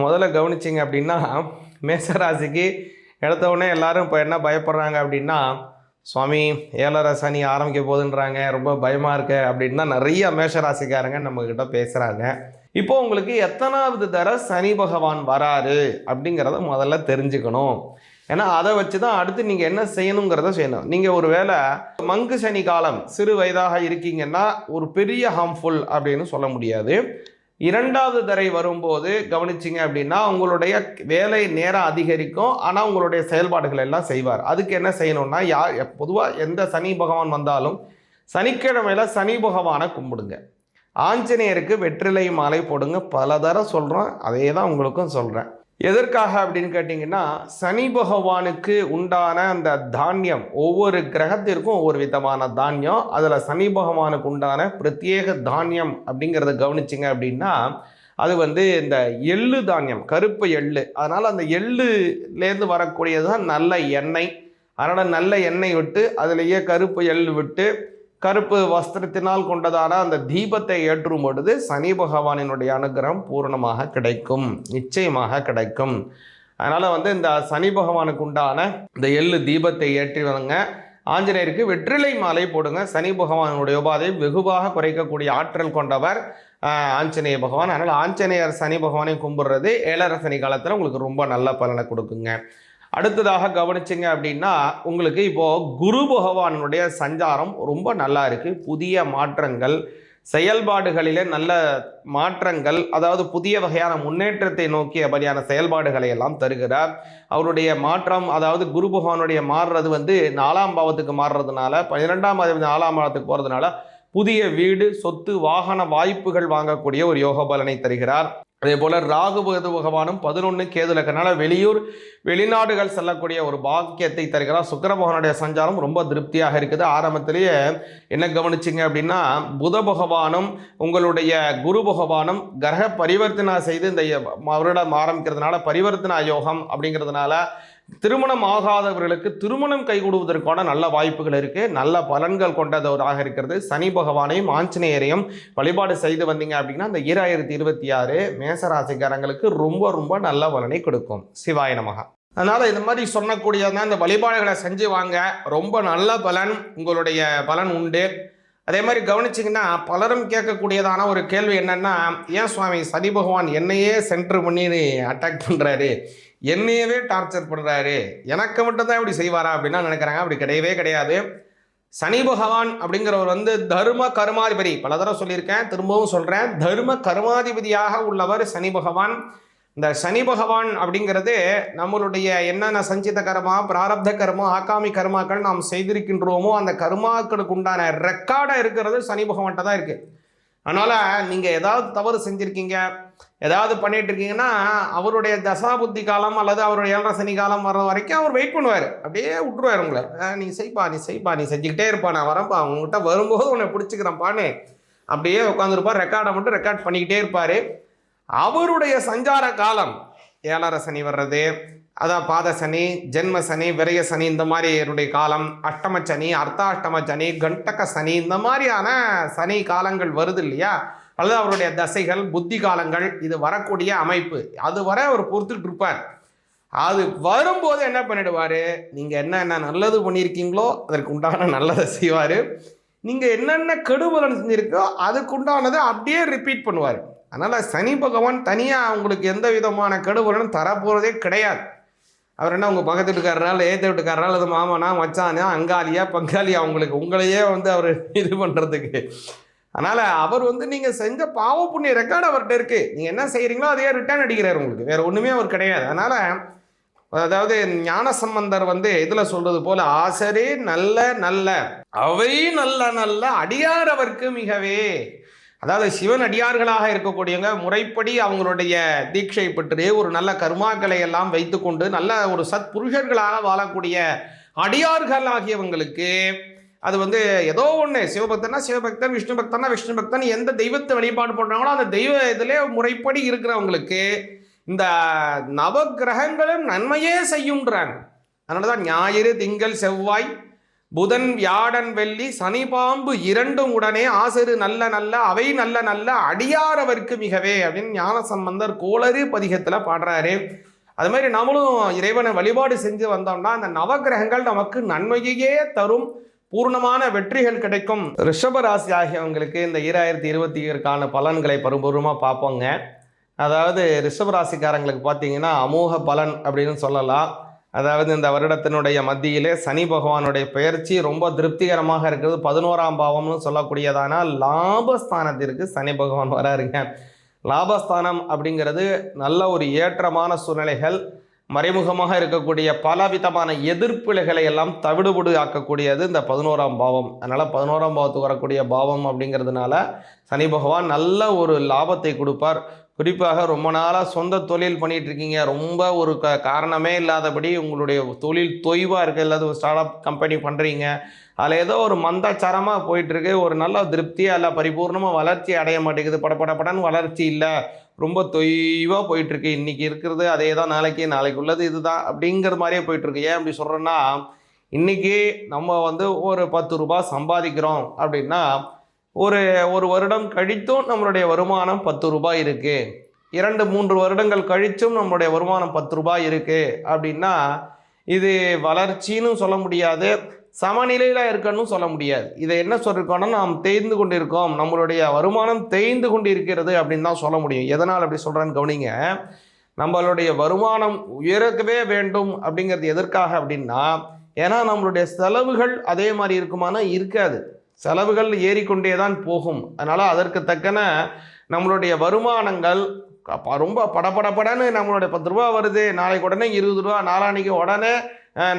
முதல்ல கவனிச்சிங்க அப்படின்னா, மேஷராசிக்கு எடுத்த உடனே எல்லாரும் இப்போ என்ன பயப்படுறாங்க அப்படின்னா, சுவாமி 7:30 சனி ஆரம்பிக்க போகுதுன்றாங்க, ரொம்ப பயமாக இருக்கு அப்படின்னு தான் நிறைய மேஷராசிக்காரங்க நம்மக்கிட்ட பேசுகிறாங்க. இப்போ உங்களுக்கு எத்தனாவது தர சனி பகவான் வராரு அப்படிங்கிறத முதல்ல தெரிஞ்சுக்கணும். ஏன்னா அதை வச்சு தான் அடுத்து நீங்கள் என்ன செய்யணுங்கிறத செய்யணும். நீங்கள் ஒரு வேளை மங்கு சனி காலம் சிறு வயதாக இருக்கீங்கன்னா ஒரு பெரிய ஹார்ம்ஃபுல் அப்படின்னு சொல்ல முடியாது. 2வது தடவை வரும்போது கவனிச்சிங்க அப்படின்னா உங்களுடைய வேலை நேரம் அதிகரிக்கும். ஆனால் உங்களுடைய செயல்பாடுகள் எல்லாம் செய்வார். அதுக்கு என்ன செய்யணும்னா, பொதுவாக எந்த சனி பகவான் வந்தாலும் சனிக்கிழமையில சனி பகவானை கும்பிடுங்க. ஆஞ்சநேயருக்கு வெற்றிலை மாலை போடுங்க. பல தரம் சொல்கிறோம், அதே தான் உங்களுக்கும் சொல்கிறேன். எதற்காக அப்படின்னு கேட்டிங்கன்னா, சனி பகவானுக்கு உண்டான அந்த தானியம், ஒவ்வொரு கிரகத்திற்கும் ஒவ்வொரு விதமான தானியம், அதில் சனி பகவானுக்கு உண்டான பிரத்யேக தானியம் அப்படிங்கிறத கவனிச்சிங்க அப்படின்னா, அது இந்த எள்ளு தானியம், கருப்பு எள்ளு. அதனால் அந்த எள்ளுலேருந்து வரக்கூடியது தான் நல்ல எண்ணெய். அதனால் நல்ல எண்ணெய் விட்டு அதிலேயே கருப்பு எள்ளு விட்டு கருப்பு வஸ்திரத்தினால் கொண்டதான அந்த தீபத்தை ஏற்றும் பொழுது சனி பகவானினுடைய அனுகிரகம் பூர்ணமாக கிடைக்கும், நிச்சயமாக கிடைக்கும். அதனால் இந்த சனி பகவானுக்கு உண்டான இந்த எள்ளு தீபத்தை ஏற்றி வந்தங்க. ஆஞ்சநேயருக்கு வெற்றிலை மாலை போடுங்க. சனி பகவானுடைய உபாதை வெகுவாக குறைக்கக்கூடிய ஆற்றல் கொண்டவர் ஆஞ்சநேய பகவான். அதனால் ஆஞ்சநேயர் சனி பகவானை கும்பிடுறது 7:30 சனி காலத்தில் உங்களுக்கு ரொம்ப நல்ல பலனை கொடுக்குங்க. அடுத்ததாக கவனிச்சிங்க அப்படின்னா, உங்களுக்கு இப்போது குரு பகவானுடைய சஞ்சாரம் ரொம்ப நல்லா இருக்குது. புதிய மாற்றங்கள், செயல்பாடுகளிலே நல்ல மாற்றங்கள், அதாவது புதிய வகையான முன்னேற்றத்தை நோக்கியபடியான செயல்பாடுகளை எல்லாம் தருகிறார். அவருடைய மாற்றம், அதாவது குரு பகவானுடைய மாறுறது 4ஆம் பாவத்துக்கு மாறுறதுனால, 12ஆம் பாவம் 4ஆம் பாவத்துக்கு போகிறதுனால புதிய வீடு, சொத்து, வாகன வாய்ப்புகள் வாங்கக்கூடிய ஒரு யோக பலனை தருகிறார். அதே போல் ராகு பகவானும் 11 கேதுல இருக்கனால வெளியூர் வெளிநாடுகள் செல்லக்கூடிய ஒரு பாக்கியத்தை தருகிறார். சுக்கிர பகவானுடைய சஞ்சாரம் ரொம்ப திருப்தியாக இருக்குது. ஆரம்பத்திலேயே என்ன கவனிச்சிங்க அப்படின்னா, புத பகவானும் உங்களுடைய குரு பகவானும் கிரக பரிவர்த்தனை செய்து இந்த வருடம் ஆரம்பிக்கிறதுனால பரிவர்த்தனா யோகம் அப்படிங்கிறதுனால திருமணம் ஆகாதவர்களுக்கு திருமணம் கைகூடுவதற்கான நல்ல வாய்ப்புகள் இருக்குது. நல்ல பலன்கள் கொண்டதவராக இருக்கிறது. சனி பகவானையும் ஆஞ்சநேயரையும் வழிபாடு செய்து வந்தீங்க அப்படின்னா இந்த 2026 மேசராசிக்காரங்களுக்கு ரொம்ப ரொம்ப நல்ல பலனை கொடுக்கும். சிவாய நமகா. அதனால் இந்த மாதிரி சொன்னக்கூடியதான் இந்த வழிபாடுகளை செஞ்சு வாங்க. ரொம்ப நல்ல பலன், உங்களுடைய பலன் உண்டு. அதே மாதிரி கவனிச்சிங்கன்னா, பலரும் கேட்கக்கூடியதான ஒரு கேள்வி என்னென்னா, ஏன் சுவாமி சனி பகவான் என்னையே சென்டர் பண்ணி அட்டாக் பண்ணுறாரு, என்னையவே டார்ச்சர் பண்ணுறாரு, எனக்கு மட்டும்தான் இப்படி செய்வாரா அப்படின்னா நினைக்கிறாங்க. அப்படி கிடையவே கிடையாது. சனி பகவான் அப்படிங்கிறவர் தர்ம கர்மாதிபதி. பல தடவை சொல்லியிருக்கேன், திரும்பவும் சொல்கிறேன். தர்ம கர்மாதிபதியாக உள்ளவர் சனி பகவான். இந்த சனி பகவான் அப்படிங்கிறது நம்மளுடைய என்னென்ன சஞ்சித கர்மா, பிராரப்த கர்மா, ஆகாமி கர்மாக்கள் நாம் செய்திருக்கின்றோமோ அந்த கர்மாக்களுக்கு உண்டான ரெக்கார்டாக இருக்கிறது சனி பகவான்கிட்ட தான் இருக்குது. அதனால் நீங்கள் ஏதாவது தவறு செஞ்சுருக்கீங்க, ஏதாவது பண்ணிட்டு இருக்கீங்கன்னா, அவருடைய தசாபுத்தி காலம் அல்லது அவருடைய 7:30 சனி காலம் வர்ற வரைக்கும் அவர் வெயிட் பண்ணுவார். அப்படியே விட்டுருவார் உங்களை. நீ செய்ப்பா, நீ செஞ்சுக்கிட்டே இருப்பா, நான் வரேன்ப்பா, உங்ககிட்ட வரும்போது உன்னை பிடிச்சிக்கிறேன்ப்பான்னு அப்படியே உட்காந்துருப்பார். ரெக்கார்டை மட்டும் ரெக்கார்ட் பண்ணிக்கிட்டே இருப்பார். அவருடைய சஞ்சார காலம் 7:30 சனி வர்றது, அதான் பாத சனி, ஜென்ம சனி, விரய சனி, இந்த மாதிரி என்னுடைய காலம், அஷ்டம சனி, அர்த்தாஷ்டம சனி, கண்டக சனி, இந்த மாதிரியான சனி காலங்கள் வருது இல்லையா, அல்லது அவருடைய தசைகள், புத்தி காலங்கள், இது வரக்கூடிய அமைப்பு, அது வர அவர் பொறுத்துட்டு இருப்பார். அது வரும்போது என்ன பண்ணிடுவார், நீங்கள் என்ன நல்லது பண்ணியிருக்கீங்களோ அதற்கு உண்டான நல்லதை செய்வார். நீங்கள் என்னென்ன கெடுபலன் செஞ்சுருக்கோ அதுக்கு உண்டானதை அப்படியே ரிப்பீட் பண்ணுவார். அதனால் சனி பகவான் தனியாக உங்களுக்கு எந்த விதமான கெடுபலனும் தரப்போகிறதே கிடையாது. அவர் என்ன உங்கள் பக்கத்து வீட்டுக்காரரால், ஏற்ற வீட்டுக்காரரால், அது மாமனா, மச்சானா, அங்காளியா, பங்காளியா, உங்களையே அவர் இது பண்ணுறதுக்கு. அதனால் அவர் நீங்கள் செஞ்ச பாவ புண்ணிய ரெக்கார்டு அவர்கிட்ட இருக்குது. நீங்கள் என்ன செய்கிறீங்களோ அதையே ரிட்டர்ன் அடிக்கிறார் உங்களுக்கு. வேறு ஒன்றுமே அவர் கிடையாது. அதனால் அதாவது ஞானசம்பந்தர் இதில் சொல்கிறது போல், ஆசரே நல்ல நல்ல அவை நல்ல நல்ல அடியார் அவருக்கு மிகவே. அதாவது சிவன் அடியார்களாக இருக்கக்கூடியவங்க முறைப்படி அவங்களுடைய தீட்சை பெற்று ஒரு நல்ல கர்மாக்களை எல்லாம் வைத்துக்கொண்டு நல்ல ஒரு சத் புருஷர்களாக வாழக்கூடிய அடியார்கள் ஆகியவங்களுக்கு அது ஏதோ ஒன்று, சிவபக்தனா சிவபக்தன், விஷ்ணு பக்தனா விஷ்ணு பக்தன், எந்த தெய்வத்தை வழிபாடு பண்ணுறாங்களோ அந்த தெய்வ இதிலே முறைப்படி இருக்கிறவங்களுக்கு இந்த நவகிரகங்களும் நன்மையே செய்யுன்றாங்க. அதனால தான் ஞாயிறு, திங்கள், செவ்வாய், புதன் வியாழன் வெள்ளி சனி பாம்பு இரண்டும் உடனே ஆசிரு நல்ல நல்ல அவை நல்ல நல்ல அடியாரவர்க்கு மிகவே அப்படின்னு ஞானசம்பந்தர் கோளறு பதிகத்துல பாடுறாரு. அது மாதிரி நம்மளும் இறைவனை வழிபாடு செஞ்சு வந்தோம்னா அந்த நவகிரகங்கள் நமக்கு நன்மையே தரும், பூர்ணமான வெற்றிகள் கிடைக்கும். ரிஷபராசி ஆகியவங்களுக்கு இந்த 2020 பலன்களை பரிபூர்ணமாக பார்ப்போங்க. அதாவது ரிஷபராசிக்காரங்களுக்கு பார்த்தீங்கன்னா அமோக பலன் அப்படின்னு சொல்லலாம். அதாவது இந்த வருடத்தினுடைய மத்தியிலே சனி பகவானுடைய பெயர்ச்சி ரொம்ப திருப்திகரமாக இருக்கிறது. 11ஆம் பாவம்னு சொல்லக்கூடியதான லாபஸ்தானத்திற்கு சனி பகவான் வராருங்க. லாபஸ்தானம் அப்படிங்கிறது நல்ல ஒரு ஏற்றமான சூழ்நிலைகள், மறைமுகமாக இருக்கக்கூடிய பலவிதமான எதிர்ப்புகளை எல்லாம் தவிடுபடு ஆக்கக்கூடியது இந்த 11ஆம் பாவம். அதனால் 11ஆம் பாவத்துக்கு வரக்கூடிய பாவம் அப்படிங்கிறதுனால சனி பகவான் நல்ல ஒரு லாபத்தை கொடுப்பார். குறிப்பாக ரொம்ப நாளாக சொந்த தொழில் பண்ணிகிட்டு இருக்கீங்க, ரொம்ப ஒரு காரணமே இல்லாதபடி உங்களுடைய தொழில் தொய்வாக இருக்குது, இல்லாத ஒரு ஸ்டார்ட் அப் கம்பெனி பண்ணுறீங்க, அதில் ஏதோ ஒரு மந்தாச்சாரமாக போயிட்டுருக்கு, ஒரு நல்ல திருப்தியாக இல்லை, பரிபூர்ணமாக வளர்ச்சி அடைய மாட்டேங்குது, படப்படன்னு வளர்ச்சி இல்லை, ரொம்ப தொய்வாக போயிட்டுருக்கு, இன்றைக்கி இருக்கிறது அதே தான், நாளைக்கு உள்ளது இதுதான் அப்படிங்கிற மாதிரியே போயிட்டுருக்கு. ஏன் அப்படி சொல்கிறேன்னா, இன்றைக்கி நம்ம ஒரு 10 ரூபா சம்பாதிக்கிறோம் அப்படின்னா ஒரு வருடம் கழித்தும் நம்மளுடைய வருமானம் 10 ரூபாய் இருக்குது, 2-3 வருடங்கள் கழித்தும் நம்மளுடைய வருமானம் 10 ரூபாய் இருக்குது அப்படின்னா இது வளர்ச்சின்னு சொல்ல முடியாது, சமநிலையில் இருக்கணும்னு சொல்ல முடியாது. இதை என்ன சொல்லியிருக்கோன்னா நாம் தேய்ந்து கொண்டு இருக்கோம், நம்மளுடைய வருமானம் தேய்ந்து கொண்டு இருக்கிறது அப்படின்னு தான் சொல்ல முடியும். எதனால் அப்படி சொல்கிறேன்னு கவனிங்க. நம்மளுடைய வருமானம் உயரக்கவே வேண்டும் அப்படிங்கிறது எதற்காக அப்படின்னா, ஏன்னா நம்மளுடைய செலவுகள் அதே மாதிரி இருக்குமானா இருக்காது, செலவுகள் ஏறிக்கொண்டே தான் போகும். அதனால் அதற்கு தக்கன நம்மளுடைய வருமானங்கள் ரொம்ப படன்னு நம்மளுடைய 10 ரூபா வருது, நாளைக்கு உடனே 20 ரூபா, நாளான்னைக்கு உடனே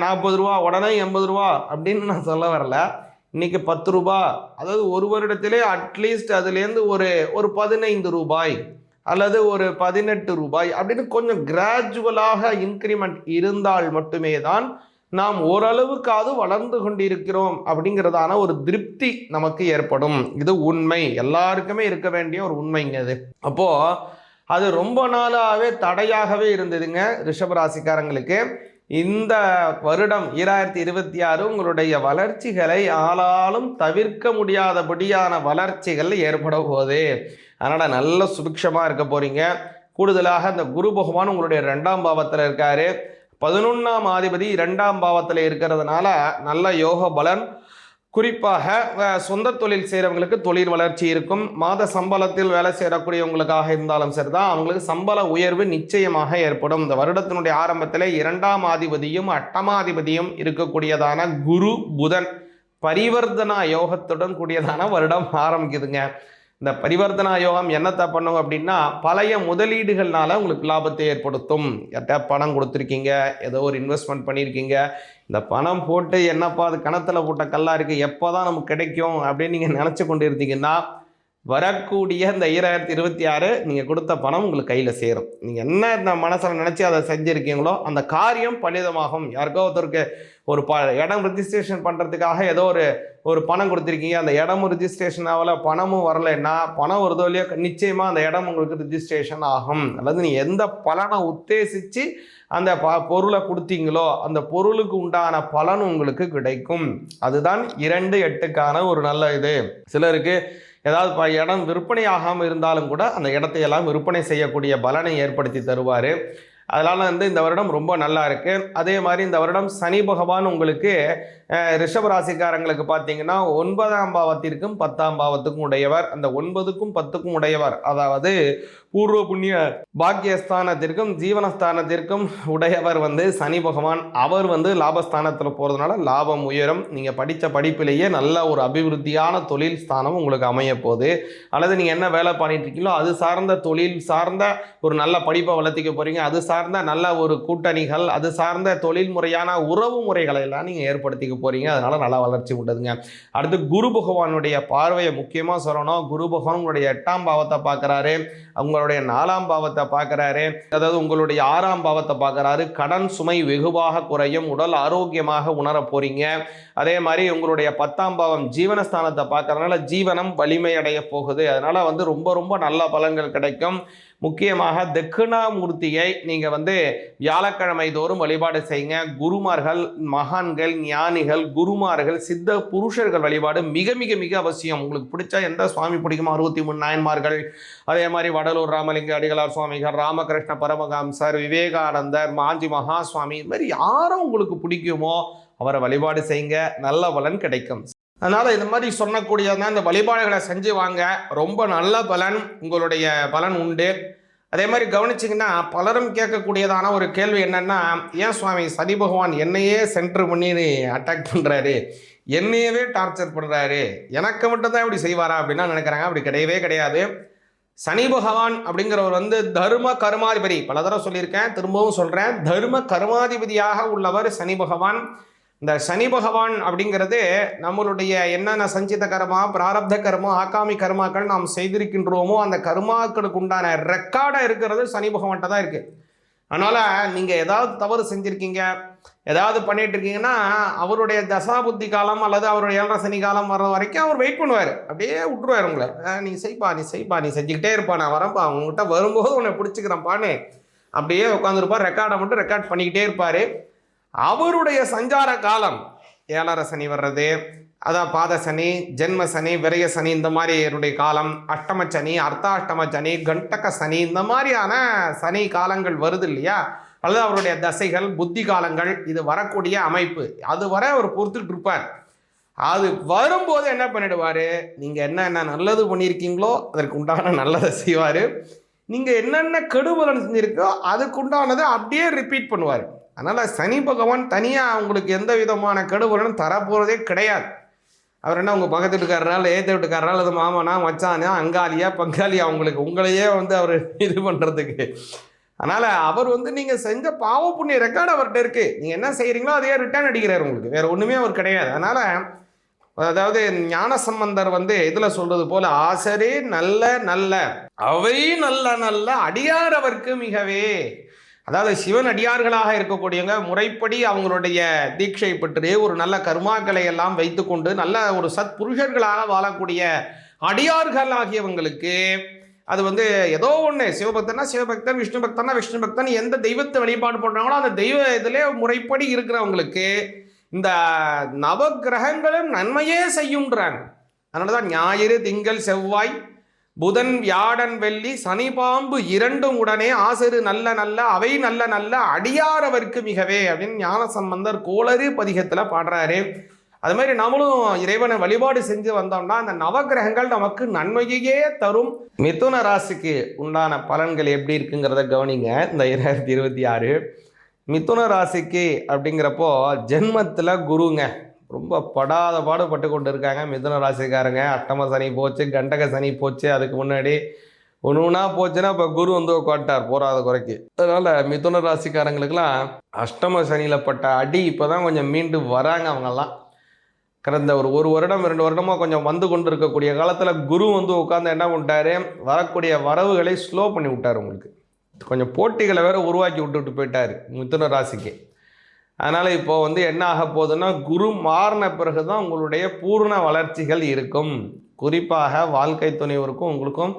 40 ரூபா, உடனே 80 ரூபா அப்படின்னு நான் சொல்ல வரல. இன்றைக்கி 10 ரூபா, அதாவது ஒரு வருடத்திலே அட்லீஸ்ட் அதுலேருந்து ஒரு 15 ரூபாய் அல்லது ஒரு 18 ரூபாய் அப்படின்னு கொஞ்சம் கிராஜுவலாக இன்க்ரிமெண்ட் இருந்தால் மட்டுமே தான் நாம் ஓரளவுக்காவது வளர்ந்து கொண்டிருக்கிறோம் அப்படிங்கிறதான ஒரு திருப்தி நமக்கு ஏற்படும். இது உண்மை, எல்லாருக்குமே இருக்க வேண்டிய ஒரு உண்மைங்க அது. அப்போது அது ரொம்ப நாளாகவே தடையாகவே இருந்ததுங்க ரிஷபராசிக்காரங்களுக்கு. இந்த வருடம் 2026 உங்களுடைய வளர்ச்சிகளை ஆளாலும் தவிர்க்க முடியாதபடியான வளர்ச்சிகள் ஏற்பட போகுது. அதனால் நல்ல சுபிக்ஷமாக இருக்க போகிறீங்க. கூடுதலாக இந்த குரு பகவான் உங்களுடைய 2ஆம் பாவத்தில் இருக்கார். 11ஆம் அதிபதி 2ஆம் பாவத்தில் இருக்கிறதுனால நல்ல யோக பலன். குறிப்பாக சொந்த தொழில் செய்கிறவங்களுக்கு தொழில் வளர்ச்சி இருக்கும். மாத சம்பளத்தில் வேலை செய்யக்கூடியவங்களுக்காக இருந்தாலும் சரிதான், அவங்களுக்கு சம்பள உயர்வு நிச்சயமாக ஏற்படும். இந்த வருடத்தினுடைய ஆரம்பத்தில் 2ஆம் அதிபதியும் 8ஆம் அதிபதியும் இருக்கக்கூடியதான குரு புதன் பரிவர்த்தனா யோகத்துடன் கூடியதான வருடம் ஆரம்பிக்குதுங்க. இந்த பரிவர்த்தனா யோகம் என்னத்தை பண்ணும் அப்படின்னா, பழைய முதலீடுகள்னால உங்களுக்கு லாபத்தை ஏற்படுத்தும். யார்கிட்ட பணம் கொடுத்துருக்கீங்க, ஏதோ ஒரு இன்வெஸ்ட்மெண்ட் பண்ணியிருக்கீங்க, இந்த பணம் போட்டு என்னப்பா அது கணத்தில் போட்ட கல்லாக இருக்குது, எப்போ தான் நமக்கு கிடைக்கும் அப்படின்னு நீங்கள் நினச்சி கொண்டு இருந்தீங்கன்னா, வரக்கூடிய இந்த 2026 நீங்கள் கொடுத்த பணம் உங்களுக்கு கையில் சேரும். நீங்கள் என்ன இந்த மனசில் நினச்சி அதை செஞ்சுருக்கீங்களோ அந்த காரியம் பலிதமாகும். யாருக்கோ ஒருத்தருக்கு ஒரு இடம் ரிஜிஸ்ட்ரேஷன் பண்ணுறதுக்காக ஏதோ ஒரு பணம் கொடுத்துருக்கீங்க, அந்த இடமும் ரிஜிஸ்ட்ரேஷன் ஆகலை, பணமும் வரலைன்னா, பணம் வருதோ இல்லையோ நிச்சயமாக அந்த இடம் உங்களுக்கு ரிஜிஸ்ட்ரேஷன் ஆகும். அல்லது நீ எந்த பலனை உத்தேசித்து அந்த பொருளை கொடுத்தீங்களோ அந்த பொருளுக்கு உண்டான பலன் உங்களுக்கு கிடைக்கும். அதுதான் 2/8 ஒரு நல்ல இது. சிலருக்கு ஏதாவது இடம் விற்பனை ஆகாமல் இருந்தாலும் கூட அந்த இடத்தையெல்லாம் விற்பனை செய்யக்கூடிய பலனை ஏற்படுத்தி தருவார். அதனால் இந்த வருடம் ரொம்ப நல்லா இருக்குது. அதே மாதிரி இந்த வருடம் சனி பகவான் உங்களுக்கு ரிஷபராசிக்காரங்களுக்கு பார்த்தீங்கன்னா 9ஆம் பாவத்திற்கும் 10ஆம் பாவத்துக்கும் உடையவர். அந்த 9க்கும் 10க்கும் உடையவர், அதாவது பூர்வ புண்ணிய பாக்கியஸ்தானத்திற்கும் ஜீவனஸ்தானத்திற்கும் உடையவர் சனி பகவான். அவர் லாபஸ்தானத்தில் போகிறதுனால லாபம் உயரும். நீங்கள் படித்த படிப்பிலேயே நல்ல ஒரு அபிவிருத்தியான தொழில் ஸ்தானம் உங்களுக்கு அமைய போகுது. அல்லது நீங்கள் என்ன வேலை பண்ணிட்டு இருக்கீங்களோ அது சார்ந்த தொழில் சார்ந்த ஒரு நல்ல படிப்பை வளர்த்திக்க போகிறீங்க, அது சார்ந்த நல்ல ஒரு கூட்டணிகள், அது சார்ந்த தொழில் முறையான உறவு முறைகளை எல்லாம் நீங்கள் ஏற்படுத்திக்க போகிறீங்க. அதனால் நல்லா வளர்ச்சி உண்டுதுங்க. அடுத்து குரு பகவானுடைய பார்வையை முக்கியமாக சொல்லணும். குரு பகவான் உங்களுடைய 8ஆம் பாவத்தை பார்க்குறாரு, உங்களுடைய 4ஆம் பாவத்தை பார்க்குறாரு, அதாவது உங்களுடைய 6ஆம் பாவத்தை பார்க்குறாரு. கடன் சுமை வெகுவாக குறையும், உடல் ஆரோக்கியமாக உணர போகிறீங்க. அதே மாதிரி உங்களுடைய 10ஆம் பாவம் ஜீவனஸ்தானத்தை பார்க்கறதுனால ஜீவனம் வலிமை அடைய போகுது. அதனால் ரொம்ப ரொம்ப நல்ல பலன்கள் கிடைக்கும். முக்கியமாக தட்சிணாமூர்த்தியை நீங்கள் வந்து வியாழக்கிழமை தோறும் வழிபாடு செய்யுங்க. குருமார்கள், மகான்கள், ஞானிகள், குருமார்கள், சித்த புருஷர்கள் வழிபாடு மிக மிக மிக அவசியம். உங்களுக்கு பிடிச்சா எந்த சுவாமி பிடிக்குமோ 63 நாயன்மார்கள், அதே மாதிரி வடலூர் ராமலிங்க அடிகளார் சுவாமிகள், ராமகிருஷ்ண பரமஹம்சர், விவேகானந்தர், மாஞ்சி மகா சுவாமி, இது மாதிரி யாரும் உங்களுக்கு பிடிக்குமோ அவரை வழிபாடு செய்யுங்க, நல்ல பலன் கிடைக்கும். அதனால் இந்த மாதிரி சொன்னக்கூடியதான் இந்த வழிபாடுகளை செஞ்சு வாங்க, ரொம்ப நல்ல பலன், உங்களுடைய பலன் உண்டு. அதே மாதிரி கவனிச்சிங்கன்னா பலரும் கேட்கக்கூடியதான ஒரு கேள்வி என்னென்னா, ஏன் சுவாமி சனி பகவான் என்னையே சென்டர் பண்ணி அட்டாக் பண்ணுறாரு, என்னையவே டார்ச்சர் பண்ணுறாரு, எனக்கு மட்டும்தான் இப்படி செய்வாரா அப்படின்னா நினைக்கிறாங்க. அப்படி கிடையவே கிடையாது. சனி பகவான் அப்படிங்கிறவர் வந்து தர்ம கர்மாதிபதி. பல தடவை சொல்லியிருக்கேன், திரும்பவும் சொல்கிறேன், தர்ம கர்மாதிபதியாக உள்ளவர் சனி பகவான். இந்த சனி பகவான் அப்படிங்கிறது நம்மளுடைய என்னென்ன சஞ்சித கர்மா, பிராரப்த கர்மா, ஆகாமி கர்மாக்கள் நாம் செய்திருக்கின்றோமோ அந்த கர்மாக்களுக்கு உண்டான ரெக்கார்டாக இருக்கிறது சனி பகவான்கிட்ட தான் இருக்குது. அதனால் நீங்கள் ஏதாவது தவறு செஞ்சுருக்கீங்க, ஏதாவது பண்ணிட்டு இருக்கீங்கன்னா அவருடைய தசாபுத்தி காலம் அல்லது அவருடைய 7.5 சனி காலம் வர்ற வரைக்கும் அவர் வெயிட் பண்ணுவார், அப்படியே விட்டுருவார் உங்களை. நீ செய்ப்பா, நீ செய்ப்பா, நீ செஞ்சுக்கிட்டே இருப்பா, நான் வரப்பா, உங்ககிட்ட வரும்போது உன்னை பிடிச்சிக்கிறேன்ப்பான்னு அப்படியே உட்காந்துருப்பார். ரெக்கார்டை மட்டும் ரெக்கார்ட் பண்ணிக்கிட்டே இருப்பார். அவருடைய சஞ்சார காலம் 7.5 சனி வர்றது, அதான் பாத சனி, ஜென்ம சனி, விரய சனி, இந்த மாதிரி என்னுடைய காலம், அஷ்டம சனி, அர்த்தாஷ்டம சனி, கண்டக சனி, இந்த மாதிரியான சனி காலங்கள் வருது இல்லையா, அல்லது அவருடைய தசைகள், புத்தி காலங்கள், இது வரக்கூடிய அமைப்பு, அது வர அவர் பொறுத்துட்டு இருப்பார். அது வரும்போது என்ன பண்ணிடுவார், நீங்கள் என்னென்ன நல்லது பண்ணியிருக்கீங்களோ அதற்கு உண்டான நல்லதை செய்வார், நீங்கள் என்னென்ன கெடுபலன் செஞ்சுருக்கோ அதுக்குண்டானதை அப்படியே ரிப்பீட் பண்ணுவார். அதனால் சனி பகவான் தனியாக உங்களுக்கு எந்த விதமான கெடுபலனும் தரப்போகிறதே கிடையாது. அவர் என்ன உங்கள் பக்கத்து வீட்டுக்காரனால, ஏற்ற வீட்டுக்காரனால, அது மாமனா, மச்சானா, அங்காளியா, பங்காளியா, உங்களையே வந்து அவர் இது பண்ணுறதுக்கு. அதனால் அவர் வந்து நீங்கள் செஞ்ச பாவ புண்ணிய ரெக்கார்டு அவர்கிட்ட இருக்குது. நீங்கள் என்ன செய்கிறீங்களோ அதையே ரிட்டர்ன் அடிக்கிறார் உங்களுக்கு, வேறு ஒன்றுமே அவர் கிடையாது. அதனால் அதாவது ஞான சம்பந்தர் வந்து இதில் சொல்கிறது போல், ஆசரே நல்ல நல்ல அவை நல்ல நல்ல அடியார் அவருக்கு மிகவே. அதாவது சிவன் அடியார்களாக இருக்கக்கூடியவங்க முறைப்படி அவங்களுடைய தீட்சை பெற்று ஒரு நல்ல கர்மாக்களை எல்லாம் வைத்துக்கொண்டு நல்ல ஒரு சத் புருஷர்களாக வாழக்கூடிய அடியார்கள் ஆகியவங்களுக்கு அது வந்து ஏதோ ஒன்று, சிவபக்தனா சிவபக்தன், விஷ்ணு பக்தனா விஷ்ணு பக்தன், எந்த தெய்வத்தை வழிபாடு பண்ணுறாங்களோ அந்த தெய்வ இதிலே முறைப்படி இருக்கிறவங்களுக்கு இந்த நவகிரகங்களும் நன்மையே செய்யுன்றாங்க. அதனால தான் ஞாயிறு, திங்கள், செவ்வாய், புதன், வியாழன், வெள்ளி, சனி, பாம்பு இரண்டும் உடனே ஆசரு நல்ல நல்ல அவை நல்ல நல்ல அடியாரவர்க்கு மிகவே அப்படின்னு ஞான சம்பந்தர் கோளறு பதிகத்தில் பாடுறாரு. அது மாதிரி நம்மளும் இறைவனை வழிபாடு செஞ்சு வந்தோம்னா அந்த நவகிரகங்கள் நமக்கு நன்மையே தரும். மிதுன ராசிக்கு உண்டான பலன்கள் எப்படி இருக்குங்கிறத கவனிங்க. இந்த 2026 மிதுன ராசிக்கு அப்படிங்கிறப்போ ஜென்மத்தில் குருங்க ரொம்ப படாத பாடுபட்டு கொண்டு இருக்காங்க மிதுன ராசிக்காரங்க. அஷ்டம சனி போச்சு, கண்டக சனி போச்சு, அதுக்கு முன்னாடி ஒன்றுனா போச்சுன்னா இப்போ குரு வந்து உட்காட்டார் போராத குறைக்கு. அதனால் மிதுன ராசிக்காரங்களுக்கெல்லாம் அஷ்டம சனியில் பட்ட அடி இப்போ தான் கொஞ்சம் மீண்டு வராங்க. அவங்கெல்லாம் கடந்த ஒரு வருடம் 2 வருடமாக கொஞ்சம் வந்து கொண்டு இருக்கக்கூடிய காலத்தில் குரு வந்து உட்காந்து என்ன பண்ணிட்டாரு, வரக்கூடிய வரவுகளை ஸ்லோ பண்ணி விட்டார். உங்களுக்கு கொஞ்சம் போட்டிகளை வேறு உருவாக்கி விட்டுட்டு போயிட்டார் மிதுன ராசிக்கு. அதனால் இப்போ வந்து என்ன ஆக போகுதுன்னா, குரு மாறின பிறகு தான் உங்களுடைய பூர்ண வளர்ச்சிகள் இருக்கும். குறிப்பாக வாழ்க்கை துணைவருக்கும் உங்களுக்கும்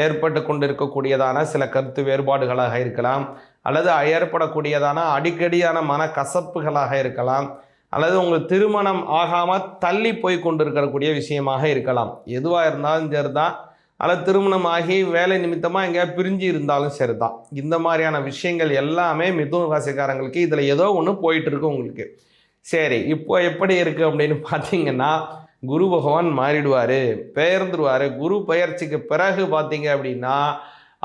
ஏற்பட்டு கொண்டு இருக்கக்கூடியதான சில கருத்து வேறுபாடுகளாக இருக்கலாம், அல்லது ஏற்படக்கூடியதான அடிக்கடியான மன கசப்புகளாக இருக்கலாம், அல்லது உங்களுக்கு திருமணம் ஆகாமல் தள்ளி போய் கொண்டிருக்கக்கூடிய விஷயமாக இருக்கலாம். எதுவாக இருந்தாலும் சரி தான், அல்லது திருமணம் ஆகி வேலை நிமித்தமாக எங்கேயா பிரிஞ்சு இருந்தாலும் சரி தான். இந்த மாதிரியான விஷயங்கள் எல்லாமே மிதுன ராசிக்காரங்களுக்கு இதில் ஏதோ ஒன்று போயிட்டுருக்கு உங்களுக்கு. சரி, இப்போ எப்படி இருக்குது அப்படின்னு பார்த்தீங்கன்னா, குரு பகவான் மாறிடுவார், பெயர்ந்துருவார். குரு பெயர்ச்சிக்கு பிறகு பார்த்தீங்க அப்படின்னா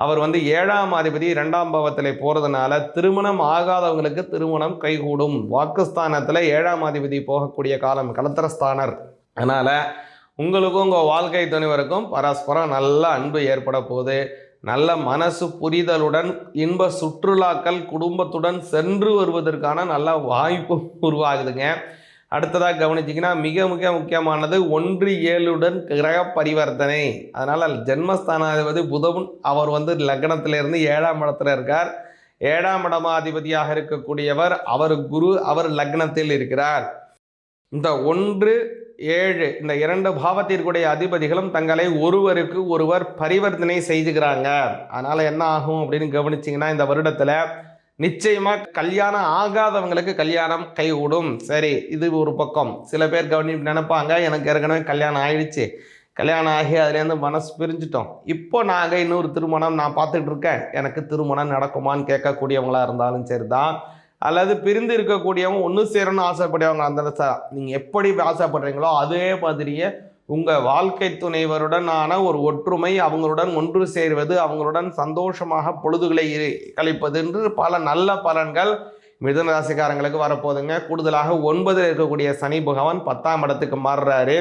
அவர் வந்து 7ஆம் அதிபதி 2ஆம் பாவத்தில் போகிறதுனால திருமணம் ஆகாதவங்களுக்கு திருமணம் கைகூடும். வாக்குஸ்தானத்தில் 7ஆம் அதிபதி போகக்கூடிய காலம், கலத்திரஸ்தானர். அதனால் உங்களுக்கும் உங்கள் வாழ்க்கை துணைவருக்கும் பரஸ்பரம் நல்ல அன்பு ஏற்பட போகுது. நல்ல மனசு புரிதலுடன் இன்ப சுற்றுலாக்கள் குடும்பத்துடன் சென்று வருவதற்கான நல்ல வாய்ப்பு உருவாகுதுங்க. அடுத்ததாக கவனிச்சிங்கன்னா மிக மிக முக்கியமானது 1-7 கிரக பரிவர்த்தனை. அதனால் ஜென்மஸ்தானாதிபதி புதன் அவர் வந்து லக்னத்திலிருந்து 7ஆம் இடத்துல இருக்கார். 7ஆம் இடமாதிபதியாக இருக்கக்கூடியவர் அவர் குரு, அவர் லக்னத்தில் இருக்கிறார். இந்த 1 7 இந்த 2 பாவத்திற்குடைய அதிபதிகளும் தங்களை ஒருவருக்கு ஒருவர் பரிவர்த்தனை செய்துக்கிறாங்க. அதனால் என்ன ஆகும் அப்படின்னு கவனிச்சிங்கன்னா, இந்த வருடத்தில் நிச்சயமாக கல்யாணம் ஆகாதவங்களுக்கு கல்யாணம் கைகூடும். சரி, இது ஒரு பக்கம். சில பேர் நினைப்பாங்க, எனக்கு ஏற்கனவே கல்யாணம் ஆயிடுச்சு, கல்யாணம் ஆகி அதுலேருந்து மனசு பிரிஞ்சிட்டோம், இப்போ நாங்கள் இன்னொரு திருமணம் நான் பார்த்துட்டு இருக்கேன், எனக்கு திருமணம் நடக்குமான்னு கேட்கக்கூடியவங்களா இருந்தாலும் சரி தான், அல்லது பிரிந்து இருக்கக்கூடியவங்க ஒன்று சேரணும்னு ஆசைப்படுறவங்க அந்த நீங்கள் எப்படி ஆசைப்படுறீங்களோ அதே மாதிரியே உங்கள் வாழ்க்கை துணைவருடனான ஒரு ஒற்றுமை, அவங்களுடன் ஒன்று சேர்வது, அவங்களுடன் சந்தோஷமாக பொழுதுகளை கழிப்பது என்று பல நல்ல பலன்கள் மிதுன ராசிக்காரங்களுக்கு வரப்போகுதுங்க. கூடுதலாக 9 இருக்கக்கூடிய சனி பகவான் 10ஆம் இடத்துக்கு மாறுறாரு.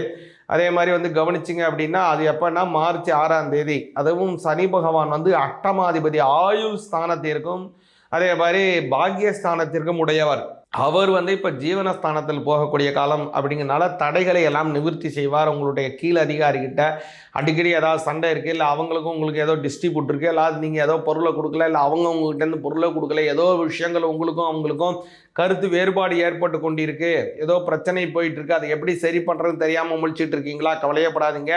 அதே மாதிரி கவனிச்சிங்க அப்படின்னா, அது எப்போன்னா மார்ச் 6ஆம் தேதி. அதுவும் சனி பகவான் அஷ்டமாதிபதி ஆயுள் ஸ்தானத்திற்கும் அதே மாதிரி பாக்கியஸ்தானத்திற்கும் உடையவர். அவர் இப்போ ஜீவனஸ்தானத்தில் போகக்கூடிய காலம் அப்படிங்கிறனால தடைகளை எல்லாம் நிவர்த்தி செய்வார். உங்களுடைய கீழ் அதிகாரிகிட்ட அடிக்கடி ஏதாவது சண்டை இருக்குது, இல்லை அவங்களுக்கும் உங்களுக்கு ஏதோ டிஸ்ட்ரிபியூட் இருக்குது, இல்லை நீங்கள் ஏதோ பொருளை கொடுக்கல, இல்லை அவங்க உங்கள்கிட்ட பொருளை கொடுக்கல, ஏதோ விஷயங்கள் உங்களுக்கும் அவங்களுக்கும் கருத்து வேறுபாடு ஏற்பட்டு கொண்டிருக்கு, ஏதோ பிரச்சனை போயிட்டுருக்கு, அதை எப்படி சரி பண்ணுறதுன்னு தெரியாமல் முழிச்சிட்டு இருக்கீங்களா? கவலையப்படாதீங்க.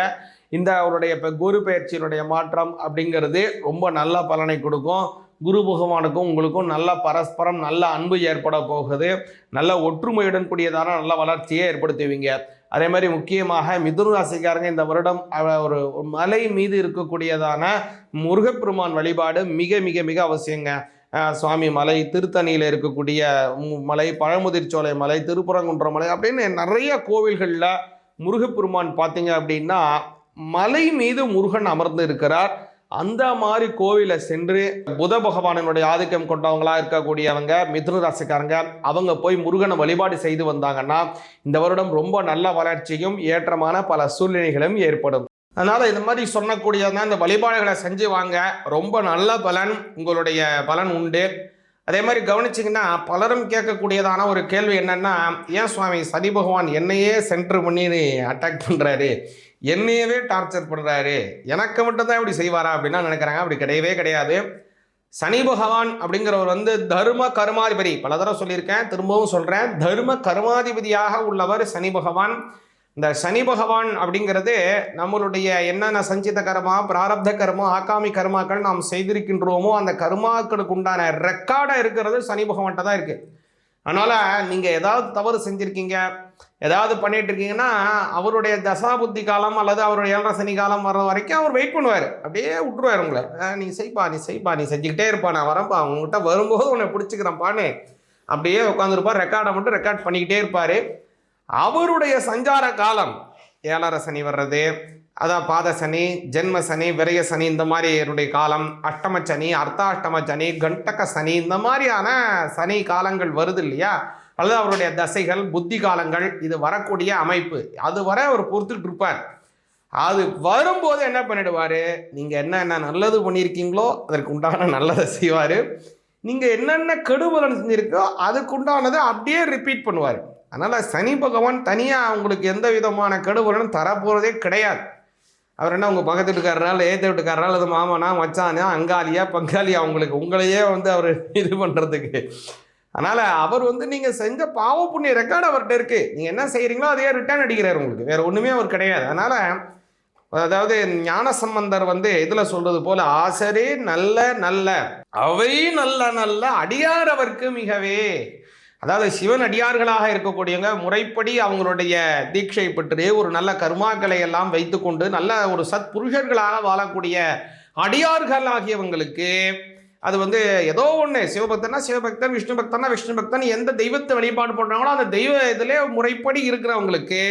இந்த அவருடைய இப்போ குரு பயிற்சியினுடைய மாற்றம் அப்படிங்கிறது ரொம்ப நல்ல பலனை கொடுக்கும். குரு பகவானுக்கும் உங்களுக்கும் நல்ல பரஸ்பரம் நல்ல அன்பு ஏற்பட போகுது. நல்ல ஒற்றுமையுடன் கூடியதான நல்ல வளர்ச்சியை ஏற்படுத்துவீங்க. அதே மாதிரி முக்கியமாக மிதுன ராசிக்காரங்க இந்த வருடம் ஒரு மலை மீது இருக்கக்கூடியதான முருகப்பெருமான் வழிபாடு மிக மிக மிக அவசியங்க. சுவாமி மலை, திருத்தணியில் இருக்கக்கூடிய மலை, பழமுதிர்ச்சோலை மலை, திருப்பரங்குன்ற மலை அப்படின்னு நிறைய கோவில்களில் முருகப்பெருமான் பார்த்தீங்க அப்படின்னா மலை மீது முருகன் அமர்ந்து இருக்கிறார். அந்த மாதிரி கோவிலை சென்று புத பகவானுடைய ஆதிக்கம் கொண்டவங்களா இருக்கக்கூடியவங்க மிதுன ராசிக்காரங்க அவங்க போய் முருகனை வழிபாடு செய்து வந்தாங்கன்னா இந்த வருடம் ரொம்ப நல்ல வளர்ச்சியும் ஏற்றமான பல சூழ்நிலைகளும் ஏற்படும். அதனால இந்த மாதிரி சொன்னக்கூடியதான் இந்த வழிபாடுகளை செஞ்சு வாங்க, ரொம்ப நல்ல பலன் உங்களுடைய பலன் உண்டு. அதே மாதிரி கவனிச்சிங்கன்னா பலரும் கேட்கக்கூடியதான ஒரு கேள்வி என்னன்னா, ஏன் சுவாமி சனி பகவான் என்னையே சென்டர் பண்ணி அட்டாக் பண்ணுறாரு, என்னையவே டார்ச்சர் பண்ணுறாரு, எனக்கு மட்டும்தான் இப்படி செய்வாரா அப்படின்னா நினைக்கிறாங்க. அப்படி கிடையவே கிடையாது. சனி பகவான் அப்படிங்கிறவர் தர்ம கர்மாதிபதி. பல தடவை சொல்லியிருக்கேன், திரும்பவும் சொல்கிறேன், தர்ம கர்மாதிபதியாக உள்ளவர் சனி பகவான். இந்த சனி பகவான் அப்படிங்கிறது நம்மளுடைய என்னென்ன சஞ்சித கர்மா, பிராரப்த கர்மா, ஆகாமி கர்மாக்கள் நாம் செய்திருக்கின்றோமோ அந்த கர்மாக்களுக்கு உண்டான ரெக்கார்டாக இருக்கிறது சனி பகவான்கிட்ட தான் இருக்குது. அதனால் நீங்கள் ஏதாவது தவறு செஞ்சுருக்கீங்க, ஏதாவது பண்ணிட்டு இருக்கீங்கன்னா அவருடைய தசாபுத்தி காலம் அல்லது அவருடைய 7.5 சனி காலம் வர்ற வரைக்கும் அவர் வெயிட் பண்ணுவார், அப்படியே விட்டுருவார் உங்களை. நீ செய்ப்பா நீ செஞ்சுக்கிட்டே இருப்பா, நான் வரப்பா உங்ககிட்ட வரும்போது உன்னை பிடிச்சிக்கிறேன்ப்பான்னு அப்படியே உட்காந்துருப்பார். ரெக்கார்டை மட்டும் ரெக்கார்ட் பண்ணிக்கிட்டே இருப்பார். அவருடைய சஞ்சார காலம் 7.5 சனி வர்றது, அதான் பாத சனி, ஜென்ம சனி, விரய சனி, இந்த மாதிரி என்னுடைய காலம், அஷ்டம சனி, அர்த்தாஷ்டம சனி, கண்டக சனி, இந்த மாதிரியான சனி காலங்கள் வருது இல்லையா, அல்லது அவருடைய தசைகள் புத்தி காலங்கள் இது வரக்கூடிய அமைப்பு, அது வர அவர் பொறுத்துட்டு இருப்பார். அது வரும்போது என்ன பண்ணிடுவார், நீங்கள் என்ன நல்லது பண்ணியிருக்கீங்களோ அதற்கு உண்டான நல்லதை செய்வார், நீங்கள் என்னென்ன கெடுபலன் செஞ்சுருக்கோ அதுக்கு உண்டானதை அப்படியே ரிப்பீட் பண்ணுவார். அதனால் சனி பகவான் தனியாக உங்களுக்கு எந்த விதமான கெடுபலனும் தரப்போகிறதே கிடையாது. அவர் என்ன உங்கள் பக்கத்து வீட்டுக்காரரால், ஏற்ற வீட்டுக்காரரால், அது மாமனா மச்சானா அங்காளியா பங்காளியா உங்களையே அவர் இது பண்ணுறதுக்கு. அதனால் அவர் நீங்கள் செஞ்ச பாவ புண்ணிய ரெக்கார்டு அவர்கிட்ட இருக்குது. நீங்கள் என்ன செய்கிறீங்களோ அதையே ரிட்டர்ன் அடிக்கிறார் உங்களுக்கு, வேறு ஒன்றுமே அவர் கிடையாது. அதனால் அதாவது ஞானசம்பந்தர் இதில் சொல்கிறது போல், ஆசரே நல்ல நல்ல அவை நல்ல நல்ல அடியார் அவருக்கு மிகவே. அதாவது சிவன் அடியார்களாக இருக்கக்கூடியவங்க முறைப்படி அவங்களுடைய தீட்சை பெற்று ஒரு நல்ல கர்மாக்களை எல்லாம் வைத்துக்கொண்டு நல்ல ஒரு சத் புருஷர்களாக வாழக்கூடிய அடியார்கள் ஆகியவங்களுக்கு அது ஏதோ ஒன்று, சிவபக்தனா சிவபக்தன், விஷ்ணு பக்தனா விஷ்ணு பக்தன், எந்த தெய்வத்தை வழிபாடு பண்ணுறாங்களோ அந்த தெய்வ இதிலே முறைப்படி இருக்கிறவங்களுக்கு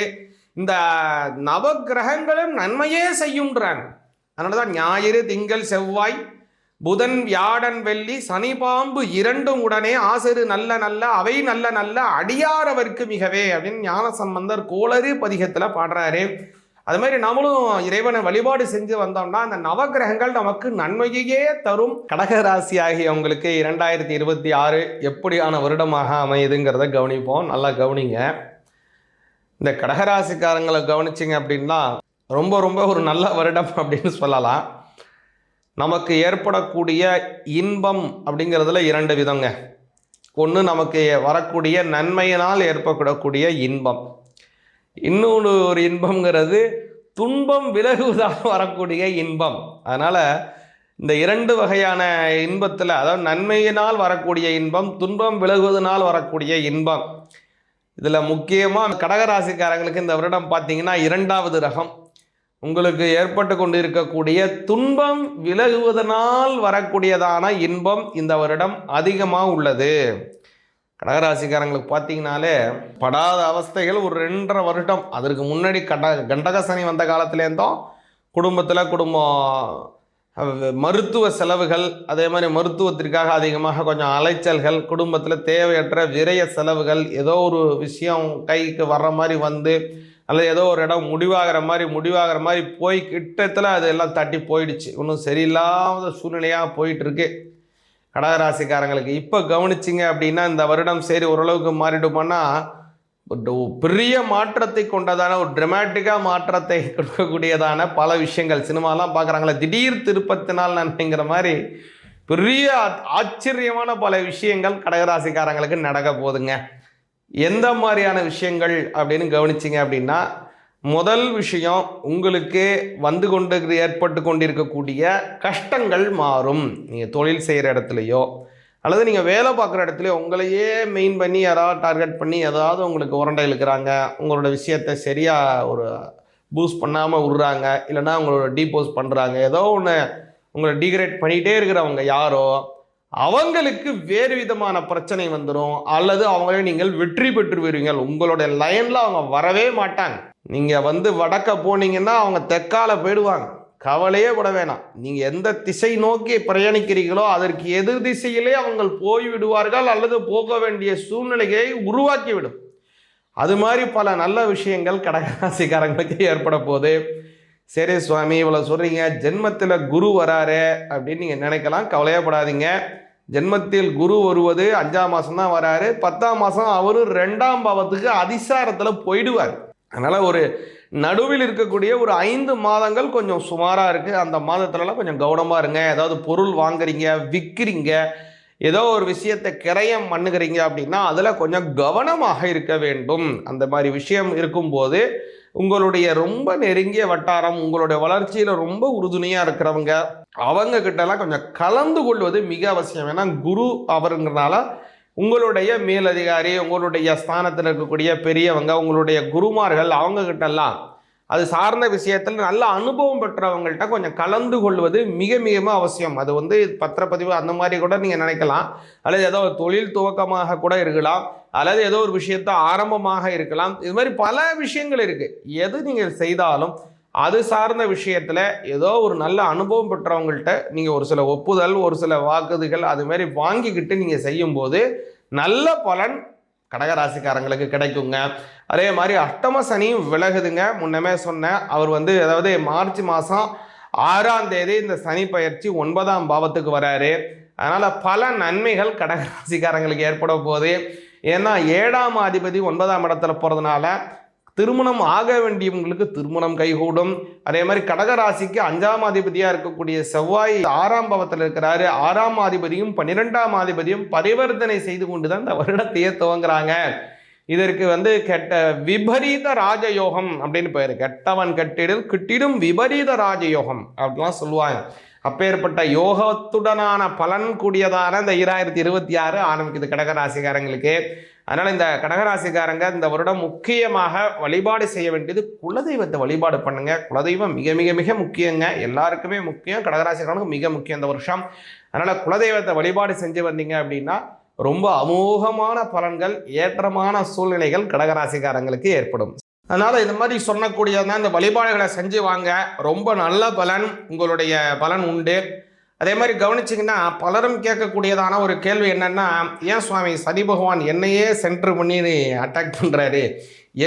இந்த நவகிரகங்களும் நன்மையே செய்யுன்றாங்க. அதனால தான் ஞாயிறு, திங்கள், செவ்வாய், புதன், வியாழன், வெள்ளி, சனி, பாம்பு 2ம் உடனே ஆசரு நல்ல நல்ல அவை நல்ல நல்ல அடியார் அவருக்கு மிகவே அப்படின்னு ஞானசம்பந்தர் கோளறு பதிகத்தில் பாடுறாரு. அது மாதிரி நம்மளும் இறைவனை வழிபாடு செஞ்சு வந்தோம்னா அந்த நவகிரகங்கள் நமக்கு நன்மையே தரும். கடகராசி ஆகியவங்களுக்கு 2026 எப்படியான வருடமாக அமையுதுங்கிறத கவனிப்போம். நல்லா கவனிங்க. இந்த கடகராசிக்காரங்களை கவனிச்சிங்க அப்படின்னா ரொம்ப ரொம்ப ஒரு நல்ல வருடம் அப்படின்னு சொல்லலாம். நமக்கு ஏற்படக்கூடிய இன்பம் அப்படிங்கிறதுல 2 விதங்க. ஒன்று, நமக்கு வரக்கூடிய நன்மையினால் ஏற்படக்கூடிய இன்பம். இன்னொன்று ஒரு இன்பம்ங்கிறது துன்பம் விலகுவதால் வரக்கூடிய இன்பம். அதனால் இந்த 2 வகையான இன்பத்தில், அதாவது நன்மையினால் வரக்கூடிய இன்பம், துன்பம் விலகுவதனால் வரக்கூடிய இன்பம். இதில் முக்கியமாக கடகராசிக்காரங்களுக்கு இந்த வருடம் பார்த்தீங்கன்னா 2வது ரகம். உங்களுக்கு ஏற்பட்டு கொண்டு இருக்கக்கூடிய துன்பம் விலகுவதனால் வரக்கூடியதான இன்பம் இந்த வருடம் அதிகமாக உள்ளது. கடகராசிக்காரங்களுக்கு பார்த்தீங்கன்னாலே படாத அவஸ்தைகள் ஒரு 2.5 வருடம். அதற்கு முன்னாடி கண்டக சனி வந்த காலத்துலேருந்தும் குடும்பம் மருத்துவ செலவுகள், அதே மாதிரி மருத்துவத்திற்காக அதிகமாக கொஞ்சம் அலைச்சல்கள், குடும்பத்தில் தேவையற்ற விரய செலவுகள், ஏதோ ஒரு விஷயம் கைக்கு வர்ற மாதிரி வந்து, அல்லது ஏதோ ஒரு இடம் முடிவாகிற மாதிரி போய் கிட்டத்தில் அது எல்லாம் தட்டி போயிடுச்சு. இன்னும் சரியில்லாத சூழ்நிலையாக போயிட்டுருக்கு கடகராசிக்காரங்களுக்கு. இப்போ கவனிச்சிங்க அப்படின்னா இந்த வருடம் சரி ஓரளவுக்கு மாறிடுமான்னா பெரிய மாற்றத்தை கொண்டதான ஒரு ட்ரமாட்டிக்காக மாற்றத்தை கொடுக்கக்கூடியதான பல விஷயங்கள். சினிமாலாம் பார்க்குறாங்களே, திடீர் திருப்பத்தினால் நன்மைங்கிற மாதிரி பெரிய ஆச்சரியமான பல விஷயங்கள் கடகராசிக்காரங்களுக்கு நடக்க போகுதுங்க. எந்த மாதிரியான விஷயங்கள் அப்படின்னு கவனிச்சிங்க அப்படின்னா, முதல் விஷயம், உங்களுக்கு ஏற்பட்டு கொண்டிருக்கக்கூடிய கஷ்டங்கள் மாறும். நீங்கள் தொழில் செய்கிற இடத்துலையோ அல்லது நீங்கள் வேலை பார்க்குற இடத்துலையோ உங்களையே மெயின் பண்ணி யாராவது டார்கெட் பண்ணி ஏதாவது உங்களுக்கு உரண்டை இழுக்கிறாங்க, உங்களோட விஷயத்தை சரியாக ஒரு பூஸ்ட் பண்ணாமல் விடுறாங்க, இல்லைனா உங்களோட டீபோஸ் பண்ணுறாங்க, ஏதோ ஒன்று உங்களை டீக்ரேட் பண்ணிகிட்டே இருக்கிறவங்க யாரோ அவங்களுக்கு வேறு விதமான பிரச்சனை வந்துடும், அல்லது அவங்களே நீங்கள் வெற்றி பெற்று வருவீங்கள். உங்களுடைய லைனில் அவங்க வரவே மாட்டாங்க. நீங்கள் வடக்க போனீங்கன்னா அவங்க தெற்கால போயிடுவாங்க. கவலையே பட வேணாம். நீங்கள் எந்த திசை நோக்கி பிரயாணிக்கிறீர்களோ அதற்கு எதிர் திசையிலே அவங்க போய்விடுவார்கள், அல்லது போக வேண்டிய சூழ்நிலையை உருவாக்கிவிடும். அது மாதிரி பல நல்ல விஷயங்கள் கடகராசிக்காரங்களுக்கு ஏற்பட போகுது. சரி சுவாமி இவ்வளோ சொல்கிறீங்க, ஜென்மத்தில் குரு வராரு அப்படின்னு நீங்கள் நினைக்கலாம். கவலையப்படாதீங்க. ஜென்மத்தில் குரு வருவது 5ஆம் மாதம் தான் வராரு. 10ஆம் மாதம் அவரு 2ஆம் பாவத்துக்கு அதிசாரத்தில் போயிடுவார். அதனால் ஒரு நடுவில் இருக்கக்கூடிய ஒரு 5 மாதங்கள் கொஞ்சம் சுமாராக இருக்குது. அந்த மாதத்துலலாம் கொஞ்சம் கவனமாக இருங்க. ஏதாவது பொருள் வாங்குறீங்க, விற்கிறீங்க, ஏதோ ஒரு விஷயத்தை கிரயம் பண்ணுகிறீங்க அப்படின்னா அதில் கொஞ்சம் கவனமாக இருக்க வேண்டும். அந்த மாதிரி விஷயம் இருக்கும்போது உங்களுடைய ரொம்ப நெருங்கிய வட்டாரம், உங்களுடைய வளர்ச்சியில் ரொம்ப உறுதுணையாக இருக்கிறவங்க அவங்க கிட்டலாம் கொஞ்சம் கலந்து கொள்வது மிக அவசியம். ஏன்னா குரு அவருங்கிறனால உங்களுடைய மேலதிகாரி, உங்களுடைய ஸ்தானத்தில் இருக்கக்கூடிய பெரியவங்க, உங்களுடைய குருமார்கள் அவங்க கிட்டலாம் அது சார்ந்த விஷயத்தில் நல்ல அனுபவம் பெற்றவங்கள்ட்ட கொஞ்சம் கலந்து கொள்வது மிக மிக அவசியம். அது பத்திரப்பதிவு அந்த மாதிரி கூட நீங்கள் நினைக்கலாம், அல்லது ஏதோ ஒரு தொழில் துவக்கமாக கூட இருக்கலாம், அல்லது ஏதோ ஒரு விஷயத்தை ஆரம்பமாக இருக்கலாம். இது மாதிரி பல விஷயங்கள் இருக்குது. எது நீங்கள் செய்தாலும் அது சார்ந்த விஷயத்தில் ஏதோ ஒரு நல்ல அனுபவம் பெற்றவங்கள்ட்ட நீங்கள் ஒரு சில ஒப்புதல், ஒரு சில வாக்குறுதிகள் அது மாதிரி வாங்கிக்கிட்டு நீங்கள் செய்யும்போது நல்ல பலன் கடகராசிக்காரங்களுக்கு கிடைக்குங்க. அதே மாதிரி அஷ்டம சனியும் விலகுதுங்க. முன்னமே சொன்னேன், அவர் அதாவது மார்ச் மாதம் 6ஆம் தேதி இந்த சனி பயிற்சி 9ஆம் பாவத்துக்கு வராரு. அதனால் பல நன்மைகள் கடகராசிக்காரங்களுக்கு ஏற்பட போகுது. ஏன்னா 7ஆம் அதிபதி 9ஆம் இடத்துல போகிறதுனால திருமணம் ஆக வேண்டியவங்களுக்கு திருமணம் கைகூடும். அதே மாதிரி கடகராசிக்கு 5ஆம் அதிபதியாக இருக்கக்கூடிய செவ்வாய் 6ஆம் பாவத்தில் இருக்கிறாரு. 6ஆம் அதிபதியும் 12ஆம் அதிபதியும் பரிவர்த்தனை செய்து கொண்டு தான் இந்த வருடத்தையே துவங்குறாங்க. இதற்கு கெட்ட விபரீத ராஜயோகம் அப்படின்னு பேர். கெட்டவன் கிட்டிடும் விபரீத ராஜயோகம் அப்படிலாம் சொல்லுவாங்க. அப்பேற்பட்ட யோகத்துடனான பலன் கூடியதான இந்த 2026 ஆரம்பிக்குது கடகராசிக்காரங்களுக்கு. அதனால் இந்த கடகராசிக்காரங்க இந்த வருடம் முக்கியமாக வழிபாடு செய்ய வேண்டியது குலதெய்வத்தை வழிபாடு பண்ணுங்க. குலதெய்வம் மிக மிக மிக முக்கியங்க, எல்லாருக்குமே முக்கியம், கடகராசிக்காரனுக்கு மிக முக்கியம் இந்த வருஷம். அதனால் குலதெய்வத்தை வழிபாடு செஞ்சு வந்தீங்க அப்படின்னா ரொம்ப அமோகமான பலன்கள், ஏற்றமான சூழ்நிலைகள் கடகராசிக்காரங்களுக்கு ஏற்படும். அதனால் இந்த மாதிரி சொன்னக்கூடியதான் இந்த வழிபாடுகளை செஞ்சு வாங்க, ரொம்ப நல்ல பலன், உங்களுடைய பலன் உண்டு. அதே மாதிரி கவனிச்சிங்கன்னா பலரும் கேட்கக்கூடியதான ஒரு கேள்வி என்னென்னா, ஏன் சுவாமி சனி பகவான் என்னையே சென்டர் பண்ணி அட்டாக் பண்ணுறாரு,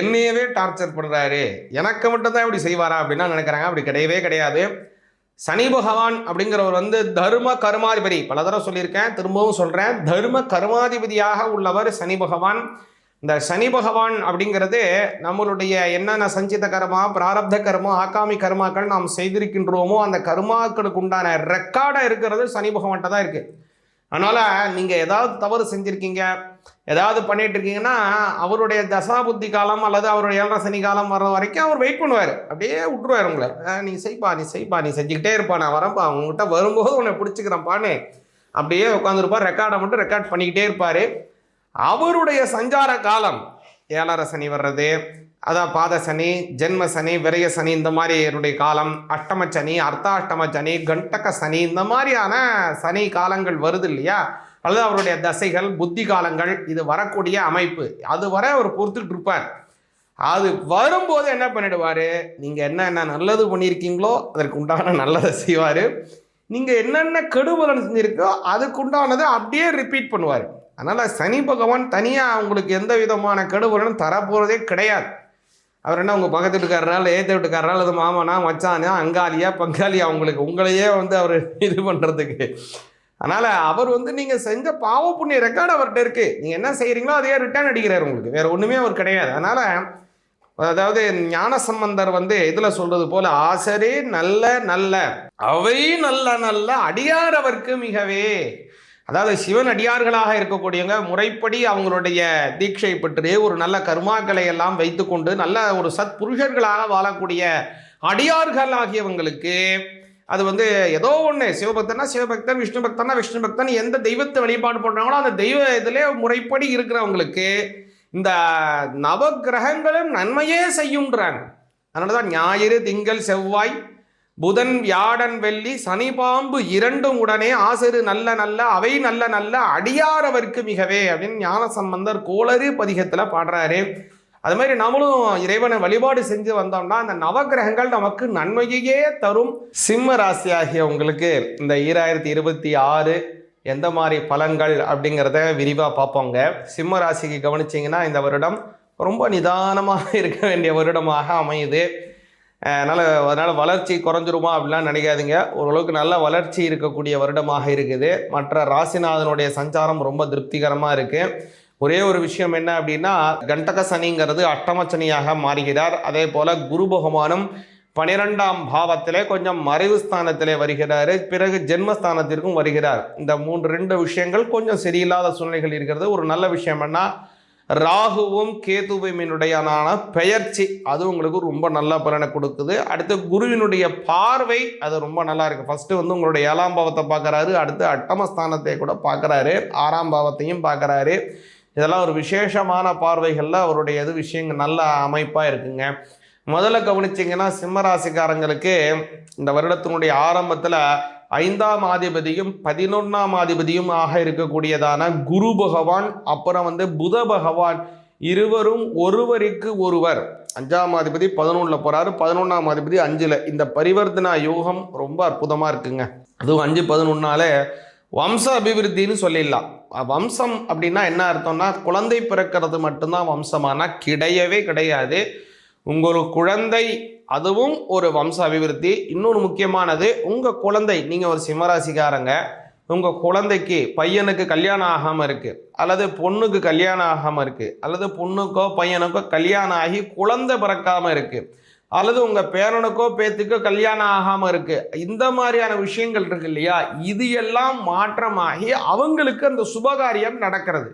என்னையவே டார்ச்சர் பண்ணுறாரு, எனக்கு மட்டும்தான் இப்படி செய்வாரா அப்படின்னா நினைக்கிறாங்க. அப்படி கிடையவே கிடையாது. சனி பகவான் அப்படிங்கிறவர் தர்ம கர்மாதிபதி. பல தடவை சொல்லியிருக்கேன், திரும்பவும் சொல்கிறேன், தர்ம கர்மாதிபதியாக உள்ளவர் சனி பகவான். இந்த சனி பகவான் அப்படிங்கிறது நம்மளுடைய என்னென்ன சஞ்சித கர்மா, பிராரப்த கர்மா, ஆகாமி கர்மாக்கள் நாம் செய்திருக்கின்றோமோ அந்த கர்மாக்களுக்கு உண்டான ரெக்கார்டாக இருக்கிறது சனி பகவான்கிட்ட தான் இருக்குது. அதனால் நீங்கள் ஏதாவது தவறு செஞ்சுருக்கீங்க, ஏதாவது பண்ணிட்டு இருக்கீங்கன்னா அவருடைய தசாபுத்தி காலம் அல்லது அவருடைய 7.5 சனி காலம் வர்ற வரைக்கும் அவர் வெயிட் பண்ணுவார், அப்படியே விட்டுருவார் உங்களை. நீ செய்ப்பா நீ செஞ்சுக்கிட்டே இருப்பா, நான் வரப்பா உங்ககிட்ட வரும்போது உன்னை பிடிச்சிக்கிறேன்ப்பான்னு அப்படியே உட்காந்துருப்பார். ரெக்கார்டை மட்டும் ரெக்கார்ட் பண்ணிக்கிட்டே இருப்பார். அவருடைய சஞ்சார காலம் 7.5 சனி வர்றது, அதான் பாத சனி, ஜென்ம சனி, விரய சனி, இந்த மாதிரி என்னுடைய காலம், அஷ்டம சனி, அர்த்தாஷ்டம சனி, கண்டக சனி, இந்த மாதிரியான சனி காலங்கள் வருது இல்லையா, அல்லது அவருடைய தசைகள் புத்தி காலங்கள், இது வரக்கூடிய அமைப்பு, அது வர அவர் பொறுத்துட்டு இருப்பார். அது வரும்போது என்ன பண்ணிடுவார், நீங்கள் என்ன நல்லது பண்ணியிருக்கீங்களோ அதற்கு உண்டான நல்லதை செய்வார், நீங்கள் என்னென்ன கெடுபலன் செஞ்சுருக்கோ அதுக்கு உண்டானதை அப்படியே ரிப்பீட் பண்ணுவார். அதனால் சனி பகவான் தனியாக உங்களுக்கு எந்த விதமான கெடுபலனும் தரப்போகிறதே கிடையாது. அவர் என்ன உங்கள் பக்கத்து வீட்டுக்காரனால, ஏற்ற வீட்டுக்காரனால, அது மாமனா, மச்சானா, அங்காளியா, பங்காளியா, உங்களையே இது இது பண்ணுறதுக்கு. அதனால் அவர் நீங்கள் செஞ்ச பாவ புண்ணிய ரெக்கார்டு அவர்கிட்ட இருக்குது. நீங்கள் என்ன செய்கிறீங்களோ அதையே ரிட்டர்ன் அடிக்கிறார் உங்களுக்கு, வேறு ஒன்றுமே அவர் கிடையாது. அதனால் அதாவது ஞான சம்பந்தர் இதில் சொல்கிறது போல், ஆசரே நல்ல நல்ல அவை நல்ல நல்ல அடியார் அவர்க்கு மிகவே. அதாவது சிவன் அடியார்களாக இருக்கக்கூடியவங்க முறைப்படி அவங்களுடைய தீட்சை பெற்று ஒரு நல்ல கர்மாக்களை எல்லாம் வைத்துக்கொண்டு நல்ல ஒரு சத் புருஷர்களாக வாழக்கூடிய அடியார்கள் ஆகியவங்களுக்கு அது ஏதோ ஒன்று, சிவபக்தனா சிவபக்தன், விஷ்ணு பக்தனா விஷ்ணு பக்தன், எந்த தெய்வத்தை வழிபாடு பண்ணுறாங்களோ அந்த தெய்வ இதிலே முறைப்படி இருக்கிறவங்களுக்கு இந்த நவகிரகங்களும் நன்மையே செய்யுன்றாங்க. அதனால தான் ஞாயிறு, திங்கள், செவ்வாய், புதன், வியாழன், வெள்ளி, சனி, பாம்பு இரண்டும் உடனே ஆசரு நல்ல நல்ல அவை நல்ல நல்ல அடியாரவர்க்கு மிகவே அப்படின்னு ஞான சம்பந்தர் கோளறு பதிகத்தில் பாடுறாரு. அது மாதிரி நம்மளும் இறைவனை வழிபாடு செஞ்சு வந்தோம்னா அந்த நவகிரகங்கள் நமக்கு நன்மையே தரும். சிம்ம ராசி ஆகிய உங்களுக்கு இந்த 2026 எந்த மாதிரி பலன்கள் அப்படிங்கிறத விரிவாக பார்ப்போங்க. சிம்ம ராசிக்கு கவனிச்சிங்கன்னா இந்த வருடம் ரொம்ப நிதானமாக இருக்க வேண்டிய வருடமாக அமையுது. அதனால் வளர்ச்சி குறைஞ்சிருமா அப்படிலாம் நினைக்காதீங்க. ஓரளவுக்கு நல்ல வளர்ச்சி இருக்கக்கூடிய வருடமாக இருக்குது. மற்ற ராசிநாதனுடைய சஞ்சாரம் ரொம்ப திருப்திகரமாக இருக்குது. ஒரே ஒரு விஷயம் என்ன அப்படின்னா, கண்டக சனிங்கிறது அஷ்டம சனியாக மாறுகிறார். அதே போல் குரு பகவானும் 12ஆம் பாவத்திலே கொஞ்சம் மறைவு ஸ்தானத்திலே வருகிறார், பிறகு ஜென்மஸ்தானத்திற்கும் வருகிறார். இந்த 2 விஷயங்கள் கொஞ்சம் சரியில்லாத சூழ்நிலைகள் இருக்கிறது. ஒரு நல்ல விஷயம் என்ன, ராகுவும் கேதுவினுடையனான பெயர்ச்சி அது உங்களுக்கு ரொம்ப நல்ல பலனை கொடுக்குது. அடுத்து குருவினுடைய பார்வை அது ரொம்ப நல்லா இருக்குது. ஃபஸ்ட்டு உங்களுடைய 7ஆம் பாவத்தை பார்க்குறாரு, அடுத்து அட்டமஸ்தானத்தை கூட பார்க்குறாரு, 6ஆம் பாவத்தையும் பார்க்குறாரு. இதெல்லாம் ஒரு விசேஷமான பார்வைகளில் அவருடைய விஷயங்கள் நல்ல அமைப்பாக இருக்குங்க. முதல்ல கவனிச்சிங்கன்னா சிம்மராசிக்காரங்களுக்கு இந்த வருடத்தினுடைய ஆரம்பத்தில் 5ஆம் அதிபதியும் 11ஆம் அதிபதியும் ஆக இருக்கக்கூடியதான குரு பகவான், அப்புறம் புத பகவான், இருவரும் ஒருவருக்கு ஒருவர் 5ஆம் அதிபதி 11 போகிறாரு, 11ஆம் அதிபதி 5. இந்த பரிவர்த்தனா யோகம் ரொம்ப அற்புதமாக இருக்குங்க. அதுவும் 5-11 வம்ச அபிவிருத்தின்னு சொல்லிடலாம். வம்சம் அப்படின்னா என்ன அர்த்தம்னா, குழந்தை பிறக்கிறது மட்டும்தான் வம்சமானா கிடையவே கிடையாது. உங்கள் குழந்தை அதுவும் ஒரு வம்ச அபிவிருத்தி. இன்னொரு முக்கியமானது, உங்கள் குழந்தை, நீங்கள் ஒரு சிம்மராசிக்காரங்க, உங்கள் குழந்தைக்கு பையனுக்கு கல்யாணம் ஆகாமல் இருக்குது, அல்லது பொண்ணுக்கு கல்யாணம் ஆகாமல் இருக்குது, அல்லது பொண்ணுக்கோ பையனுக்கோ கல்யாணம் ஆகி குழந்தை பிறக்காமல் இருக்குது, அல்லது உங்கள் பேரனுக்கோ பேத்துக்கோ கல்யாணம் ஆகாமல் இருக்குது, இந்த மாதிரியான விஷயங்கள் இருக்கு இல்லையா, இது எல்லாம் மாற்றமாகி அவங்களுக்கு அந்த சுபகாரியம் நடக்கிறது.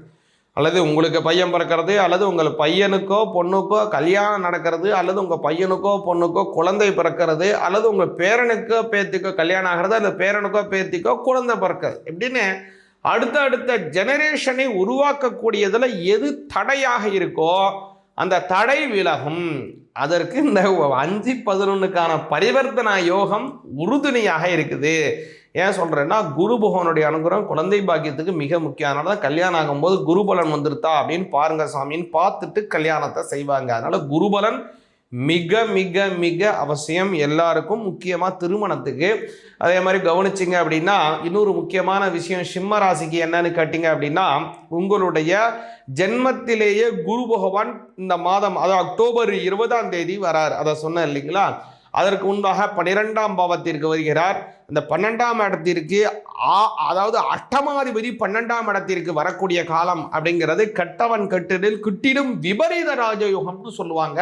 அல்லது உங்களுக்கு பையன் பிறக்கிறது, அல்லது உங்கள் பையனுக்கோ பொண்ணுக்கோ கல்யாணம் நடக்கிறது, அல்லது உங்கள் பையனுக்கோ பொண்ணுக்கோ குழந்தை பிறக்கிறது, அல்லது உங்கள் பேரனுக்கோ பேத்திக்கோ கல்யாணம் ஆகிறது, அல்லது பேரனுக்கோ பேத்திக்கோ குழந்தை பிறக்கிறது. இப்படின்னு அடுத்த ஜெனரேஷனை உருவாக்கக்கூடியதில் எது தடையாக இருக்கோ அந்த தடை விலகும். அதற்கு இந்த 5-11க்கான பரிவர்த்தனா யோகம் உறுதுணையாக இருக்குது. ஏன் சொல்கிறேன்னா, குரு பகவானுடைய அனுகிரகம் குழந்தை பாக்கியத்துக்கு மிக முக்கியம். அதனால தான் கல்யாணம் ஆகும்போது குருபலன் வந்துருத்தா அப்படின்னு பாருங்க சாமின்னு பார்த்துட்டு கல்யாணத்தை செய்வாங்க. அதனால் குருபலன் மிக மிக மிக அவசியம் எல்லாருக்கும், முக்கியமாக திருமணத்துக்கு. அதே மாதிரி கவனிச்சிங்க அப்படின்னா இன்னொரு முக்கியமான விஷயம் சிம்ம ராசிக்கு என்னன்னு கேட்டிங்க அப்படின்னா, உங்களுடைய ஜென்மத்திலேயே குரு பகவான் இந்த மாதம், அதாவது அக்டோபர் 20ஆம் தேதி வரார். அதை சொன்னேன் இல்லைங்களா, அதற்கு முன்பாக 12ஆம் பாவத்திற்கு வருகிறார். இந்த 12ஆம் இடத்திற்கு அதாவது அஷ்டமாதிபதி 12ஆம் இடத்திற்கு வரக்கூடிய காலம் அப்படிங்கிறது கெட்டவன் கெட்டிடில் கிட்டிடும் விபரீத ராஜயோகம்னு சொல்லுவாங்க.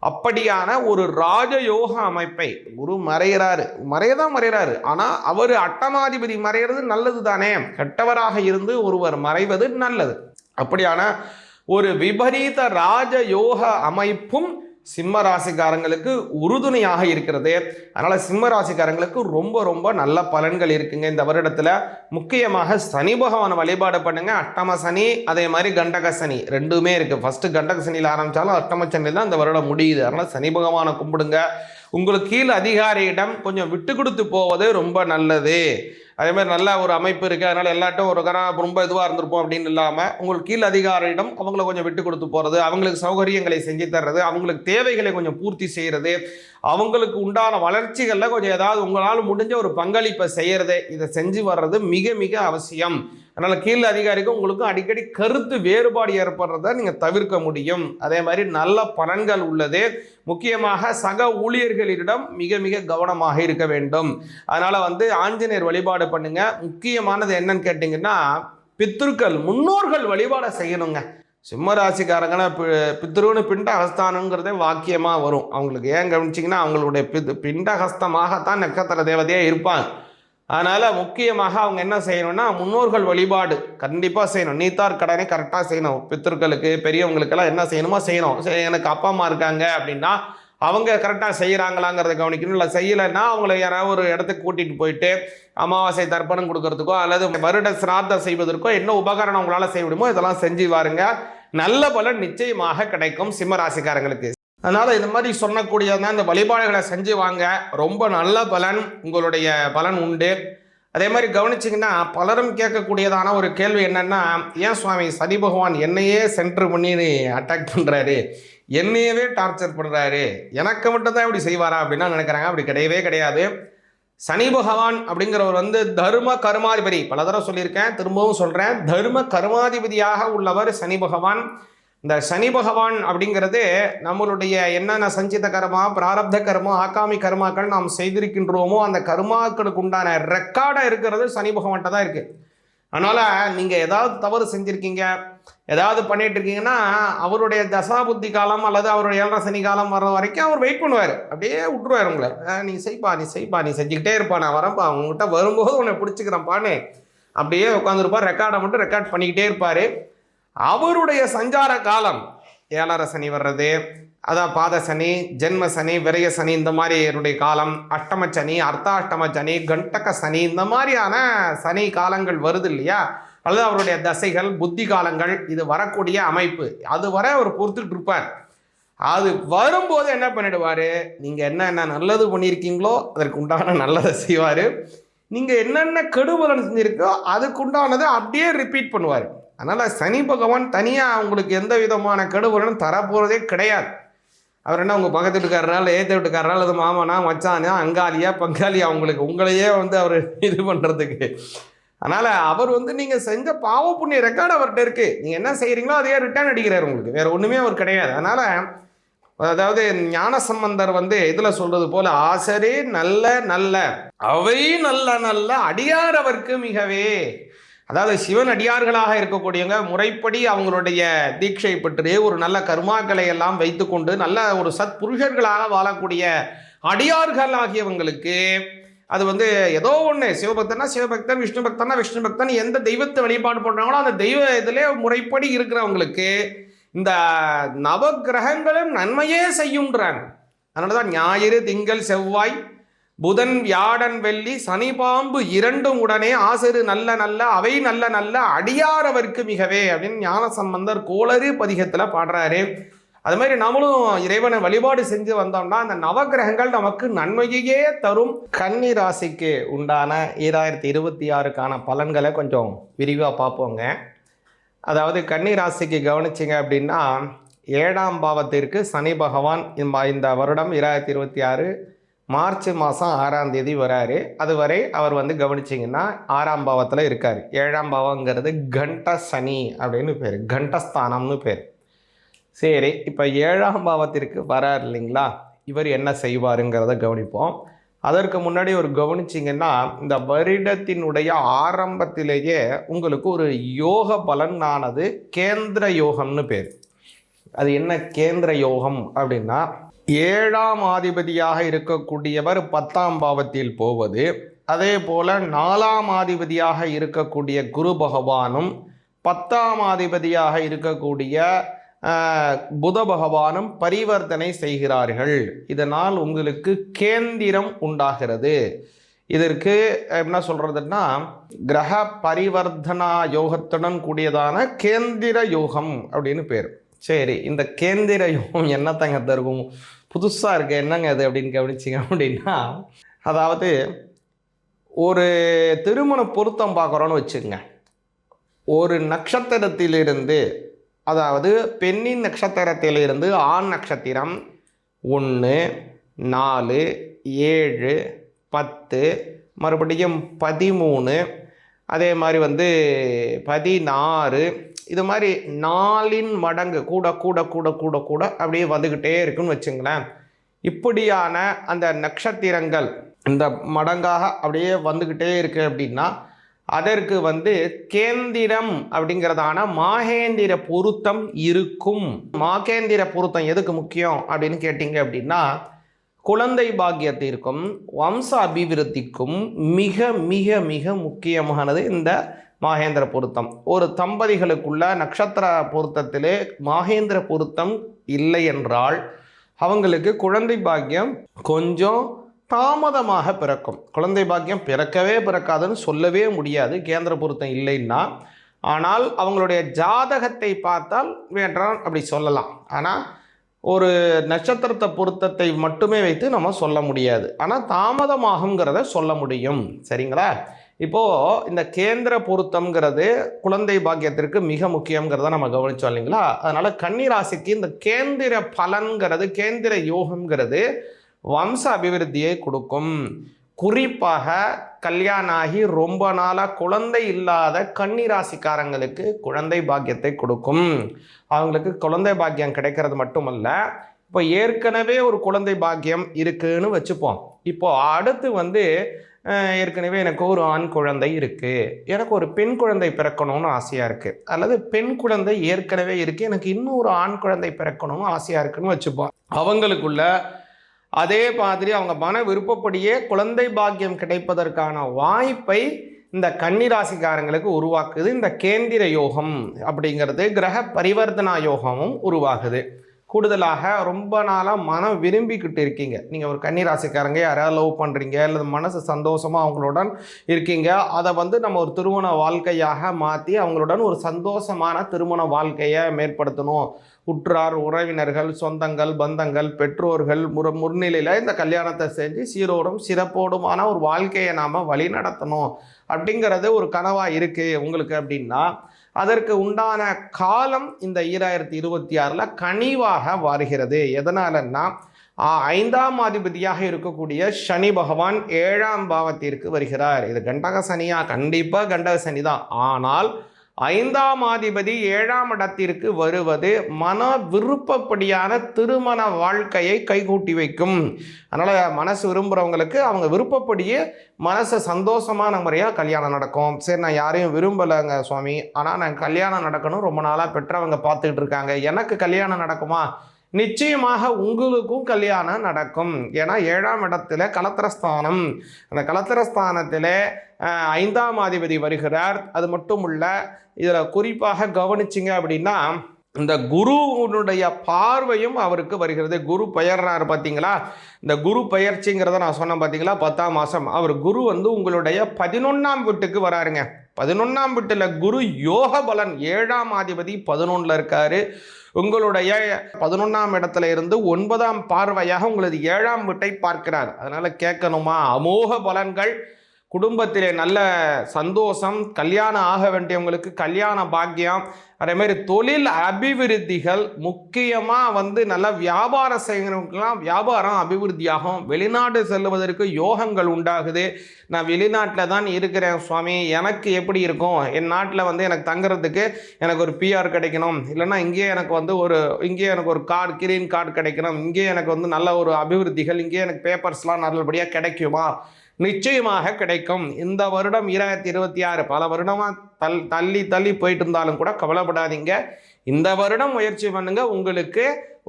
அப்படியான ஒரு ராஜயோக அமைப்பை குரு மறையறாரு. ஆனால் அவர் அட்டமாதிபதி மறைகிறது நல்லது தானே, கெட்டவராக இருந்து ஒருவர் மறைவது நல்லது. அப்படியான ஒரு விபரீத ராஜயோக அமைப்பும் சிம்ம ராசிக்காரங்களுக்கு உறுதுணையாக இருக்கிறது. அதனால் சிம்ம ராசிக்காரங்களுக்கு ரொம்ப ரொம்ப நல்ல பலன்கள் இருக்குங்க இந்த வருடத்தில். முக்கியமாக சனி பகவானை வழிபாடு பண்ணுங்க. அஷ்டம சனி அதே மாதிரி கண்டக சனி ரெண்டுமே இருக்குது. ஃபஸ்ட்டு கண்டக சனியில் ஆரம்பித்தாலும் அஷ்டம சனியில் தான் இந்த வருடம் முடியுது. அதனால் சனி பகவானை கும்பிடுங்க. உங்களுக்கு கீழ் அதிகாரியிடம் கொஞ்சம் விட்டு கொடுத்து போவது ரொம்ப நல்லது. அதே மாதிரி நல்ல ஒரு அமைப்பு இருக்குது, அதனால் எல்லாட்டும் ஒரு ரொம்ப இதுவாக இருந்திருப்போம் அப்படின்னு இல்லாமல் உங்களுக்கு கீழ் அதிகாரியிடம் அவங்கள கொஞ்சம் விட்டு கொடுத்து போகிறது, அவங்களுக்கு சௌகரியங்களை செஞ்சு தர்றது, அவங்களுக்கு தேவைகளை கொஞ்சம் பூர்த்தி செய்கிறது, அவங்களுக்கு உண்டான வளர்ச்சிகளில் கொஞ்சம் ஏதாவது உங்களால் முடிஞ்ச ஒரு பங்களிப்பை செய்கிறது, இதை செஞ்சு வர்றது மிக மிக அவசியம். அதனால் கீழ் அதிகாரிக்கும் உங்களுக்கும் அடிக்கடி கருத்து வேறுபாடு ஏற்படுறதை நீங்கள் தவிர்க்க முடியும். அதே மாதிரி நல்ல பலன்கள் உள்ளது. முக்கியமாக சக ஊழியர்களிடம் மிக மிக கவனமாக இருக்க வேண்டும். அதனால் ஆஞ்சநேயர் வழிபாடு பண்ணுங்க. முக்கியமானது என்னன்னு கேட்டிங்கன்னா, பித்ருக்கள் முன்னோர்கள் வழிபாடை செய்யணுங்க. சிம்மராசிக்காரங்கன்னா பித்ருன்னு பிண்டஹஸ்தானுங்கிறதே வாக்கியமாக வரும் அவங்களுக்கு. ஏன் கவனிச்சிங்கன்னா, அவங்களுடைய பிண்டஹஸ்தமாகத்தான் நட்சத்திர தேவதையாக இருப்பாங்க. அதனால் முக்கியமாக அவங்க என்ன செய்யணும்னா, முன்னோர்கள் வழிபாடு கண்டிப்பாக செய்யணும். நீத்தார் கடனை கரெக்டாக செய்யணும். பித்தர்களுக்கு பெரியவங்களுக்கெல்லாம் என்ன செய்யணுமோ செய்யணும். எனக்கு அப்பா அம்மா இருக்காங்க அப்படின்னா அவங்க கரெக்டாக செய்கிறாங்களாங்கிறத கவனிக்கணும். இல்லை செய்யலைன்னா அவங்கள யாராவது ஒரு இடத்துக்கு கூட்டிகிட்டு போயிட்டு அமாவாசை தர்ப்பணம் கொடுக்கறதுக்கோ அல்லது வருட சிராத்தம் செய்வதற்கோ என்ன உபகரணம் உங்களால் செய்ய முடியுமோ இதெல்லாம் செஞ்சு வாருங்க. நல்ல பலன் நிச்சயமாக கிடைக்கும் சிம்மராசிக்காரங்களுக்கு. அதனால் இந்த மாதிரி சொன்னக்கூடியதான் இந்த வழிபாடுகளை செஞ்சு வாங்க. ரொம்ப நல்ல பலன் உங்களுடைய பலன் உண்டு. அதே மாதிரி கவனிச்சிங்கன்னா, பலரும் கேட்கக்கூடியதான ஒரு கேள்வி என்னென்னா, ஏன் சுவாமி சனி பகவான் என்னையே சென்டர் பண்ணி அட்டாக் பண்ணுறாரு, என்னையவே டார்ச்சர் பண்ணுறாரு, எனக்கு மட்டும்தான் இப்படி செய்வாரா அப்படின்னா நினைக்கிறாங்க. அப்படி கிடையவே கிடையாது. சனி பகவான் அப்படிங்கிறவர் தர்ம கர்மாதிபதி. பல தடவை சொல்லியிருக்கேன், திரும்பவும் சொல்கிறேன். தர்ம கர்மாதிபதியாக உள்ளவர் சனி பகவான். இந்த சனி பகவான் அப்படிங்கிறது நம்மளுடைய என்னென்ன சஞ்சித கர்மா, பிராரப்த கர்மா, ஆகாமி கர்மாக்கள் நாம் செய்திருக்கின்றோமோ அந்த கர்மாக்களுக்கு உண்டான ரெக்கார்டாக இருக்கிறது சனி பகவான்கிட்ட தான் இருக்குது. அதனால் நீங்கள் ஏதாவது தவறு செஞ்சுருக்கீங்க, ஏதாவது பண்ணிட்டு இருக்கீங்கன்னா, அவருடைய தசாபுத்தி காலம் அல்லது அவருடைய 7.5 சனி காலம் வர்ற வரைக்கும் அவர் வெயிட் பண்ணுவார். அப்படியே விட்டுருவார் உங்களை. நீ செய்ப்பா நீ செஞ்சுக்கிட்டே இருப்பா, நான் வரப்பா, அவங்ககிட்ட வரும்போது உன்னை பிடிச்சிக்கிறேன்ப்பான்னு அப்படியே உட்காந்துருப்பார். ரெக்கார்டை மட்டும் ரெக்கார்ட் பண்ணிக்கிட்டே இருப்பார். அவருடைய சஞ்சார காலம் 7.5 சனி வர்றது, அதான் பாத சனி, ஜென்ம சனி, விரய சனி, இந்த மாதிரி என்னுடைய காலம், அஷ்டம சனி, அர்த்தாஷ்டம சனி, கண்டக சனி, இந்த மாதிரியான சனி காலங்கள் வருது இல்லையா, அல்லது அவருடைய தசைகள் புத்தி காலங்கள் இது வரக்கூடிய அமைப்பு, அது வரை அவர் பொறுத்துட்டு இருப்பார். அது வரும்போது என்ன பண்ணிடுவார், நீங்கள் என்ன நல்லது பண்ணியிருக்கீங்களோ அதற்கு உண்டான நல்லதை செய்வார். நீங்கள் என்னென்ன கெடுபலன் செஞ்சுருக்கோ அதுக்கு உண்டானதை அப்படியே ரிப்பீட் பண்ணுவார். அதனால் சனி பகவான் தனியாக உங்களுக்கு எந்த விதமான கெடுபலனும் தரப்போகிறதே கிடையாது. அவர் என்ன உங்கள் பக்கத்து வீட்டுக்காரரால், ஏற்ற வீட்டுக்காரரால், அது மாமனா மச்சானா அங்காளியா பங்காளியா உங்களையே அவர் இது பண்ணுறதுக்கு. அதனால் அவர் நீங்கள் செஞ்ச பாவ புண்ணிய ரெக்கார்டு அவர்கிட்ட இருக்குது. நீங்கள் என்ன செய்கிறீங்களோ அதையே ரிட்டர்ன் அடிக்கிறார் உங்களுக்கு. வேறு ஒன்றுமே அவர் கிடையாது. அதனால் அதாவது ஞானசம்பந்தர் இதில் சொல்கிறது போல், ஆசரே நல்ல நல்ல அவை நல்ல நல்ல அடியார் அவருக்கு மிகவே. அதாவது சிவன் அடியார்களாக இருக்கக்கூடியவங்க முறைப்படி அவங்களுடைய தீட்சை பெற்று ஒரு நல்ல கர்மாக்களை எல்லாம் வைத்துக்கொண்டு நல்ல ஒரு சத் புருஷர்களாக வாழக்கூடிய அடியார்கள் ஆகியவங்களுக்கு அது ஏதோ ஒன்று, சிவபக்தனா சிவபக்தன், விஷ்ணு பக்தனா விஷ்ணு பக்தன், எந்த தெய்வத்தை வழிபாடு பண்ணுறாங்களோ அந்த தெய்வ இதிலே முறைப்படி இருக்கிறவங்களுக்கு இந்த நவகிரகங்களும் நன்மையே செய்யுன்றாங்க. அதனால தான் ஞாயிறு திங்கள் செவ்வாய் புதன் வியாழன் வெள்ளி சனி பாம்பு இரண்டும் உடனே ஆசிரு நல்ல நல்ல அவை நல்ல நல்ல அடியார் அவருக்கு மிகவே அப்படின்னு ஞானசம்பந்தர் கோளறு பதிகத்தில் பாடுறாரு. அது மாதிரி நம்மளும் இறைவனை வழிபாடு செஞ்சு வந்தோம்னா அந்த நவகிரகங்கள் நமக்கு நன்மையே தரும். கன்னி ராசிக்கு உண்டான 2026க்கான பலன்களை கொஞ்சம் விரிவாக பார்ப்போங்க. அதாவது கன்னி ராசிக்கு கவனிச்சிங்க அப்படின்னா, 7ஆம் பாவத்திற்கு சனி பகவான் இந்த வருடம் 2026 மார்ச் மாதம் 6ஆம் தேதி வராரு. அதுவரை அவர் கவனிச்சிங்கன்னா 6ஆம் பாவத்தில் இருக்கார். 7ஆம் பாவங்கிறது கண்ட சனி அப்படின்னு பேர், கண்டஸ்தானம்னு பேர். சரி, இப்போ 7ஆம் பாவத்திற்கு வரார் இல்லைங்களா, இவர் என்ன செய்வாருங்கிறத கவனிப்போம். அதற்கு முன்னாடி ஒரு கவனிச்சிங்கன்னா, இந்த வருடத்தினுடைய ஆரம்பத்திலேயே உங்களுக்கு ஒரு யோக பலனானது கேந்திர யோகம்னு பேர். அது என்ன கேந்திர யோகம் அப்படின்னா, 7ஆம் ஆதிபதியாக இருக்கக்கூடியவர் 10ஆம் பாவத்தில் போவது, அதே போல் 4ஆம் ஆதிபதியாக இருக்கக்கூடிய குரு பகவானும் 10ஆம் அதிபதியாக இருக்கக்கூடிய புத பகவானும் பரிவர்த்தனை செய்கிறார்கள். இதனால் உங்களுக்கு கேந்திரம் உண்டாகிறது. இதற்கு என்ன சொல்றதுன்னா கிரக பரிவர்த்தனா யோகத்துடன் கூடியதான கேந்திர யோகம் அப்படின்னு பேர். சரி, இந்த கேந்திர யோகம் என்னத்தங்க தருகும், புதுசாக இருக்கு, என்னங்க அது அப்படின்னு கவனிச்சிங்க அப்படின்னா, அதாவது ஒரு திருமண பொருத்தம் பார்க்குறோன்னு வச்சுக்கோங்க. ஒரு நட்சத்திரத்திலிருந்து, அதாவது பெண்ணின் நட்சத்திரத்திலிருந்து ஆண் நட்சத்திரம் 1, 4, 7, 10, மறுபடியும் 13, அதே மாதிரி 16, இது மாதிரி 4 மடங்கு கூட கூட கூட கூட கூட அப்படியே வந்துக்கிட்டே இருக்குன்னு வச்சுங்களேன். இப்படியான அந்த நட்சத்திரங்கள் இந்த மடங்காக அப்படியே வந்துக்கிட்டே இருக்கு அப்படின்னா அதற்கு கேந்திரம் அப்படிங்கிறதான மாகேந்திர பொருத்தம் இருக்கும். மாகேந்திர பொருத்தம் எதுக்கு முக்கியம் அப்படின்னு கேட்டிங்க அப்படின்னா, குழந்தை பாக்கியத்திற்கும் வம்ச அபிவிருத்திக்கும் மிக மிக மிக முக்கியமானது இந்த மாகேந்திர பொருத்தம். ஒரு தம்பதிகளுக்குள்ள நட்சத்திர பொருத்தத்திலே மாகேந்திர பொருத்தம் இல்லை என்றால் அவங்களுக்கு குழந்தை பாக்கியம் கொஞ்சம் தாமதமாக பிறக்கும். குழந்தை பாக்கியம் பிறக்கவே பிறக்காதுன்னு சொல்லவே முடியாது கேந்திர பொருத்தம் இல்லைன்னா. ஆனால் அவங்களுடைய ஜாதகத்தை பார்த்தால் வேண்டாம் அப்படி சொல்லலாம். ஆனால் ஒரு நட்சத்திரத்தை பொருத்தத்தை மட்டுமே வைத்து நம்ம சொல்ல முடியாது. ஆனால் தாமதமாகுங்கிறத சொல்ல முடியும். சரிங்களா? இப்போது இந்த கேந்திர பொருத்தம்ங்கிறது குழந்தை பாக்கியத்திற்கு மிக முக்கியங்கிறத நம்ம கவனிச்சோம் இல்லைங்களா? அதனால் கன்னி ராசிக்கு இந்த கேந்திர பலன்கிறது, கேந்திர யோகம்ங்கிறது வம்ச அபிவிருத்தியை கொடுக்கும். குறிப்பாக கல்யாணம் ஆகி ரொம்ப நாளாக குழந்தை இல்லாத கன்னி ராசிக்காரங்களுக்கு குழந்தை பாக்கியத்தை கொடுக்கும். அவங்களுக்கு குழந்தை பாக்கியம் கிடைக்கிறது மட்டுமல்ல, இப்போ ஏற்கனவே ஒரு குழந்தை பாக்கியம் இருக்குன்னு வச்சுப்போம். இப்போ அடுத்து ஏற்கனவே எனக்கு ஒரு ஆண் குழந்தை இருக்குது, எனக்கு ஒரு பெண் குழந்தை பிறக்கணும்னு ஆசையாக இருக்குது, அல்லது பெண் குழந்தை ஏற்கனவே இருக்குது, எனக்கு இன்னும் ஒரு ஆண் குழந்தை பிறக்கணும்னு ஆசையாக இருக்குன்னு வச்சுப்போம். அவங்களுக்குள்ள அதே மாதிரி அவங்க மன விருப்பப்படியே குழந்தை பாக்கியம் கிடைப்பதற்கான வாய்ப்பை இந்த கன்னிராசிக்காரங்களுக்கு உருவாக்குது இந்த கேந்திர யோகம் அப்படிங்கிறது. கிரக பரிவர்த்தனா யோகமும் உருவாகுது. கூடுதலாக ரொம்ப நாளாக மனம் விரும்பிக்கிட்டு இருக்கீங்க, நீங்கள் ஒரு கன்னிராசிக்காரங்க யாராவது லவ் பண்ணுறீங்க அல்லது மனசு சந்தோஷமாக அவங்களுடன் இருக்கீங்க, அதை நம்ம ஒரு திருமண வாழ்க்கையாக மாற்றி அவங்களுடன் ஒரு சந்தோஷமான திருமண வாழ்க்கையை மேற்படுத்தணும். உற்றார் உறவினர்கள் சொந்தங்கள் பந்தங்கள் பெற்றோர்கள் முன்னிலையில் இந்த கல்யாணத்தை செஞ்சு சீரோடும் சிறப்போடுமான ஒரு வாழ்க்கையை நாம் வழி நடத்தணும் அப்படிங்கிறது ஒரு கனவாக இருக்குது உங்களுக்கு அப்படின்னா, அதற்கு உண்டான காலம் இந்த 2026 கனிவாக வருகிறது. எதனாலன்னா 5ஆம் அதிபதியாக இருக்கக்கூடிய சனி பகவான் 7ஆம் பாவத்திற்கு வருகிறார். இது கண்டக சனியா? கண்டிப்பாக கண்டக சனி தான். ஆனால் 5ஆம் அதிபதி 7ஆம் இடத்திற்கு வருவது மன விருப்பப்படியான திருமண வாழ்க்கையை கைகூட்டி வைக்கும். அதனால் மனசு விரும்புகிறவங்களுக்கு அவங்க விருப்பப்படியே மனசை சந்தோஷமான முறையாக கல்யாணம் நடக்கும். சரி, நான் யாரையும் விரும்பலைங்க சுவாமி, ஆனால் நான் கல்யாணம் நடக்கணும் ரொம்ப நாளாக பெற்றவங்க பார்த்துக்கிட்டு இருக்காங்க, எனக்கு கல்யாணம் நடக்குமா? நிச்சயமாக உங்களுக்கும் கல்யாணம் நடக்கும். ஏன்னா 7ஆம் இடத்துல கலத்திரஸ்தானம், அந்த கலத்திரஸ்தானத்தில் 5ஆம் அதிபதி வருகிறார். அது மட்டும் இல்லை, இதில் குறிப்பாக கவனிச்சிங்க அப்படின்னா இந்த குருவுடைய பார்வையும் அவருக்கு வருகிறது. குரு பெயர்றாரு பார்த்தீங்களா? இந்த குரு பெயர்ச்சிங்கிறத நான் சொன்னேன் பார்த்தீங்களா? 10ஆம் மாதம் அவர் குரு உங்களுடைய 11ஆம் வீட்டுக்கு வராருங்க. 11ஆம் வீட்டில் குரு யோக பலன், 7ஆம் அதிபதி 11ல் இருக்காரு. உங்களுடைய 11ஆம் இடத்துல இருந்து 9ஆம் பார்வையாக உங்களது 7ஆம் வீட்டை பார்க்கிறார். அதனால் கேட்கணுமா? அமோக பலன்கள், குடும்பத்திலே நல்ல சந்தோஷம், கல்யாணம் ஆக வேண்டியவங்களுக்கு கல்யாண பாக்கியம், அதேமாதிரி தொழில் அபிவிருத்திகள், முக்கியமாக நல்ல வியாபாரம் செய்கிறவங்களுக்கெல்லாம் வியாபாரம் அபிவிருத்தியாகும். வெளிநாடு செல்லுவதற்கு யோகங்கள் உண்டாகுது. நான் வெளிநாட்டில் தான் இருக்கிறேன் சுவாமி, எனக்கு எப்படி இருக்கும்? என் நாட்டில் எனக்கு தங்குறதுக்கு எனக்கு ஒரு பிஆர் கிடைக்கணும், இல்லைன்னா இங்கேயே எனக்கு இங்கேயே எனக்கு ஒரு கார்டு, கிரீன் கார்டு கிடைக்கணும், இங்கேயே எனக்கு நல்ல ஒரு அபிவிருத்திகள், இங்கேயே எனக்கு பேப்பர்ஸ்லாம் நல்லபடியாக கிடைக்குமா? நிச்சயமாக கிடைக்கும். இந்த வருடம் 2026 பல வருடமாக தள்ளி போயிட்டு இருந்தாலும் கூட கவலைப்படாதீங்க. இந்த வருடம் முயற்சி பண்ணுங்க. உங்களுக்கு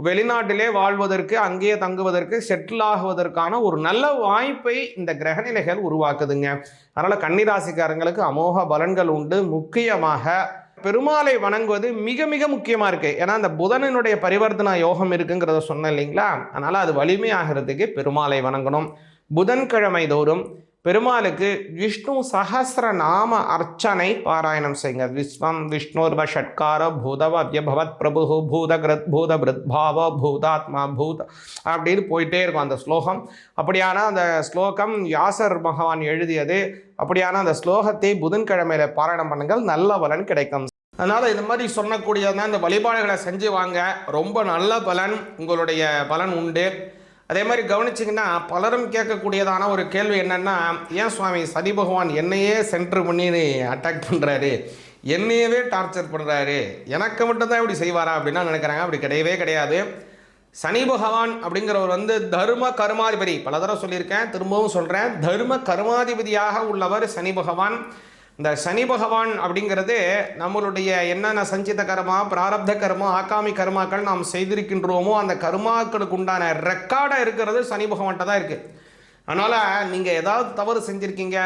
வெளிநாட்டிலே வாழ்வதற்கு, அங்கேயே தங்குவதற்கு, செட்டில் ஆகுவதற்கான ஒரு நல்ல வாய்ப்பை இந்த கிரகநிலைகள் உருவாக்குதுங்க. அதனால் கன்னிராசிக்காரங்களுக்கு அமோக பலன்கள் உண்டு. முக்கியமாக பெருமாளை வணங்குவது மிக மிக முக்கியமாக இருக்குது. ஏன்னா அந்த புதனினுடைய பரிவர்த்தனா யோகம் இருக்குங்கிறத சொன்னேன் இல்லைங்களா? அதனால் அது வலிமையாகிறதுக்கு பெருமாளை வணங்கணும். புதன்கிழமை தோறும் பெருமாளுக்கு விஷ்ணு சஹஸ்ர நாம அர்ச்சனை பாராயணம் செய்யுங்க. விஸ்வம் விஷ்ணுர்வ ஷட்கார பூதவ அவ்யபவத் பிரபு பூதகிருத் பூத பிருத்பாவ பூதாத்மா பூத அப்படின்னு போயிட்டே இருக்கும் அந்த ஸ்லோகம். அப்படியான அந்த ஸ்லோகம் வியாசர் பகவான் எழுதியது. அப்படியான அந்த ஸ்லோகத்தை புதன்கிழமையில பாராயணம் பண்ணுங்கள், நல்ல பலன் கிடைக்கும். அதனால் இந்த மாதிரி சொன்னக்கூடியதான் இந்த வழிபாடுகளை செஞ்சு வாங்க, ரொம்ப நல்ல பலன், உங்களுடைய பலன் உண்டு. அதே மாதிரி கவனிச்சிங்கன்னா பலரும் கேட்கக்கூடியதான ஒரு கேள்வி என்னென்னா, ஏன் சுவாமி சனி பகவான் என்னையே சென்ட்ரு பண்ணி அட்டாக் பண்ணுறாரு, என்னையவே டார்ச்சர் பண்ணுறாரு, எனக்கு மட்டும்தான் இப்படி செய்வாரா அப்படின்னா நினைக்கிறாங்க. அப்படி கிடையவே கிடையாது. சனி பகவான் அப்படிங்கிறவர் தர்ம கர்மாதிபதி. பல தடவை சொல்லியிருக்கேன், திரும்பவும் சொல்கிறேன், தர்ம கர்மாதிபதியாக உள்ளவர் சனி பகவான். இந்த சனி பகவான் அப்படிங்கிறது நம்மளுடைய என்னென்ன சஞ்சித கர்மா, பிராரப்த கர்மா, ஆகாமி கர்மாக்கள் நாம் செய்திருக்கின்றோமோ அந்த கர்மாக்களுக்கு உண்டான ரெக்கார்டாக இருக்கிறது சனி பகவான்கிட்ட தான் இருக்குது. அதனால் நீங்கள் ஏதாவது தவறு செஞ்சுருக்கீங்க,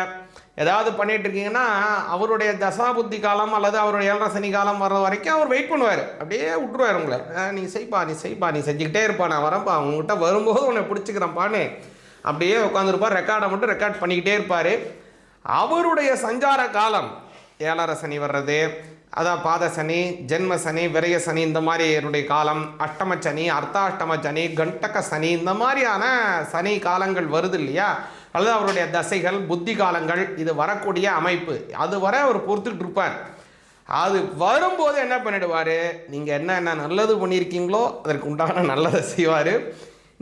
ஏதாவது பண்ணிகிட்டு இருக்கீங்கன்னா அவருடைய தசாபுத்தி காலம் அல்லது அவருடைய 7.5 சனி காலம் வர்ற வரைக்கும் அவர் வெயிட் பண்ணுவார். அப்படியே விட்டுருவார் உங்களை. நீ செய்ப்பா நீ செஞ்சுக்கிட்டே இருப்பா, நான் வரேன்ப்பா, உங்கள்கிட்ட வரும்போது உன்னை பிடிச்சிக்கிறேன்ப்பான்னு அப்படியே உட்காந்துருப்பார். ரெக்கார்டை மட்டும் ரெக்கார்ட் பண்ணிக்கிட்டே இருப்பார். அவருடைய சஞ்சார காலம் 7.5 சனி வர்றது, அதான் பாத சனி, ஜென்ம சனி, விரய சனி, இந்த மாதிரி என்னுடைய காலம், அஷ்டம சனி, அர்த்தாஷ்டம சனி, கண்டக சனி, இந்த மாதிரியான சனி காலங்கள் வருது இல்லையா? அல்லது அவருடைய தசைகள், புத்தி காலங்கள், இது வரக்கூடிய அமைப்பு, அது வர அவர் பொறுத்துட்டு இருப்பார். அது வரும்போது என்ன பண்ணிடுவார், நீங்கள் என்ன நல்லது பண்ணியிருக்கீங்களோ அதற்கு உண்டான நல்லதை செய்வார்.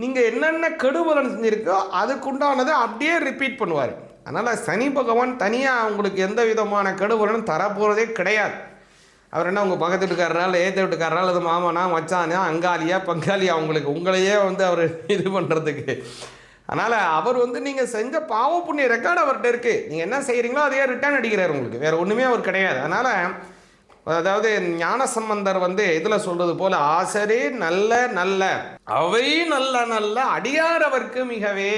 நீங்கள் என்னென்ன கெடுபலன் செஞ்சுருக்கோ அதுக்குண்டானதை அப்படியே ரிப்பீட் பண்ணுவார். அதனால் சனி பகவான் தனியாக உங்களுக்கு எந்த விதமான கெடுபலனும் தரப்போகிறதே கிடையாது. அவர் என்ன உங்கள் பக்கத்து வீட்டுக்காரரால், ஏற்ற வீட்டுக்காரரால், அது மாமனா மச்சானா அங்காளியா பங்காளியா உங்களையே அவர் இது பண்ணுறதுக்கு. அதனால் அவர் நீங்கள் செஞ்ச பாவ புண்ணிய ரெக்கார்டு அவர்கிட்ட இருக்குது. நீங்கள் என்ன செய்கிறீங்களோ அதையே ரிட்டர்ன் அடிக்கிறார் உங்களுக்கு, வேறு ஒன்றுமே அவர் கிடையாது. அதனால் அதாவது ஞான சம்பந்தர் இதில் சொல்கிறது போல், ஆசரே நல்ல நல்ல அவை நல்ல நல்ல அடியார் அவருக்கு மிகவே.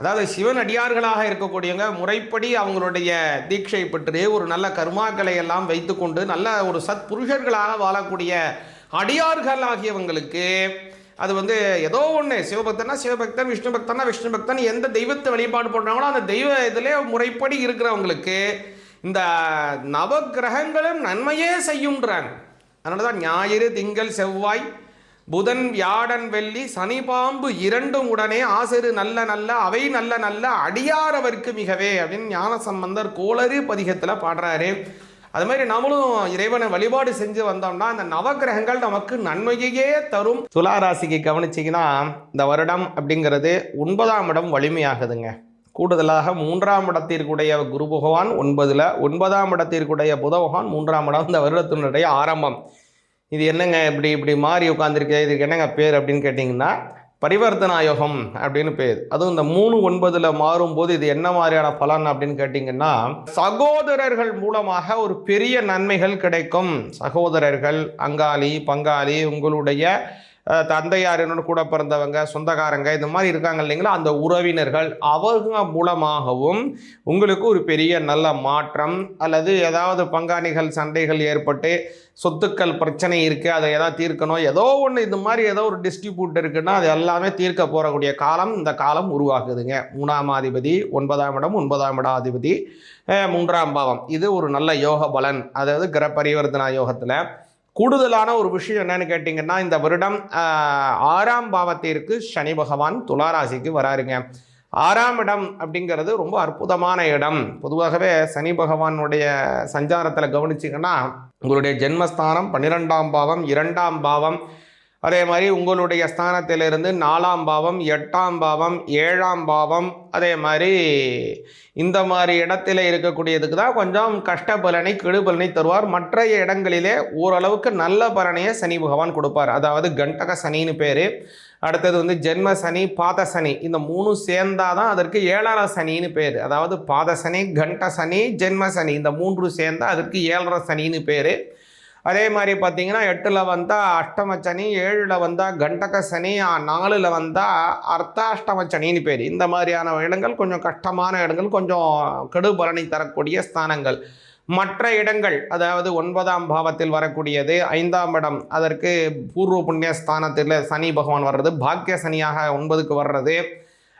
அதாவது சிவன் அடியார்களாக இருக்கக்கூடியவங்க முறைப்படி அவங்களுடைய தீட்சை பெற்று ஒரு நல்ல கர்மாக்களை எல்லாம் வைத்துக்கொண்டு நல்ல ஒரு சத் புருஷர்களாக வாழக்கூடிய அடியார்கள் ஆகியவங்களுக்கு அது ஏதோ ஒன்று, சிவபக்தனா சிவபக்தன், விஷ்ணு பக்தனா விஷ்ணு பக்தன், எந்த தெய்வத்தை வழிபாடு பண்ணுறாங்களோ அந்த தெய்வ இதிலே முறைப்படி இருக்கிறவங்களுக்கு இந்த நவகிரகங்களும் நன்மையே செய்யுன்றாங்க. அதனால தான் ஞாயிறு திங்கள் செவ்வாய் புதன் வியாழன் வெள்ளி சனி பாம்பு இரண்டும் உடனே ஆசிரு நல்ல நல்ல அவை நல்ல நல்ல அடியாரவர்க்கு மிகவே அப்படின்னு ஞான சம்பந்தர் கோளறு பதிகத்தில் பாடுறாரு. அது மாதிரி நம்மளும் இறைவனை வழிபாடு செஞ்சு வந்தோம்னா அந்த நவகிரகங்கள் நமக்கு நன்மையே தரும். துளாராசிக்கு கவனிச்சிங்கன்னா இந்த வருடம் அப்படிங்கிறது 9ஆம் இடம் வலிமையாகுதுங்க. கூடுதலாக 3ஆம் இடத்திற்குடைய குரு பகவான் 9ல், 9ஆம் இடத்திற்குடைய புத பகவான் 3ஆம் இடம். இந்த வருடத்தினுடைய ஆரம்பம் இது என்னங்க இப்படி மாறி உட்காந்துருக்கு, இதுக்கு என்னங்க பேர் அப்படின்னு கேட்டிங்கன்னா பரிவர்த்தனா யோகம் அப்படின்னு பேர். அதுவும் இந்த 3-9ல் மாறும்போது இது என்ன மாதிரியான பலன் அப்படின்னு கேட்டிங்கன்னா, சகோதரர்கள் மூலமாக ஒரு பெரிய நன்மைகள் கிடைக்கும். சகோதரர்கள், அங்காளி பங்காளி, உங்களுடைய தந்தையாரினோட கூட பிறந்தவங்க, சொந்தக்காரங்க, இந்த மாதிரி இருக்காங்க இல்லைங்களா, அந்த உறவினர்கள், அவங்க மூலமாகவும் உங்களுக்கு ஒரு பெரிய நல்ல மாற்றம் அல்லது ஏதாவது பங்காளிகள் சண்டைகள் ஏற்பட்டு சொத்துக்கள் பிரச்சனை இருக்குது, அதை ஏதாவது தீர்க்கணும், ஏதோ ஒன்று இந்த மாதிரி ஏதோ ஒரு டிஸ்ட்ரிபியூட் இருக்குன்னா அது எல்லாமே தீர்க்க போகக்கூடிய காலம் இந்த காலம் உருவாகுதுங்க. 3ஆம் அதிபதி 9ஆம் இடம், 9ஆம் இடம் அதிபதி 3ஆம் பாவம், இது ஒரு நல்ல யோக பலன். அதாவது கிரக பரிவர்த்தனா யோகத்தில் கூடுதலான ஒரு விஷயம் என்னன்னு கேட்டிங்கன்னா, இந்த வருடம் 6ஆம் பாவத்திற்கு சனி பகவான் துளாராசிக்கு வராருங்க. 6ஆம் இடம் அப்படிங்கிறது ரொம்ப அற்புதமான இடம். பொதுவாகவே சனி பகவானுடைய சஞ்சாரத்தில் கவனிச்சிங்கன்னா உங்களுடைய ஜென்மஸ்தானம் 12ஆம் பாவம், 2ஆம் பாவம், அதே மாதிரி உங்களுடைய ஸ்தானத்திலிருந்து 4ஆம் பாவம், 8ஆம் பாவம், 7ஆம் பாவம், அதே மாதிரி இந்த மாதிரி இடத்துல இருக்கக்கூடியதுக்கு தான் கொஞ்சம் கஷ்ட பலனை கெடு பலனை தருவார். மற்ற இடங்களிலே ஓரளவுக்கு நல்ல பலனையை சனி பகவான் கொடுப்பார். அதாவது கண்டக சனின்னு பேர். அடுத்தது ஜென்ம சனி, பாத சனி, இந்த 3 சேர்ந்தாதான் அதற்கு 7.5 சனின்னு பேர். அதாவது பாத சனி, கண்ட சனி, ஜென்ம சனி, இந்த 3 சேர்ந்தா அதற்கு 7.5 சனின்னு பேர். அதே மாதிரி பார்த்தீங்கன்னா 8ல் வந்தால் அஷ்டம சனி, 7ல் வந்தால் கண்டக சனி, 4ல் வந்தால் அர்த்தாஷ்டம சனின்னு பேர். இந்த மாதிரியான இடங்கள் கொஞ்சம் கஷ்டமான இடங்கள், கொஞ்சம் கெடு பலனை தரக்கூடிய ஸ்தானங்கள். மற்ற இடங்கள், அதாவது 9ஆம் பாவத்தில் வரக்கூடியது, 5ஆம் இடம் அதற்கு பூர்வ புண்ணிய ஸ்தானத்தில் சனி பகவான் வர்றது, பாக்கிய சனியாக 9க்கு வர்றது,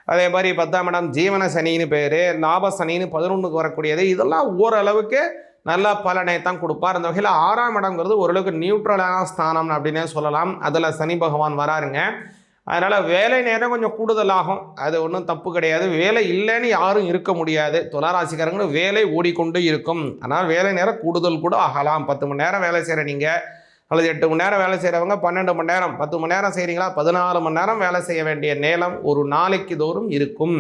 அதே மாதிரி 10ஆம் இடம் ஜீவன சனின்னு பேர், லாப சனின்னு 11க்கு வரக்கூடியது, இதெல்லாம் ஓரளவுக்கு நல்ல பலனை தான் கொடுப்பார். அந்த வகையில் 6ஆம் இடங்கிறது ஓரளவுக்கு நியூட்ரலான ஸ்தானம் அப்படின்னே சொல்லலாம். அதில் சனி பகவான் வராருங்க. அதனால் வேலை நேரம் கொஞ்சம் கூடுதலாகும், அது ஒன்றும் தப்பு கிடையாது. வேலை இல்லைன்னு யாரும் இருக்க முடியாது. துளாராசிக்காரங்களும் வேலை ஓடிக்கொண்டு இருக்கும். ஆனால் வேலை நேரம் கூடுதல் கூட ஆகலாம். 10 மணி நேரம் வேலை செய்கிற நீங்கள், அல்லது 8 மணி நேரம் வேலை செய்கிறவங்க 12 மணி நேரம், 10 மணி நேரம் செய்கிறீங்களா 14 மணி நேரம் வேலை செய்ய வேண்டிய நேரம் ஒரு நாளைக்கு தோறும் இருக்கும்.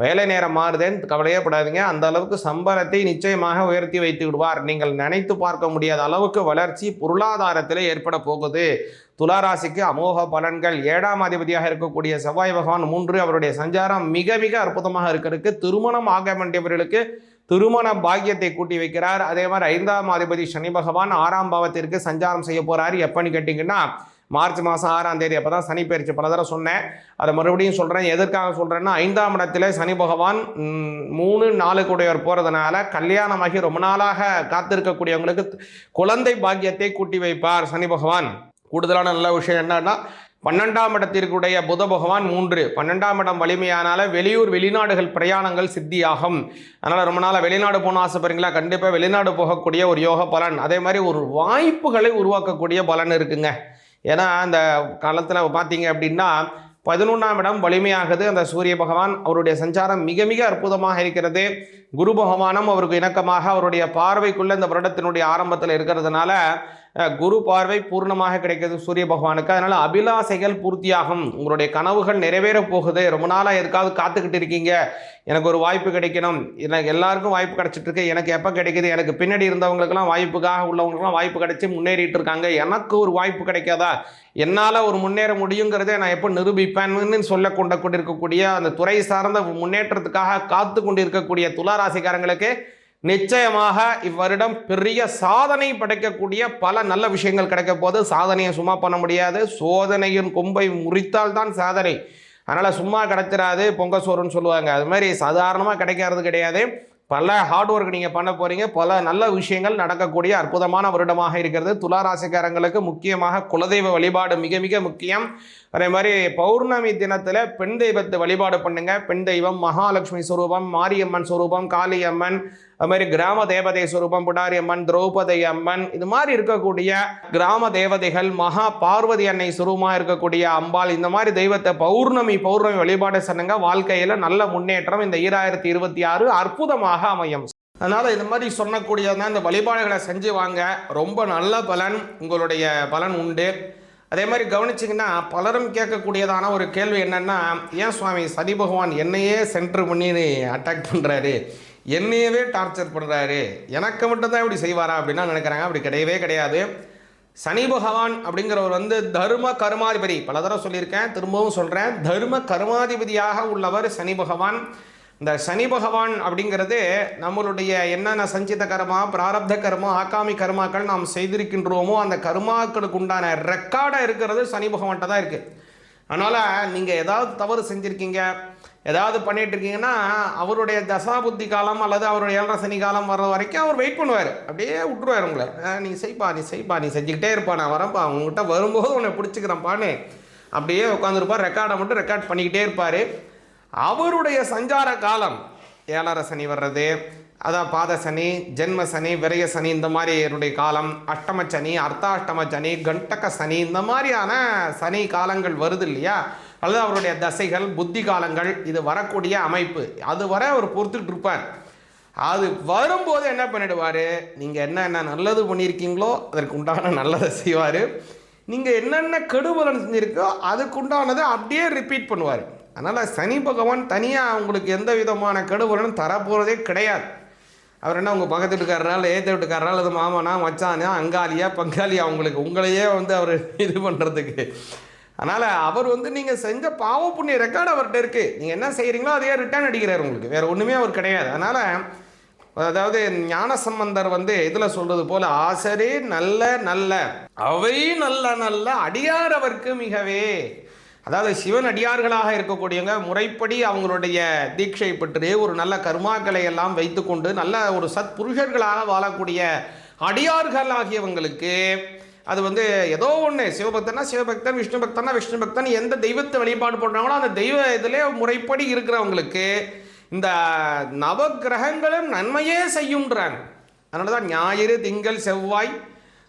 வேலை நேரம் மாறுதேன்னு கவலையே படாதீங்க. அந்த அளவுக்கு சம்பளத்தை நிச்சயமாக உயர்த்தி வைத்து விடுவார். நீங்கள் நினைத்து பார்க்க முடியாத அளவுக்கு வளர்ச்சி பொருளாதாரத்தில் ஏற்பட போகுது. துளாராசிக்கு அமோக பலன்கள். 7ஆம் அதிபதியாக இருக்கக்கூடிய செவ்வாய் பகவான் 3, அவருடைய சஞ்சாரம் மிக மிக அற்புதமாக இருக்கிறதுக்கு, திருமணம் ஆக வேண்டியவர்களுக்கு திருமண பாக்கியத்தை கூட்டி வைக்கிறார். அதே மாதிரி 5ஆம் அதிபதி சனி பகவான் 6ஆம் பாவத்திற்கு சஞ்சாரம் செய்ய போறாரு. எப்பன்னு கேட்டிங்கன்னா மார்ச் மாதம் 6ஆம் தேதி. அப்போ தான் சனி பயிற்சி. பல தடவை சொன்னேன், அதை மறுபடியும் சொல்கிறேன். எதற்காக சொல்கிறேன்னா, 5ஆம் இடத்துல சனி பகவான் 3, 4 கூடையவர் போகிறதுனால கல்யாணமாகி ரொம்ப நாளாக காத்திருக்கக்கூடியவங்களுக்கு குழந்தை பாக்கியத்தை கூட்டி வைப்பார் சனி பகவான். கூடுதலான நல்ல விஷயம் என்னன்னா, 12ஆம் இடத்திற்குடைய புத பகவான் 3, 12ஆம் இடம் வலிமையானால வெளியூர் வெளிநாடுகள் பிரயாணங்கள் சித்தியாகும். அதனால் ரொம்ப நாளாக வெளிநாடு போகணும் ஆசைப்படுறீங்களா, கண்டிப்பாக வெளிநாடு போகக்கூடிய ஒரு யோக பலன். அதே மாதிரி ஒரு வாய்ப்புகளை உருவாக்கக்கூடிய பலன் இருக்குங்க. ஏன்னா அந்த காலத்தில் பார்த்தீங்க அப்படின்னா 11ஆம் இடம் வலிமையாகுது. அந்த சூரிய பகவான் அவருடைய சஞ்சாரம் மிக மிக அற்புதமாக இருக்கிறது. குரு பகவானும் அவருக்கு இணக்கமாக அவருடைய பார்வைக்குள்ளே இந்த வருடத்தினுடைய ஆரம்பத்தில் இருக்கிறதுனால குரு பார்வை பூர்ணமாக கிடைக்கிறது சூரிய பகவானுக்கு. அதனால் அபிலாசைகள் பூர்த்தியாகும். உங்களுடைய கனவுகள் நிறைவேற போகுது. ரொம்ப நாளாக எதுக்காவது காத்துக்கிட்டு இருக்கீங்க, எனக்கு ஒரு வாய்ப்பு கிடைக்கணும், எனக்கு எல்லாருக்கும் வாய்ப்பு கிடைச்சிட்டு இருக்கு, எனக்கு எப்போ கிடைக்குது, எனக்கு பின்னாடி இருந்தவங்களுக்கெல்லாம் வாய்ப்புக்காக உள்ளவங்களுக்கெல்லாம் வாய்ப்பு கிடைச்சி முன்னேறிட்டு இருக்காங்க, எனக்கு ஒரு வாய்ப்பு கிடைக்காதா, என்னால் ஒரு முன்னேற முடியுங்கிறதே நான் எப்போ நிரூபிப்பேன்னு சொல்ல கொண்டிருக்கக்கூடிய அந்த துறை சார்ந்த முன்னேற்றத்துக்காக காத்து கொண்டிருக்கக்கூடிய துளாராசிக்காரங்களுக்கு நிச்சயமாக இவ்வருடம் பெரிய சாதனை படைக்கக்கூடிய பல நல்ல விஷயங்கள் கிடைக்க போது. சாதனையை சும்மா பண்ண முடியாது, சோதனையின் கொம்பை முறித்தால் தான் சாதனை. அதனால் சும்மா கிடைச்சிடாது, பொங்க சோறுன்னு சொல்லுவாங்க, அது மாதிரி சாதாரணமாக கிடைக்கிறது கிடையாது. பல ஹார்ட் ஒர்க் நீங்கள் பண்ண போகிறீங்க. பல நல்ல விஷயங்கள் நடக்கக்கூடிய அற்புதமான வருடமாக இருக்கிறது. துளாராசிக்காரங்களுக்கு முக்கியமாக குலதெய்வ வழிபாடு மிக மிக முக்கியம். அதே மாதிரி பௌர்ணமி தினத்தில் பெண் தெய்வத்தை வழிபாடு பண்ணுங்க. பெண் தெய்வம் மகாலட்சுமி ஸ்வரூபம், மாரியம்மன் ஸ்வரூபம், காளியம்மன், அது மாதிரி கிராம தேவதை ஸ்வரூபம் புடாரி அம்மன், திரௌபதி அம்மன், இது மாதிரி இருக்கக்கூடிய கிராம தேவதைகள், மகா பார்வதி அன்னை சுரூபமாக இருக்கக்கூடிய அம்பாள், இந்த மாதிரி தெய்வத்தை பௌர்ணமி வழிபாடு சொன்னங்க. வாழ்க்கையில் நல்ல முன்னேற்றம் இந்த 2026 அற்புதமாக அமையும். அதனால் இந்த மாதிரி சொன்னக்கூடியதான் இந்த வழிபாடுகளை செஞ்சு வாங்க, ரொம்ப நல்ல பலன், உங்களுடைய பலன் உண்டு. அதே மாதிரி கவனிச்சிங்கன்னா பலரும் கேட்கக்கூடியதான ஒரு கேள்வி என்னென்னா, ஏன் சுவாமி சனி பகவான் என்னையே சென்டர் பண்ணி அட்டாக் பண்ணுறாரு, என்னையவே டார்ச்சர் பண்ணுறாரு, எனக்கு மட்டும்தான் இப்படி செய்வாரா அப்படின்னா நினைக்கிறாங்க. அப்படி கிடையவே கிடையாது. சனி பகவான் அப்படிங்கிறவர் தர்ம கர்மாதிபதி. பல தடவை சொல்லியிருக்கேன், திரும்பவும் சொல்கிறேன், தர்ம கர்மாதிபதியாக உள்ளவர் சனி பகவான். இந்த சனி பகவான் அப்படிங்கிறது நம்மளுடைய என்னென்ன சஞ்சித கர்மா, பிராரப்த கர்மா, ஆகாமி கர்மாக்கள் நாம் செய்திருக்கின்றோமோ அந்த கர்மாக்களுக்கு உண்டான ரெக்கார்டாக இருக்கிறது சனி பகவான்கிட்ட தான் இருக்குது. அதனால் நீங்கள் ஏதாவது தவறு செஞ்சுருக்கீங்க, ஏதாவது பண்ணிட்டு இருக்கீங்கன்னா அவருடைய தசாபுத்தி காலம் அல்லது அவருடைய 7.5 சனி காலம் வர்ற வரைக்கும் அவர் வெயிட் பண்ணுவார். அப்படியே விட்டுருவார் உங்களை. நீ செய்ப்பா, நீ செஞ்சுக்கிட்டே இருப்பா, நான் வரேன்ப்பா, உங்கள்கிட்ட வரும்போது உன்னை பிடிச்சிக்கிறேன்ப்பான்னு அப்படியே உட்காந்துருப்பார். ரெக்கார்டை மட்டும் ரெக்கார்ட் பண்ணிக்கிட்டே இருப்பார். அவருடைய சஞ்சார காலம் 7.5 சனி வர்றது, அதான் பாத சனி, ஜென்ம சனி, விரய சனி, இந்த மாதிரி என்னுடைய காலம், அஷ்டம சனி, அர்த்தாஷ்டம சனி, கண்டக சனி, இந்த மாதிரியான சனி காலங்கள் வருது இல்லையா, அல்லது அவருடைய தசைகள், புத்தி காலங்கள், இது வரக்கூடிய அமைப்பு, அது வர அவர் பொறுத்துட்டு இருப்பார். அது வரும்போது என்ன பண்ணிடுவார், நீங்கள் என்னென்ன நல்லது பண்ணியிருக்கீங்களோ அதற்கு உண்டான நல்லதை செய்வார், நீங்கள் என்னென்ன கெடுபலன் செஞ்சுருக்கோ அதுக்குண்டானதை அப்படியே ரிப்பீட் பண்ணுவார். அதனால் சனி பகவான் தனியாக உங்களுக்கு எந்த விதமான கெடுபலனும் தரப்போகிறதே கிடையாது. அவர் என்ன உங்கள் பக்கத்து வீட்டுக்காரனால, ஏற்ற வீட்டுக்காரனால, அது மாமனா, மச்சானா, அங்காளியா, பங்காளியா, உங்களையே இது இது பண்ணுறதுக்கு. அதனால் அவர் நீங்கள் செஞ்ச பாவ புண்ணிய ரெக்கார்டு அவர்கிட்ட இருக்குது. நீங்கள் என்ன செய்கிறீங்களோ அதையே ரிட்டர்ன் அடிக்கிறார் உங்களுக்கு, வேறு ஒன்றுமே அவர் கிடையாது. அதனால் அதாவது ஞான சம்பந்தர் இதில் சொல்கிறது போல், ஆசரே நல்ல நல்ல அவை நல்ல நல்ல அடியார் அவருக்கு மிகவே. அதாவது சிவன் அடியார்களாக இருக்கக்கூடியவங்க முறைப்படி அவங்களுடைய தீட்சை பெற்று ஒரு நல்ல கர்மாக்களை எல்லாம் வைத்துக்கொண்டு நல்ல ஒரு சத்புருஷர்களாக வாழக்கூடிய அடியார்கள் ஆகியவங்களுக்கு அது வந்து ஏதோ ஒன்று சிவபக்தனா சிவபக்தன், விஷ்ணு பக்தனா விஷ்ணு பக்தன், எந்த தெய்வத்தை வழிபாடு பண்ணுறாங்களோ அந்த தெய்வ இதிலே முறைப்படி இருக்கிறவங்களுக்கு இந்த நவக்கிரகங்களும் நன்மையே செய்யுன்றாங்க. அதனால தான் ஞாயிறு திங்கள் செவ்வாய்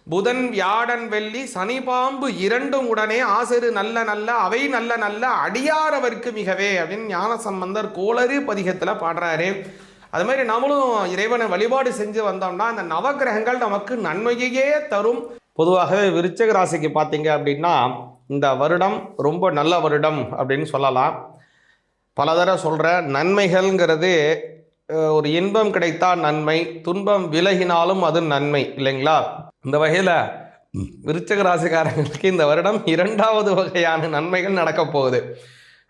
புதன் வியாழன் வெள்ளி சனி பாம்பு இரண்டும் உடனே ஆசிரு நல்ல நல்ல அவை நல்ல நல்ல அடியாரவர்க்கு மிகவே அப்படின்னு ஞான சம்பந்தர் கோளறு பதிகத்தில் பாடுறாரு. அது மாதிரி நம்மளும் இறைவனை வழிபாடு செஞ்சு வந்தோம்னா அந்த நவக்கிரகங்கள் நமக்கு நன்மையே தரும். பொதுவாகவே விருச்சிக ராசிக்கு பார்த்தீங்க அப்படின்னா இந்த வருடம் ரொம்ப நல்ல வருடம் அப்படின்னு சொல்லலாம். பல தடவை சொல்கிற நன்மைகள்ங்கிறது ஒரு இன்பம் கிடைத்தால் நன்மை, துன்பம் விலகினாலும் அது நன்மை இல்லைங்களா? இந்த வகையில் விருச்சிக ராசிக்காரங்களுக்கு இந்த வருடம் 2வது வகையான நன்மைகள் நடக்கப் போகுது.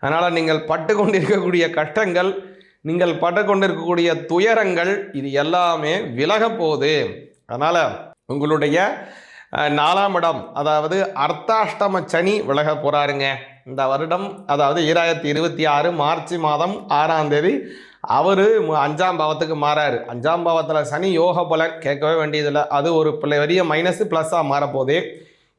அதனால் நீங்கள் பட்டு கொண்டிருக்கக்கூடிய கஷ்டங்கள், நீங்கள் பட்டு கொண்டிருக்கக்கூடிய துயரங்கள் இது எல்லாமே விலக போகுது. அதனால் உங்களுடைய 4ஆம் இடம் அதாவது அர்த்தாஷ்டம சனி விலக போகிறாருங்க இந்த வருடம். அதாவது 2026 மார்ச் மாதம் 6ஆம் தேதி அவர் 5ஆம் பாவத்துக்கு மாறாரு. 5ஆம் பாவத்தில் சனி யோக பலன் கேட்கவே வேண்டியதில்லை, அது ஒரு பெரிய மைனஸ் ப்ளஸ்ஸாக மாறப்போகுது.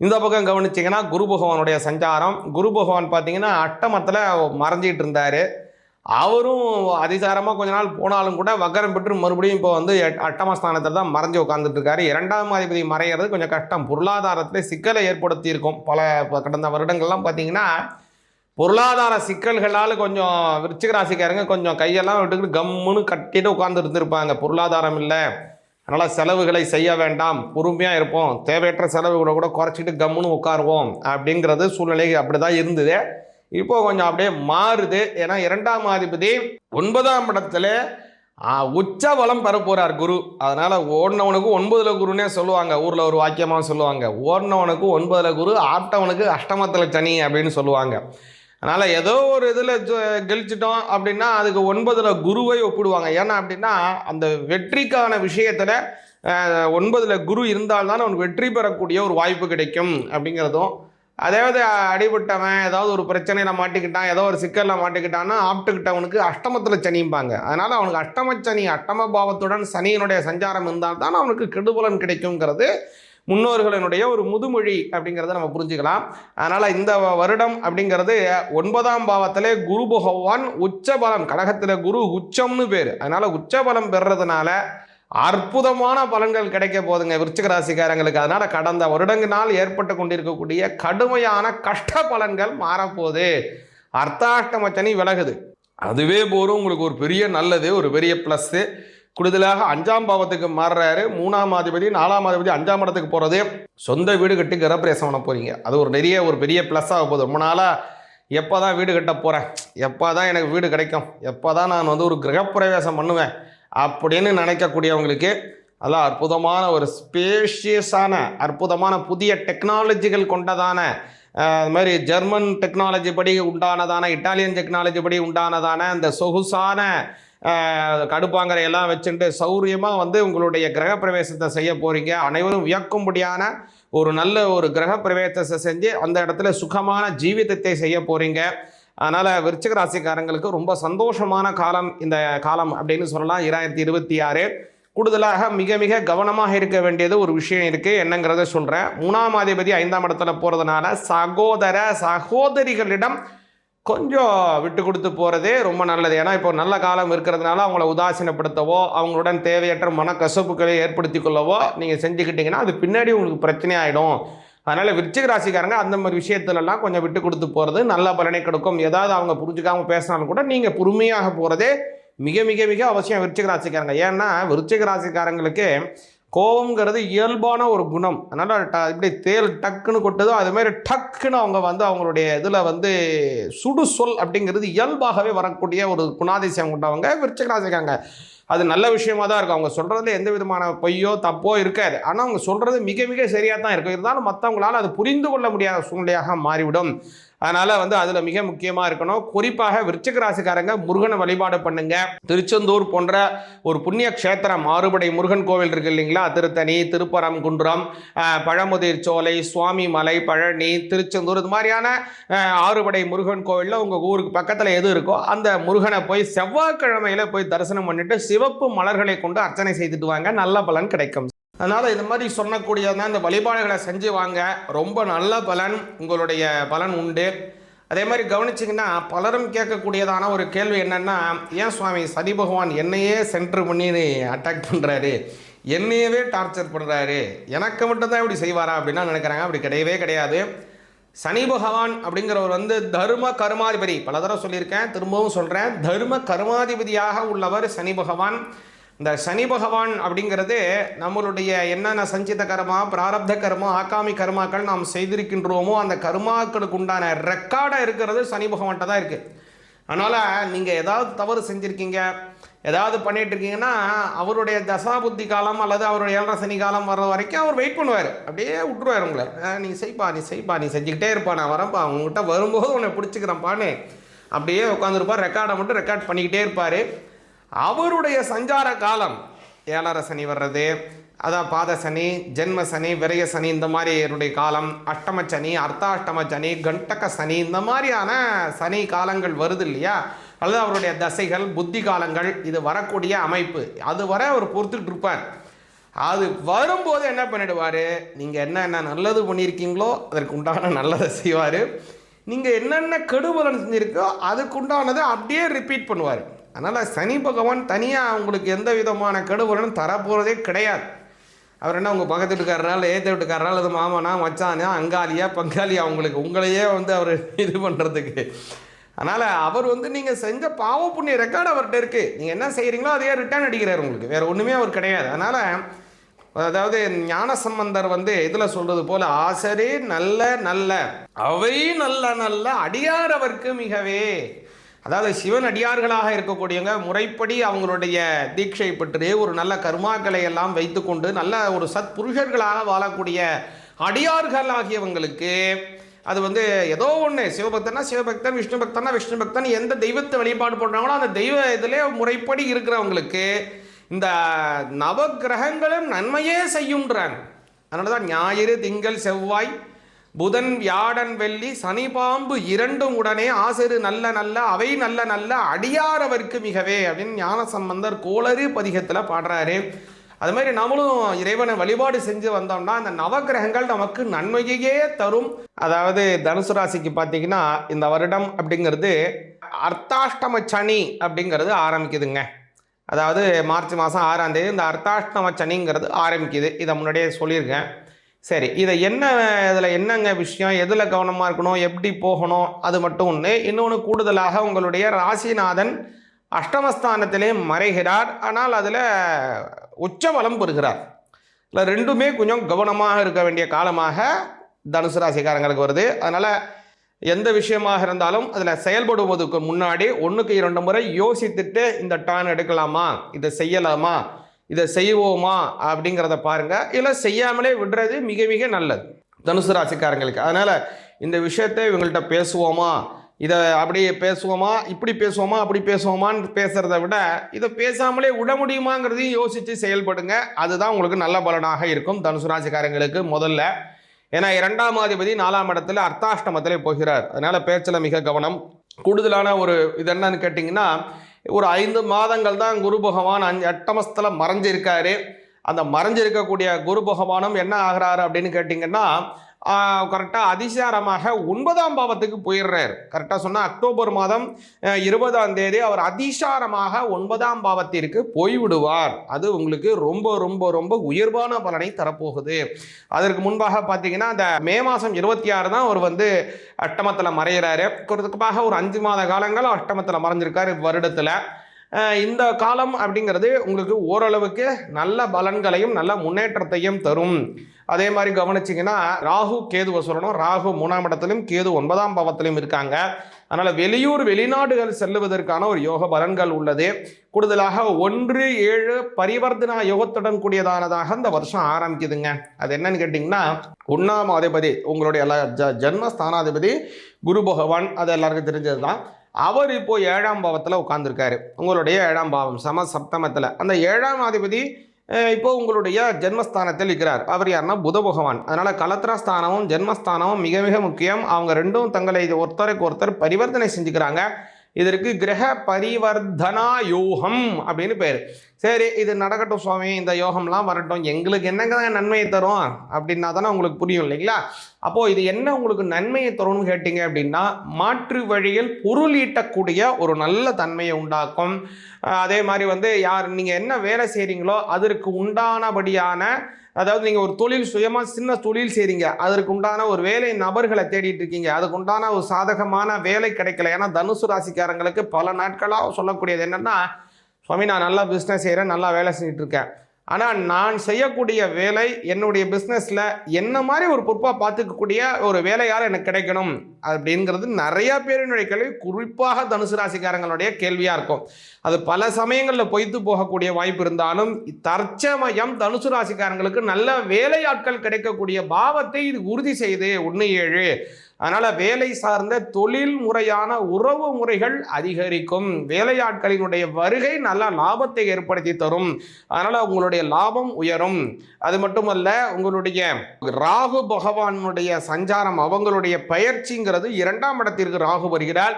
இந்த பக்கம் கவனிச்சிங்கன்னா குரு பகவானுடைய சஞ்சாரம். குரு பகவான் பார்த்தீங்கன்னா அட்டமத்தில் மறைஞ்சிட்டு இருந்தார். அவரும் அதிசாரமாக கொஞ்ச நாள் போனாலும் கூட வக்கரம் பெற்று மறுபடியும் இப்போ வந்து அட்டமஸ்தானத்தில் தான் மறைஞ்சு உட்காந்துட்டு இருக்காரு. 2ஆம் அதிபதி மறைகிறது கொஞ்சம் கஷ்டம், பொருளாதாரத்தில் சிக்கலை ஏற்படுத்தி இருக்கும். கடந்த வருடங்கள்லாம் பார்த்தீங்கன்னா பொருளாதார சிக்கல்களால் கொஞ்சம் விருச்சிக ராசிக்காரங்க கொஞ்சம் கையெல்லாம் விட்டுக்கிட்டு கம்முன்னு கட்டிட்டு உட்கார்ந்து இருந்திருப்பாங்க. பொருளாதாரம் இல்லை, அதனால் செலவுகளை செய்ய வேண்டாம், பொறுமையாக இருப்போம், தேவையற்ற செலவுகளை கூட குறைச்சிட்டு கம்முன்னு உட்காருவோம் அப்படிங்கிறது சூழ்நிலை அப்படி தான் இருந்தது. இப்போ கொஞ்சம் அப்படியே மாறுது. ஏன்னா 2ஆம் அதிபதி 9ஆம் இடத்துல உச்ச பலம் பெற போகிறார் குரு. அதனால் ஓடினவனுக்கு 9ல் குருன்னே சொல்லுவாங்க, ஊரில் ஒரு வாக்கியமாக சொல்லுவாங்க, ஓடினவனுக்கு 9ல் குரு, ஆட்டவனுக்கு அஷ்டமத்தில் சனி அப்படின்னு சொல்லுவாங்க. அதனால் ஏதோ ஒரு இதில் கெழிச்சிட்டோம் அப்படின்னா அதுக்கு 9ல் குருவை ஒப்பிடுவாங்க. ஏன்னா அப்படின்னா அந்த வெற்றிக்கான விஷயத்தில் 9ல் குரு இருந்தால்தான் அவனுக்கு வெற்றி பெறக்கூடிய ஒரு வாய்ப்பு கிடைக்கும் அப்படிங்கிறதும். அதாவது அடிபட்டவன் ஏதாவது ஒரு பிரச்சனையில் மாட்டிக்கிட்டான், ஏதோ ஒரு சிக்கலில் மாட்டிக்கிட்டான்னா ஆப்டுக்கிட்டவனுக்கு அஷ்டமத்தில் சனிம்பாங்க. அதனால் அவனுக்கு அஷ்டமச்சனி, அஷ்டம பாவத்துடன் சனியினுடைய சஞ்சாரம் இருந்தால் தான் அவனுக்கு கெடுபலன் கிடைக்குங்கிறது முன்னோர்களினுடைய ஒரு முதுமொழி அப்படிங்கிறத நம்ம புரிஞ்சுக்கலாம். அதனால் இந்த வருடம் அப்படிங்கிறது 9ஆம் பாவத்திலே குரு பகவான் உச்சபலம், கடகத்தில் குரு உச்சம்னு பேர். அதனால் உச்சபலம் பெறுறதுனால அற்புதமான பலன்கள் கிடைக்க போதுங்க விருச்சிக ராசிக்காரங்களுக்கு. அதனால் கடந்த வருடங்களால் ஏற்பட்டு கொண்டிருக்கக்கூடிய கடுமையான கஷ்ட பலன்கள் மாறப்போகுது. அர்த்தாஷ்டம சனி விலகுது, அதுவே போதும் உங்களுக்கு ஒரு பெரிய நல்லது, ஒரு பெரிய ப்ளஸ்ஸு. கூடுதலாக 5ஆம் பாவத்துக்கு மாறுறாரு. 3ஆம் அதிபதி 4ஆம் அதிபதி 5ஆம் இடத்துக்கு போகிறது. சொந்த வீடு கட்டி கிரகப்பிரவேசம் பண்ண போகிறீங்க, அது ஒரு பெரிய ப்ளஸ் ஆக போகுது. ரொம்ப நாளாக எப்போ தான் வீடு கட்ட போகிறேன், எப்போ தான் எனக்கு வீடு கிடைக்கும், எப்போ தான் நான் வந்து ஒரு கிரகப்பிரவேசம் பண்ணுவேன் அப்படின்னு நினைக்கக்கூடியவங்களுக்கு அதெல்லாம் அற்புதமான ஒரு ஸ்பேஷியஸான அற்புதமான புதிய டெக்னாலஜிகள் கொண்டதான அது மாதிரி ஜெர்மன் டெக்னாலஜி படி உண்டானதான, இட்டாலியன் டெக்னாலஜி படி உண்டானதான அந்த சொகுசான கடுப்பாங்கரையெல்லாம் வச்சுட்டு சௌரியமாக வந்து உங்களுடைய கிரகப்பிரவேசத்தை செய்ய போகிறீங்க. அனைவரும் வியக்கும்படியான ஒரு நல்ல ஒரு கிரகப்பிரவேசத்தை செஞ்சு அந்த இடத்துல சுகமான ஜீவிதத்தை செய்ய போகிறீங்க. அதனால் விருச்சிக ராசிக்காரங்களுக்கு ரொம்ப சந்தோஷமான காலம் இந்த காலம் அப்படின்னு சொல்லலாம் 2026. கூடுதலாக மிக மிக கவனமாக இருக்க வேண்டியது ஒரு விஷயம் இருக்குது, என்னங்கிறத சொல்கிறேன். 3ஆம் அதிபதி 5ஆம் இடத்துல போகிறதுனால சகோதர சகோதரிகளிடம் கொஞ்சம் விட்டு கொடுத்து போகிறதே ரொம்ப நல்லது. ஏன்னா இப்போ நல்ல காலம் இருக்கிறதுனால அவங்கள உதாசீனப்படுத்தவோ அவங்களுடன் தேவையற்ற மனக்கசப்புகளை ஏற்படுத்தி கொள்ளவோ நீங்கள் செஞ்சுக்கிட்டிங்கன்னா அது பின்னாடி உங்களுக்கு பிரச்சனை ஆகிடும். அதனால் விருச்சிக ராசிக்காரங்க அந்த மாதிரி விஷயத்துலலாம் கொஞ்சம் விட்டு கொடுத்து போகிறது நல்ல பலனை கொடுக்கும். ஏதாவது அவங்க புரிஞ்சுக்காமல் பேசினாலும் கூட நீங்கள் பொறுமையாக போகிறதே மிக மிக மிக அவசியம் விருச்சிக ராசிக்காரங்க. ஏன்னா விருச்சிக ராசிக்காரங்களுக்கு கோபங்கிறது இயல்பான ஒரு குணம். அதனால் இப்படி தேல் டக்குன்னு கொட்டதோ அதுமாரி டக்குன்னு அவங்க வந்து அவங்களுடைய இதில் வந்து சுடு சொல் அப்படிங்கிறது இயல்பாகவே வரக்கூடிய ஒரு குணாதிசயம் கொண்டவங்க விருச்சிக ராசிக்காரங்க. அது நல்ல விஷயமா தான் இருக்கும். அவங்க சொல்கிறதுல எந்த விதமான பொய்யோ தப்போ இருக்காது. ஆனால் அவங்க சொல்கிறது மிக மிக சரியாக தான் இருக்கும். இருந்தாலும் மற்றவங்களால் அது புரிந்து கொள்ள முடியாத சூழ்நிலையாக மாறிவிடும். அதனால் அதில் மிக முக்கியமாக இருக்கணும். குறிப்பாக விருச்சிக ராசிக்காரங்க முருகனை வழிபாடு பண்ணுங்க. திருச்செந்தூர் போன்ற ஒரு புண்ணிய க்ஷேத்திரம், ஆறுபடை முருகன் கோவில் இருக்கு இல்லைங்களா, திருத்தணி, திருப்பரங்குன்றம், பழமுதிர் சோலை, சுவாமி மலை, பழனி, திருச்செந்தூர், இது மாதிரியான ஆறுபடை முருகன் கோவிலில் உங்கள் ஊருக்கு பக்கத்தில் எது இருக்கோ அந்த முருகனை போய் செவ்வாய்க்கிழமையில போய் தரிசனம் பண்ணிட்டு சிவப்பு மலர்களை கொண்டு அர்ச்சனை செய்துட்டு வாங்க, நல்ல பலன் கிடைக்கும். அதனால் இது மாதிரி சொன்னக்கூடியதான் இந்த வழிபாடுகளை செஞ்சு வாங்க, ரொம்ப நல்ல பலன், உங்களுடைய பலன் உண்டு. அதே மாதிரி கவனிச்சிங்கன்னா பலரும் கேட்கக்கூடியதான ஒரு கேள்வி என்னென்னா, ஏன் சுவாமி சனி பகவான் என்னையே சென்டர் பண்ணி அட்டாக் பண்ணுறாரு, என்னையவே டார்ச்சர் பண்ணுறாரு, எனக்கு மட்டும்தான் இப்படி செய்வாரா அப்படின்னா நினைக்கிறாங்க. அப்படி கிடையவே கிடையாது. சனி பகவான் அப்படிங்கிறவர் தர்ம கர்மாதிபதி. பல தடவை சொல்லியிருக்கேன், திரும்பவும் சொல்கிறேன், தர்ம கர்மாதிபதியாக உள்ளவர் சனி பகவான். இந்த சனி பகவான் அப்படிங்கிறது நம்மளுடைய என்னென்ன சஞ்சித கர்மா, பிராரப்த கர்மா, ஆகாமி கர்மாக்கள் நாம் செய்திருக்கின்றோமோ அந்த கர்மாக்களுக்கு உண்டான ரெக்கார்டாக இருக்கிறது சனி பகவான்கிட்ட தான் இருக்குது. அதனால் நீங்கள் ஏதாவது தவறு செஞ்சுருக்கீங்க, ஏதாவது பண்ணிகிட்டு இருக்கீங்கன்னா அவருடைய தசாபுத்தி காலம் அல்லது அவருடைய 7.5 சனி காலம் வர்ற வரைக்கும் அவர் வெயிட் பண்ணுவார். அப்படியே விட்டுருவார் உங்களை. நீ செய்ப்பா, நீ செஞ்சுக்கிட்டே இருப்பா, நான் வரேன்ப்பா, உங்கள்கிட்ட வரும்போது உன்னை பிடிச்சிக்கிறேன்ப்பான்னு அப்படியே உட்காந்துருப்பார். ரெக்கார்டை மட்டும் ரெக்கார்ட் பண்ணிக்கிட்டே இருப்பார். அவருடைய சஞ்சார காலம் 7.5 சனி வர்றது, அதான் பாத சனி, ஜென்ம சனி, விரய சனி, இந்த மாதிரி என்னுடைய காலம், அஷ்டம சனி, அர்த்தாஷ்டம சனி, கண்டக சனி, இந்த மாதிரியான சனி காலங்கள் வருது இல்லையா, அல்லது அவருடைய தசைகள், புத்தி காலங்கள், இது வரக்கூடிய அமைப்பு, அது வர அவர் பொறுத்துக்கிட்டு இருப்பார். அது வரும்போது என்ன பண்ணிடுவார், நீங்கள் என்ன நல்லது பண்ணியிருக்கீங்களோ அதற்கு உண்டான நல்லதை செய்வார். நீங்கள் என்னென்ன கெடுபலன் செஞ்சுருக்கோ அதுக்கு உண்டானதை அப்படியே ரிப்பீட் பண்ணுவார். அதனால் சனி பகவான் தனியாக உங்களுக்கு எந்த விதமான கெடுபலனும் தரப்போகிறதே கிடையாது. அவர் என்ன உங்கள் பக்கத்து வீட்டுக்காரரால், ஏற்ற வீட்டுக்காரரால், அது மாமனா, மச்சானா, அங்காளியா, பங்காளியா, உங்களையே இது இது பண்ணுறதுக்கு. அதனால் அவர் நீங்கள் செஞ்ச பாவ புண்ணிய ரெக்கார்டு அவர்கிட்ட இருக்குது. நீங்கள் என்ன செய்கிறீங்களோ அதையே ரிட்டர்ன் அடிக்கிறார் உங்களுக்கு, வேறு ஒன்றுமே அவர் கிடையாது. அதனால் அதாவது ஞானசம்பந்தர் இதில் சொல்கிறது போல், ஆசரே நல்ல நல்ல அவை நல்ல நல்ல அடியார் அவருக்கு மிகவே. அதாவது சிவன் அடியார்களாக இருக்கக்கூடியவங்க முறைப்படி அவங்களுடைய தீட்சை பெற்று ஒரு நல்ல கர்மாக்களை எல்லாம் வைத்துக்கொண்டு நல்ல ஒரு சத் புருஷர்களாக வாழக்கூடிய அடியார்கள் ஆகியவங்களுக்கு அது ஏதோ ஒன்று, சிவபக்தனா சிவபக்தன், விஷ்ணு பக்தனா விஷ்ணு பக்தன், எந்த தெய்வத்தை வழிபாடு பண்ணுறாங்களோ அந்த தெய்வ இதிலே முறைப்படி இருக்கிறவங்களுக்கு இந்த நவக்கிரகங்களும் நன்மையே செய்யுன்றாங்க. அதனால தான் ஞாயிறு, திங்கள், செவ்வாய், புதன், வியாழன், வெள்ளி, சனி, பாம்பு இரண்டும் உடனே ஆசிரு நல்ல நல்ல அவை நல்ல நல்ல அடியார் அவருக்கு மிகவே அப்படின்னு ஞானசம்பந்தர் கோளறு பதிகத்தில் பாடுறாரு. அது மாதிரி நம்மளும் இறைவனை வழிபாடு செஞ்சு வந்தோம்னா அந்த நவகிரகங்கள் நமக்கு நன்மையே தரும். அதாவது தனுசு ராசிக்கு பார்த்தீங்கன்னா இந்த வருடம் அப்படிங்கிறது அர்த்தாஷ்டம சனி அப்படிங்கிறது ஆரம்பிக்குதுங்க. அதாவது மார்ச் மாதம் 6ஆம் தேதி இந்த அர்த்தாஷ்டம சனிங்கிறது ஆரம்பிக்குது. இதை முன்னாடியே சொல்லியிருக்கேன். சரி, இதை இதில் என்னங்க விஷயம், எதில் கவனமாக இருக்கணும், எப்படி போகணும், அது மட்டும் ஒன்று. இன்னொன்று, கூடுதலாக உங்களுடைய ராசிநாதன் அஷ்டமஸ்தானத்திலே மறைகிறார், ஆனால் அதில் உச்சபலம் பெறுகிறார். இல்லை, ரெண்டுமே கொஞ்சம் கவனமாக இருக்க வேண்டிய காலமாக தனுசு ராசிக்காரங்களுக்கு வருது. அதனால் எந்த விஷயமாக இருந்தாலும் அதில் செயல்படுவதற்கு முன்னாடி 1க்கு 2 முறை யோசித்துட்டு இந்த டான் எடுக்கலாமா, இதை செய்யலாமா, இதை செய்வோமா அப்படிங்கிறத பாருங்கள். இல்லை செய்யாமலே விடுறது மிக மிக நல்லது தனுசு ராசிக்காரங்களுக்கு. அதனால் இந்த விஷயத்தை இவங்கள்ட்ட பேசுவோமா, இதை அப்படியே பேசுவோமா, இப்படி பேசுவோமா, அப்படி பேசுவோமான்னு பேசுகிறத விட இதை பேசாமலே விட முடியுமாங்கிறதையும் யோசித்து செயல்படுங்க. அதுதான் உங்களுக்கு நல்ல பலனாக இருக்கும் தனுசு ராசிக்காரங்களுக்கு. முதல்ல ஏன்னா 2ஆம் அதிபதி 4ஆம் இடத்துல அர்த்தாஷ்டமத்தில் போகிறார். அதனால் பேச்சில் மிக கவனம். கூடுதலான ஒரு இது என்னன்னு கேட்டிங்கன்னா, ஒரு 5 மாதங்கள் தான் குரு பகவான் அட்டமஸ்தில் மறைஞ்சிருக்காரு. அந்த மறைஞ்சிருக்கக்கூடிய குரு பகவானும் என்ன ஆகிறாரு அப்படின்னு கேட்டிங்கன்னா, கரெக்டாக அதிசாரமாக 9ஆம் பாவத்துக்கு போயிடுறாரு. கரெக்டாக சொன்னால் அக்டோபர் மாதம் 20ஆம் தேதி அவர் அதிசாரமாக 9ஆம் பாவத்திற்கு போய்விடுவார். அது உங்களுக்கு ரொம்ப ரொம்ப ரொம்ப உயர்வான பலனை தரப்போகுது. அதற்கு முன்பாக பார்த்தீங்கன்னா அந்த மே மாதம் 26 தான் அவர் அஷ்டமத்தில் மறைகிறாரு. குறிப்பாக ஒரு 5 மாத காலங்கள் அஷ்டமத்தில் மறைஞ்சிருக்காரு வருடத்தில். இந்த காலம் அப்படிங்கிறது உங்களுக்கு ஓரளவுக்கு நல்ல பலன்களையும் நல்ல முன்னேற்றத்தையும் தரும். அதே மாதிரி கவனிச்சிங்கன்னா ராகு கேதுவை சொல்லணும். ராகு 3ஆம் இடத்திலும் கேது 9ஆம் பாவத்திலும் இருக்காங்க. அதனால் வெளியூர் வெளிநாடுகள் செல்லுவதற்கான ஒரு யோக பலன்கள் உள்ளது. கூடுதலாக 1-7 பரிவர்த்தனா யோகத்துடன் கூடியதானதாக இந்த வருஷம் ஆரம்பிக்குதுங்க. அது என்னன்னு கேட்டிங்கன்னா 1ஆம் அதிபதி உங்களுடைய ஜென்மஸ்தானாதிபதி குரு பகவான், அது எல்லாருக்கும் தெரிஞ்சது தான். அவர் இப்போ 7ஆம் பாவத்தில் உட்கார்ந்துருக்காரு. உங்களுடைய 7ஆம் பாவம் சம சப்தமத்தில். அந்த 7ஆம் அதிபதி இப்போ உங்களுடைய ஜென்மஸ்தானத்தில் இருக்கிறார். அவர் யாருன்னா புத பகவான். அதனால் கலத்திரஸ்தானமும் ஜென்மஸ்தானமும் மிக மிக முக்கியம். அவங்க ரெண்டும் தங்களை ஒருத்தருக்கு ஒருத்தர் பரிவர்த்தனை செஞ்சுக்கிறாங்க. இதற்கு கிரக பரிவர்த்தனா யோகம் அப்படின்னு பேர். சரி, இது நடக்கட்டும் சுவாமி, இந்த யோகம்லாம் வரட்டும், எங்களுக்கு என்னங்க நன்மையை தரும் அப்படின்னா தானே உங்களுக்கு புரியும் இல்லைங்களா? அப்போது இது என்ன உங்களுக்கு நன்மையை தரும்னு கேட்டிங்க அப்படின்னா, மாற்று வழியில் பொருள் ஈட்டக்கூடிய ஒரு நல்ல தன்மையை உண்டாக்கும். அதே மாதிரி நீங்கள் என்ன வேலை செய்கிறீங்களோ அதற்கு உண்டானபடியான, அதாவது நீங்கள் ஒரு தொழில் சுயமாக சின்ன தொழில் செய்கிறீங்க, அதற்கு உண்டான ஒரு வேலை நபர்களை தேடிட்டு இருக்கீங்க, அதுக்கு உண்டான ஒரு சாதகமான வேலை கிடைக்கல. ஏன்னா தனுசு ராசிக்காரங்களுக்கு பல நாட்களாக சொல்லக்கூடியது என்னென்னா, சுவாமி நான் நல்லா பிஸ்னஸ் செய்கிறேன், நல்லா வேலை செஞ்சுட்டு இருக்கேன், ஆனால் நான் செய்யக்கூடிய வேலை என்னுடைய பிஸ்னஸில் என்ன மாதிரி ஒரு பொறுப்பாக பார்த்துக்கக்கூடிய ஒரு வேலையால் எனக்கு கிடைக்கணும் அப்படிங்கிறது நிறையா பேரினுடைய கேள்வி. குறிப்பாக தனுசு ராசிக்காரங்களுடைய கேள்வியாக இருக்கும். அது பல சமயங்களில் பொய்த்து போகக்கூடிய வாய்ப்பு இருந்தாலும் தற்சமயம் தனுசு ராசிக்காரங்களுக்கு நல்ல வேலையாட்கள் கிடைக்கக்கூடிய பாவத்தை இது உறுதி செய்து 1-7. அதனால் வேலை சார்ந்த தொழில் முறையான உறவு முறைகள் அதிகரிக்கும். வேலையாட்களினுடைய வருகை நல்ல லாபத்தை ஏற்படுத்தி தரும். அதனால் உங்களுடைய லாபம் உயரும். அது மட்டுமல்ல, உங்களுடைய ராகு பகவானுடைய சஞ்சாரம், அவங்களுடைய பயிற்சிங்கிறது 2ஆம் இடத்திற்கு ராகு வருகிறார்.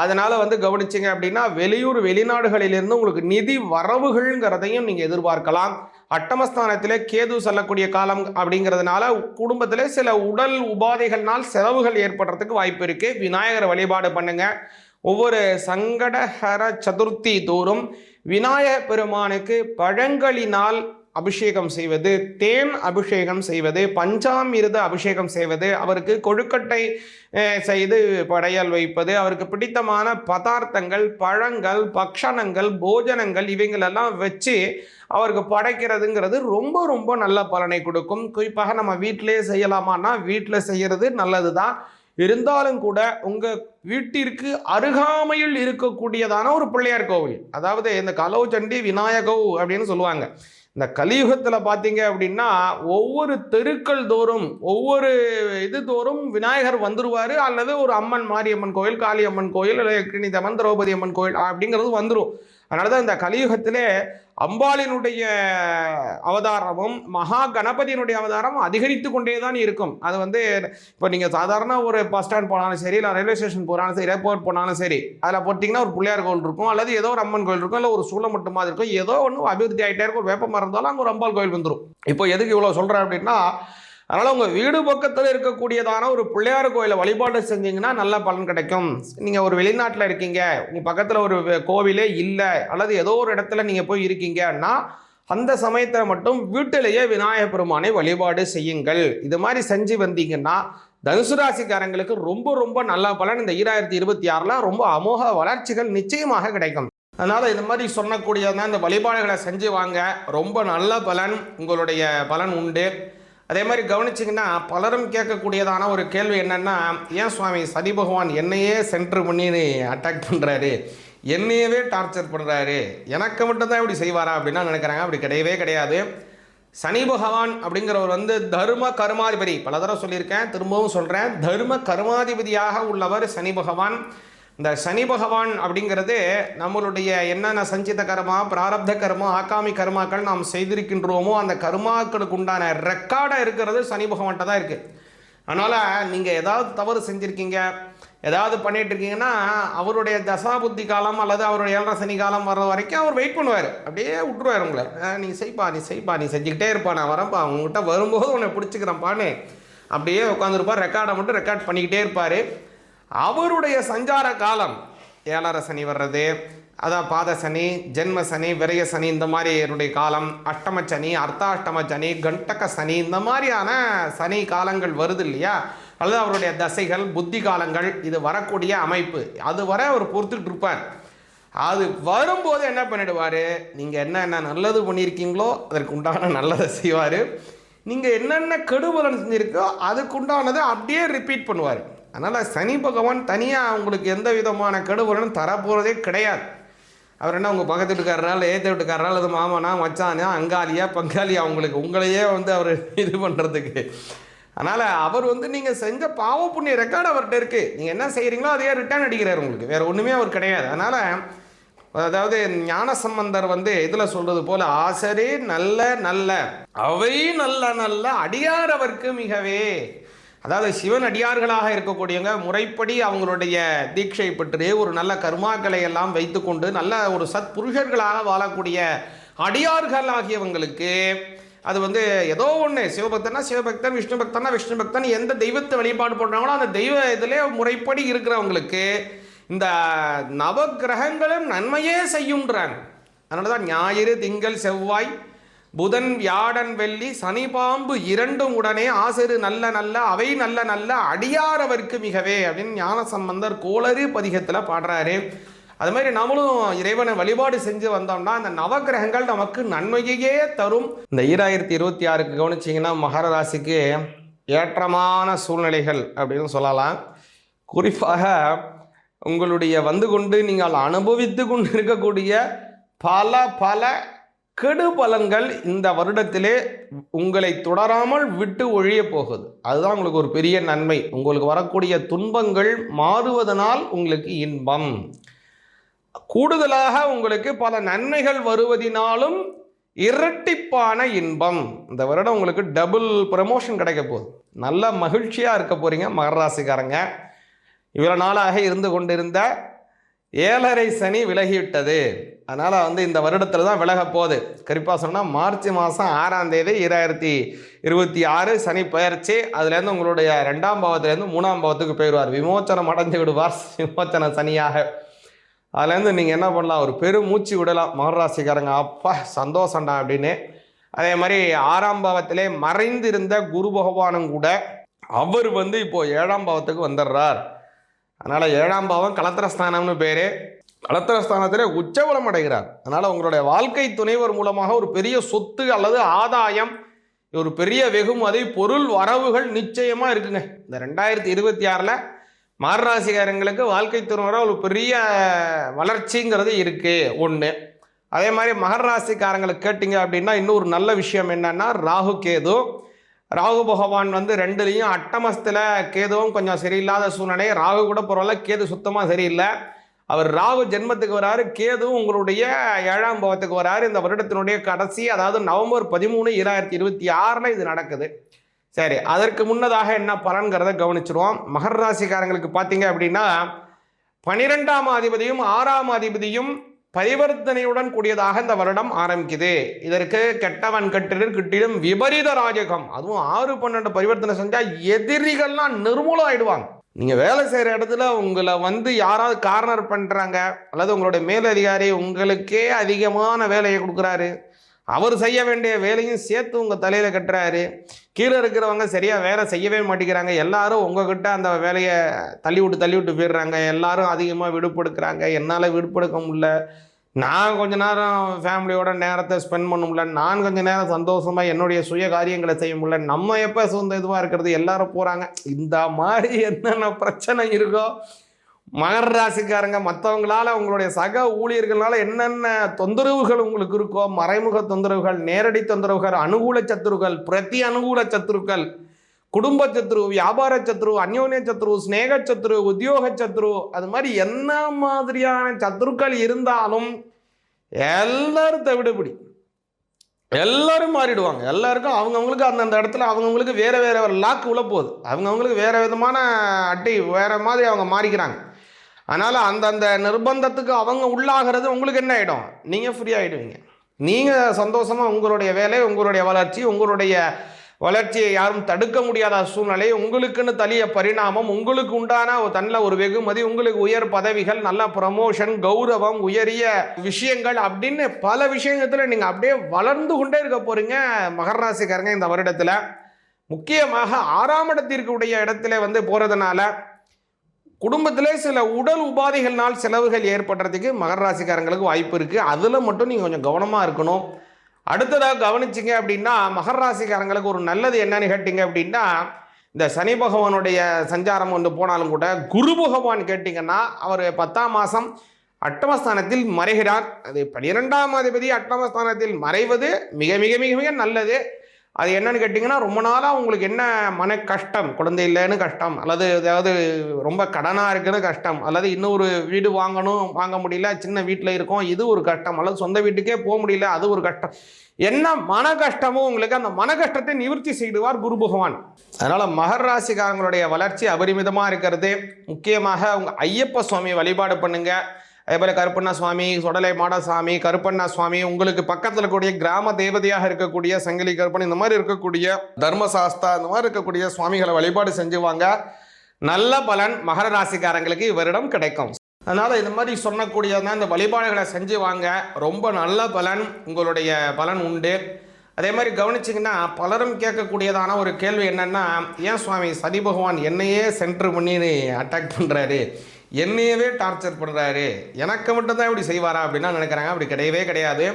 அதனால் கவனிச்சிங்க அப்படின்னா வெளியூர் வெளிநாடுகளிலிருந்து உங்களுக்கு நிதி வரவுகள்ங்கிறதையும் நீங்கள் எதிர்பார்க்கலாம். அட்டமஸ்தானத்திலே கேது செல்லக்கூடிய காலம் அப்படிங்கிறதுனால குடும்பத்தில் சில உடல் உபாதைகள்னால் செலவுகள் ஏற்படுறதுக்கு வாய்ப்பு இருக்குது. விநாயகர் வழிபாடு பண்ணுங்க. ஒவ்வொரு சங்கடஹர சதுர்த்தி தோறும் விநாயக பெருமானுக்கு பழங்களினால் அபிஷேகம் செய்வது, தேன் அபிஷேகம் செய்வது, பஞ்சாமிர்த அபிஷேகம் செய்வது, அவருக்கு கொழுக்கட்டை செய்து படையல் வைப்பது, அவருக்கு பிடித்தமான பதார்த்தங்கள், பழங்கள், பக்ஷணங்கள், போஜனங்கள் இவைங்களெல்லாம் வச்சு அவருக்கு படைக்கிறதுங்கிறது ரொம்ப ரொம்ப நல்ல பலனை கொடுக்கும். குறிப்பாக நம்ம வீட்டிலே செய்யலாமான்னா வீட்டில் செய்கிறது நல்லது தான். இருந்தாலும் கூட உங்கள் வீட்டிற்கு அருகாமையில் இருக்கக்கூடியதான ஒரு பிள்ளையார் கோவில், அதாவது இந்த கலவு சண்டி விநாயகவ் அப்படின்னு சொல்லுவாங்க. இந்த கலியுகத்தில் பார்த்தீங்க அப்படின்னா ஒவ்வொரு தெருக்கள் தோறும் ஒவ்வொரு இது தோறும் விநாயகர் வந்துடுவார், அல்லது ஒரு அம்மன், மாரியம்மன் கோயில், காளியம்மன் கோயில், கிணிதம்மன், திரௌபதி அம்மன் கோயில் அப்படிங்கிறது வந்துடும். அதனால தான் இந்த கலியுகத்திலே அம்பாளினுடைய அவதாரமும் மகா கணபதியினுடைய அவதாரமும் அதிகரித்து கொண்டே தான் இருக்கும். அது இப்போ நீங்கள் சாதாரண ஒரு பஸ் ஸ்டாண்ட் போனாலும் சரி, இல்லை ரயில்வே ஸ்டேஷன் போனாலும் சரி, ஏர்போர்ட் போனாலும் சரி, அதில் போட்டிங்கன்னா ஒரு பிள்ளையார் கோவில் இருக்கும், அல்லது ஏதோ ஒரு அம்மன் கோயில் இருக்கும், இல்லை ஒரு சூளம் மட்டும் மாதிரி இருக்கும், ஏதோ ஒன்று அபிவிருத்தி ஆகிட்டே இருக்கும். ஒரு வேப்ப மரம் இருந்தாலும் அங்கே ஒரு அம்பாள் கோயில் வந்துடும். இப்போ எதுக்கு இவ்வளோ சொல்கிறேன் அப்படின்னா, அதனால் உங்கள் வீடு பக்கத்தில் இருக்கக்கூடியதான ஒரு பிள்ளையார் கோயிலை வழிபாடு செஞ்சீங்கன்னா நல்ல பலன் கிடைக்கும். நீங்கள் ஒரு வெளிநாட்டில் இருக்கீங்க, உங்கள் பக்கத்தில் ஒரு கோவிலே இல்லை, அல்லது ஏதோ ஒரு இடத்துல நீங்கள் போய் இருக்கீங்கன்னா அந்த சமயத்தில் மட்டும் வீட்டிலேயே விநாயகர் பெருமானை வழிபாடு செய்யுங்கள். இது மாதிரி செஞ்சு வந்தீங்கன்னா தனுசு ராசிக்காரங்களுக்கு ரொம்ப ரொம்ப நல்ல பலன் இந்த 2026 ரொம்ப அமோக வளர்ச்சிகள் நிச்சயமாக கிடைக்கும். அதனால் இது மாதிரி சொன்னக்கூடியதான் இந்த வழிபாடுகளை செஞ்சு வாங்க, ரொம்ப நல்ல பலன் உங்களுடைய பலன் உண்டு. அதே மாதிரி கவனிச்சிங்கன்னா பலரும் கேட்கக்கூடியதான ஒரு கேள்வி என்னென்னா, ஏன் சுவாமி சனி பகவான் என்னையே சென்டர் பண்ணி அட்டாக் பண்ணுறாரு, என்னையவே டார்ச்சர் பண்ணுறாரு, எனக்கு மட்டும்தான் இப்படி செய்வாரா அப்படின்னா நினைக்கிறாங்க. அப்படி கிடையவே கிடையாது. சனி பகவான் அப்படிங்கிறவர் தர்ம கர்மாதிபதி. பல தடவை சொல்லியிருக்கேன், திரும்பவும் சொல்கிறேன், தர்ம கர்மாதிபதியாக உள்ளவர் சனி பகவான். இந்த சனி பகவான் அப்படிங்கிறது நம்மளுடைய என்னென்ன சஞ்சித கர்மா, பிராரப்த கர்மா, ஆகாமி கர்மாக்கள் நாம் செய்திருக்கின்றோமோ அந்த கர்மாக்களுக்கு உண்டான ரெக்கார்டாக இருக்கிறது சனி பகவான்கிட்ட தான் இருக்குது. அதனால் நீங்கள் ஏதாவது தவறு செஞ்சுருக்கீங்க, ஏதாவது பண்ணிகிட்டு இருக்கீங்கன்னா அவருடைய தசாபுத்தி காலம் அல்லது அவருடைய 7.5 சனி காலம் வர்ற வரைக்கும் அவர் வெயிட் பண்ணுவார். அப்படியே விட்டுருவார் உங்களை. நீ செய்ப்பா, நீ செஞ்சுக்கிட்டே இருப்பா, நான் வரேன்ப்பா, உங்கள்கிட்ட வரும்போது உன்னை பிடிச்சிக்கிறேன்ப்பான்னு அப்படியே உட்காந்துருப்பார். ரெக்கார்டை மட்டும் ரெக்கார்ட் பண்ணிக்கிட்டே இருப்பார். அவருடைய சஞ்சார காலம் 7.5 சனி வர்றது, அதான் பாத சனி, ஜென்ம சனி, விரய சனி, இந்த மாதிரி என்னுடைய காலம், அஷ்டம சனி, அர்த்தாஷ்டம சனி, கண்டக சனி, இந்த மாதிரியான சனி காலங்கள் வருது இல்லையா, அல்லது அவருடைய தசைகள், புத்தி காலங்கள், இது வரக்கூடிய அமைப்பு, அது வரை அவர் பொறுத்துக்கிட்டு இருப்பார். அது வரும்போது என்ன பண்ணிடுவார், நீங்கள் என்ன நல்லது பண்ணியிருக்கீங்களோ அதற்கு உண்டான நல்லதை செய்வார். நீங்கள் என்னென்ன கெடுபலன் செஞ்சுருக்கோ அதுக்குண்டானதை அப்படியே ரிப்பீட் பண்ணுவார். அதனால் சனி பகவான் தனியாக உங்களுக்கு எந்த விதமான கெடுபலனும் தரப்போகிறதே கிடையாது. அவர் என்ன உங்கள் பக்கத்து வீட்டுக்காரரால் ஏற்ற வீட்டுக்காரரால் அது மாமனா மச்சானா அங்காளியா பங்காளியா அவங்களுக்கு உங்களையே வந்து அவர் இது பண்ணுறதுக்கு. அதனால் அவர் வந்து நீங்கள் செஞ்ச பாவ புண்ணிய ரெக்கார்டு அவர்கிட்ட இருக்குது. நீங்கள் என்ன செய்கிறீங்களோ அதையே ரிட்டர்ன் அடிக்கிறார் உங்களுக்கு, வேறு ஒன்றுமே அவர் கிடையாது. அதனால் அதாவது ஞானசம்பந்தர் வந்து இதில் சொல்கிறது போல் ஆசரே நல்ல நல்ல அவை நல்ல நல்ல அடியார் அவருக்கு மிகவே, அதாவது சிவன் அடியார்களாக இருக்கக்கூடியவங்க முறைப்படி அவங்களுடைய தீட்சை பெற்று ஒரு நல்ல கர்மாக்களை எல்லாம் வைத்துக்கொண்டு நல்ல ஒரு சத் புருஷர்களாக வாழக்கூடிய அடியார்கள் ஆகியவங்களுக்கு அது வந்து ஏதோ ஒன்று சிவபக்தனா சிவபக்தன், விஷ்ணு பக்தனா விஷ்ணு பக்தன், எந்த தெய்வத்தை வழிபாடு பண்ணுறாங்களோ அந்த தெய்வ இதிலே முறைப்படி இருக்கிறவங்களுக்கு இந்த நவக்கிரகங்களும் நன்மையே செய்யும்ன்றாங்க. அதனால தான் ஞாயிறு திங்கள் செவ்வாய் புதன் வியாழன் வெள்ளி சனி பாம்பு இரண்டும் உடனே ஆசிரு நல்ல நல்ல அவை நல்ல நல்ல அடியார் அவருக்கு மிகவே அப்படின்னு ஞானசம்பந்தர் கோளறு பதிகத்தில் பாடுறாரு. அது மாதிரி நம்மளும் இறைவனை வழிபாடு செஞ்சு வந்தோம்னா அந்த நவகிரகங்கள் நமக்கு நன்மையே தரும். இந்த 2026 கவனிச்சிங்கன்னா மகர ராசிக்கு ஏற்றமான சூழ்நிலைகள் அப்படின்னு சொல்லலாம். குறிப்பாக உங்களுடைய வந்து கொண்டு நீங்கள் அனுபவித்து கொண்டு இருக்கக்கூடிய பல பல கெடு பலன்கள் இந்த வருடத்திலே உங்களை தொடராமல் விட்டு ஒழிய போகுது. அதுதான் உங்களுக்கு ஒரு பெரிய நன்மை. உங்களுக்கு வரக்கூடிய துன்பங்கள் மாறுவதனால் உங்களுக்கு இன்பம், கூடுதலாக உங்களுக்கு பல நன்மைகள் வருவதினாலும் இரட்டிப்பான இன்பம். இந்த வருடம் உங்களுக்கு டபுள் ப்ரமோஷன் கிடைக்க போகுது. நல்ல மகிழ்ச்சியாக இருக்க போகிறீங்க மகர ராசிக்காரங்க. இவ்வளோ நாளாக இருந்து கொண்டிருந்த 7.5 சனி விலகிவிட்டது. அதனால் வந்து இந்த வருடத்தில் தான் விலக போகுது. குறிப்பாக சொன்னால் மார்ச் மாதம் 6ஆம் தேதி 2026 சனி பெயர்ச்சி. அதுலேருந்து உங்களுடைய 2ஆம் பாவத்திலேருந்து 3ஆம் பாவத்துக்கு போயிடுவார், விமோச்சனம் அடைஞ்சு விடுவார் விமோச்சன சனியாக. அதுலேருந்து நீங்கள் என்ன பண்ணலாம், ஒரு பெரும் மூச்சு விடலாம் மகர ராசிக்காரங்க. அப்பா சந்தோஷம்டா அப்படின்னு. அதே மாதிரி 6ஆம் பாவத்திலே மறைந்திருந்த குரு பகவானும் கூட அவர் வந்து இப்போது 7ஆம் பாவத்துக்கு வந்துடுறார். அதனால் 7ஆம் பாவம் கலத்திரஸ்தானம்னு பேர். கலத்திரஸ்தானத்திலே உச்சபலம் அடைகிறார். அதனால் உங்களுடைய வாழ்க்கை துணைவர் மூலமாக ஒரு பெரிய சொத்து அல்லது ஆதாயம், ஒரு பெரிய வெகுமதி, பொருள் வரவுகள் நிச்சயமாக இருக்குங்க. இந்த 2026 மகர ராசிக்காரங்களுக்கு வாழ்க்கை துணைவராக ஒரு பெரிய வளர்ச்சிங்கிறது இருக்குது ஒன்று. அதே மாதிரி மகர ராசிக்காரங்களுக்கு கேட்டிங்க அப்படின்னா இன்னொரு நல்ல விஷயம் என்னன்னா, ராகு பகவான் வந்து 2லையும் அட்டமஸ்தில், கேதுவும் கொஞ்சம் சரியில்லாத சூழ்நிலை. ராகு கூட பரவாயில்ல, கேது சுத்தமாக சரியில்லை. அவர் ராகு ஜென்மத்துக்கு வராரு, கேதுவும் உங்களுடைய 7ஆம் பாவத்துக்கு வராரு. இந்த வருடத்தினுடைய கடைசி, அதாவது நவம்பர் 13, 2026 இது நடக்குது. சரி, அதற்கு முன்னதாக என்ன பலன்கிறத கவனிச்சிருவோம். மகர ராசிக்காரங்களுக்கு பார்த்தீங்க அப்படின்னா 12ஆம் அதிபதியும் 6ஆம் அதிபதியும் பரிவர்த்தனையுடன் கூடியதாக இந்த வருடம் ஆரம்பிக்குது. இதற்கு கெட்டவன் கெட்டிடும் கிட்டிடும் விபரீத ராஜகம். அதுவும் 6-12 பரிவர்த்தனை செஞ்சால் எதிரிகள்லாம் நிர்மூலம் ஆயிடுவாங்க. நீங்கள் வேலை செய்கிற இடத்துல உங்களை வந்து யாராவது கார்னர் பண்ணுறாங்க, அல்லது உங்களுடைய மேலதிகாரி உங்களுக்கே அதிகமான வேலையை கொடுக்குறாரு, அவர் செய்ய வேண்டிய வேலையும் சேர்த்து உங்கள் தலையில் கட்டுறாரு. கீழே இருக்கிறவங்க சரியாக வேலை செய்யவே மாட்டேங்கிறாங்க. எல்லாரும் உங்ககிட்ட அந்த வேலையை தள்ளி விட்டு போயிடுறாங்க. எல்லாரும் அதிகமாக விடுபடுக்கிறாங்க. என்னால் விடுபடுக்க முடியல, நான் கொஞ்ச நேரம் ஃபேமிலியோட நேரத்தை ஸ்பெண்ட் பண்ண முடியல, நான் கொஞ்சம் நேரம் சந்தோஷமாக என்னுடைய சுய காரியங்களை செய்ய முடியல, நம்ம எப்போ சொந்த இதுவாக இருக்கிறது, எல்லாரும் போகிறாங்க. இந்த மாதிரி என்னென்ன பிரச்சனை இருக்கோ மகர ராசிக்காரங்க, மற்றவங்களால் உங்களுடைய சக ஊழியர்களால் என்னென்ன தொந்தரவுகள் உங்களுக்கு இருக்கோ, மறைமுக தொந்தரவுகள், நேரடி தொந்தரவுகள், அனுகூல சத்துருக்கள், பிரதி அனுகூல சத்துருக்கள், குடும்ப சத்ரு, வியாபார சத்ரு, அந்யோன்ய சத்ரு, ஸ்நேக சத்ரு, உத்தியோக சத்ரு, அது மாதிரி என்ன மாதிரியான சத்ருக்கள் இருந்தாலும் எல்லாரும் தவிடுபடி, எல்லாரும் மாறிடுவாங்க. எல்லாருக்கும் அவங்கவுங்களுக்கு அந்தந்த இடத்துல அவங்கவுங்களுக்கு வேறு வேறு லாக்கு உள்ள போகுது. அவங்கவுங்களுக்கு வேறு விதமான அட்டை வேறு மாதிரி அவங்க மாறிக்கிறாங்க. அதனால் அந்தந்த நிர்பந்தத்துக்கு அவங்க உள்ளாகிறது உங்களுக்கு என்ன ஆகிடும், நீங்கள் ஃப்ரீ ஆகிடுவீங்க. நீங்கள் சந்தோஷமாக உங்களுடைய வேலை, உங்களுடைய வளர்ச்சி, உங்களுடைய வளர்ச்சியை யாரும் தடுக்க முடியாத சூழ்நிலை, உங்களுக்குன்னு தலிய பரிணாமம், உங்களுக்கு உண்டான தன்னில் ஒரு வெகுமதி, உங்களுக்கு உயர் பதவிகள், நல்ல ப்ரமோஷன், கௌரவம், உயரிய விஷயங்கள் அப்படின்னு பல விஷயத்தில் நீங்கள் அப்படியே வளர்ந்து கொண்டே இருக்க போகிறீங்க மகர ராசிக்காரங்க. இந்த வருடத்தில் முக்கியமாக 6ஆம் இடத்திற்குடைய இடத்துல வந்து போகிறதுனால குடும்பத்திலே சில உடல் உபாதைகள்னால் செலவுகள் ஏற்படுறதுக்கு மகர ராசிக்காரங்களுக்கு வாய்ப்பு இருக்குது. அதில் மட்டும் நீங்கள் கொஞ்சம் கவனமாக இருக்கணும். அடுத்ததாக கவனிச்சிங்க அப்படின்னா மகர ராசிக்காரங்களுக்கு ஒரு நல்லது என்னன்னு கேட்டிங்க அப்படின்னா, இந்த சனி பகவானுடைய சஞ்சாரம் ஒன்று போனாலும் கூட குரு பகவான் கேட்டிங்கன்னா அவர் 10ஆம் மாதம் அட்டமஸ்தானத்தில் மறைகிறார். அது 12ஆம் அதிபதி அட்டமஸ்தானத்தில் மறைவது மிக மிக மிக மிக நல்லது. அது என்னன்னு கேட்டிங்கன்னா, ரொம்ப நாளாக உங்களுக்கு என்ன மன கஷ்டம், குழந்தை இல்லைன்னு கஷ்டம், அல்லது ஏதாவது ரொம்ப கடனாக இருக்குன்னு கஷ்டம், அல்லது இன்னொரு வீடு வாங்க முடியல, சின்ன வீட்டில் இருக்கோம், இது ஒரு கஷ்டம், அல்லது சொந்த வீட்டுக்கே போக முடியல, அது ஒரு கஷ்டம், என்ன மன கஷ்டமோ உங்களுக்கு அந்த மன கஷ்டத்தை நிவர்த்தி செய்துவார் குரு பகவான். அதனால் மகர ராசிக்காரங்களுடைய வளர்ச்சி அபரிமிதமாக இருக்கிறது. முக்கியமாக உங்கள் ஐயப்ப சுவாமி வழிபாடு பண்ணுங்க. அதேபோல் கருப்பண்ணா சுவாமி, சுடலை மாடசாமி, கருப்பண்ணா சுவாமி, உங்களுக்கு பக்கத்தில் இருக்கக்கூடிய கிராம தேவதையாக இருக்கக்கூடிய சங்கிலி கருப்பன், இந்த மாதிரி இருக்கக்கூடிய தர்மசாஸ்தா, இந்த மாதிரி இருக்கக்கூடிய சுவாமிகளை வழிபாடு செஞ்சுவாங்க. நல்ல பலன் மகர ராசிக்காரங்களுக்கு இவரிடம் கிடைக்கும். அதனால் இந்த மாதிரி சொன்னக்கூடியதான் இந்த வழிபாடுகளை செஞ்சுவாங்க. ரொம்ப நல்ல பலன், உங்களுடைய பலன் உண்டு. அதே மாதிரி கவனிச்சிங்கன்னா பலரும் கேட்கக்கூடியதான ஒரு கேள்வி என்னென்னா, ஏன் சுவாமி சனி பகவான் என்னையே சென்டர் பண்ணி அட்டாக் பண்ணுறாரு, என்னையவே டார்ச்சர் பண்ணுறாரு, எனக்கு மட்டும்தான் இப்படி செய்வாரா அப்படின்னா நினைக்கிறாங்க. அப்படி கிடையவே கிடையாது.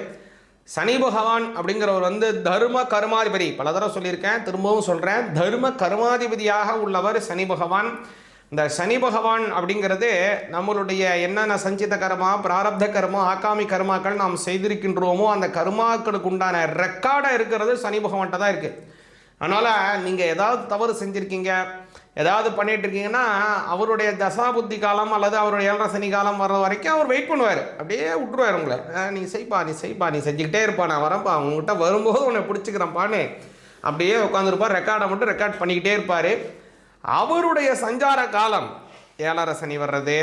சனி பகவான் அப்படிங்கிறவர் தர்ம கர்மாதிபதி. பல தடவை சொல்லியிருக்கேன், திரும்பவும் சொல்கிறேன், தர்ம கர்மாதிபதியாக உள்ளவர் சனி பகவான். இந்த சனி பகவான் அப்படிங்கிறது நம்மளுடைய என்னென்ன சஞ்சித கர்மா, பிராரப்த கர்மா, ஆகாமி கர்மாக்கள் நாம் செய்திருக்கின்றோமோ அந்த கர்மாக்களுக்கு உண்டான ரெக்கார்டாக இருக்கிறது சனி பகவான்கிட்ட தான் இருக்குது. அதனால் நீங்கள் ஏதாவது தவறு செஞ்சுருக்கீங்க, ஏதாவது பண்ணிட்டு இருக்கீங்கன்னா அவருடைய தசாபுத்தி காலம் அல்லது அவருடைய 7.5 சனி காலம் வர்ற வரைக்கும் அவர் வெயிட் பண்ணுவார். அப்படியே விட்டுருவார் உங்களை. நீ செய்ப்பா, நீ செஞ்சுக்கிட்டே இருப்பா, நான் வரப்பா, உங்ககிட்ட வரும்போது உன்னை பிடிச்சிக்கிறேன்ப்பான்னு அப்படியே உட்காந்துருப்பார். ரெக்கார்டை மட்டும் ரெக்கார்ட் பண்ணிக்கிட்டே இருப்பார். அவருடைய சஞ்சார காலம் 7.5 சனி வர்றது,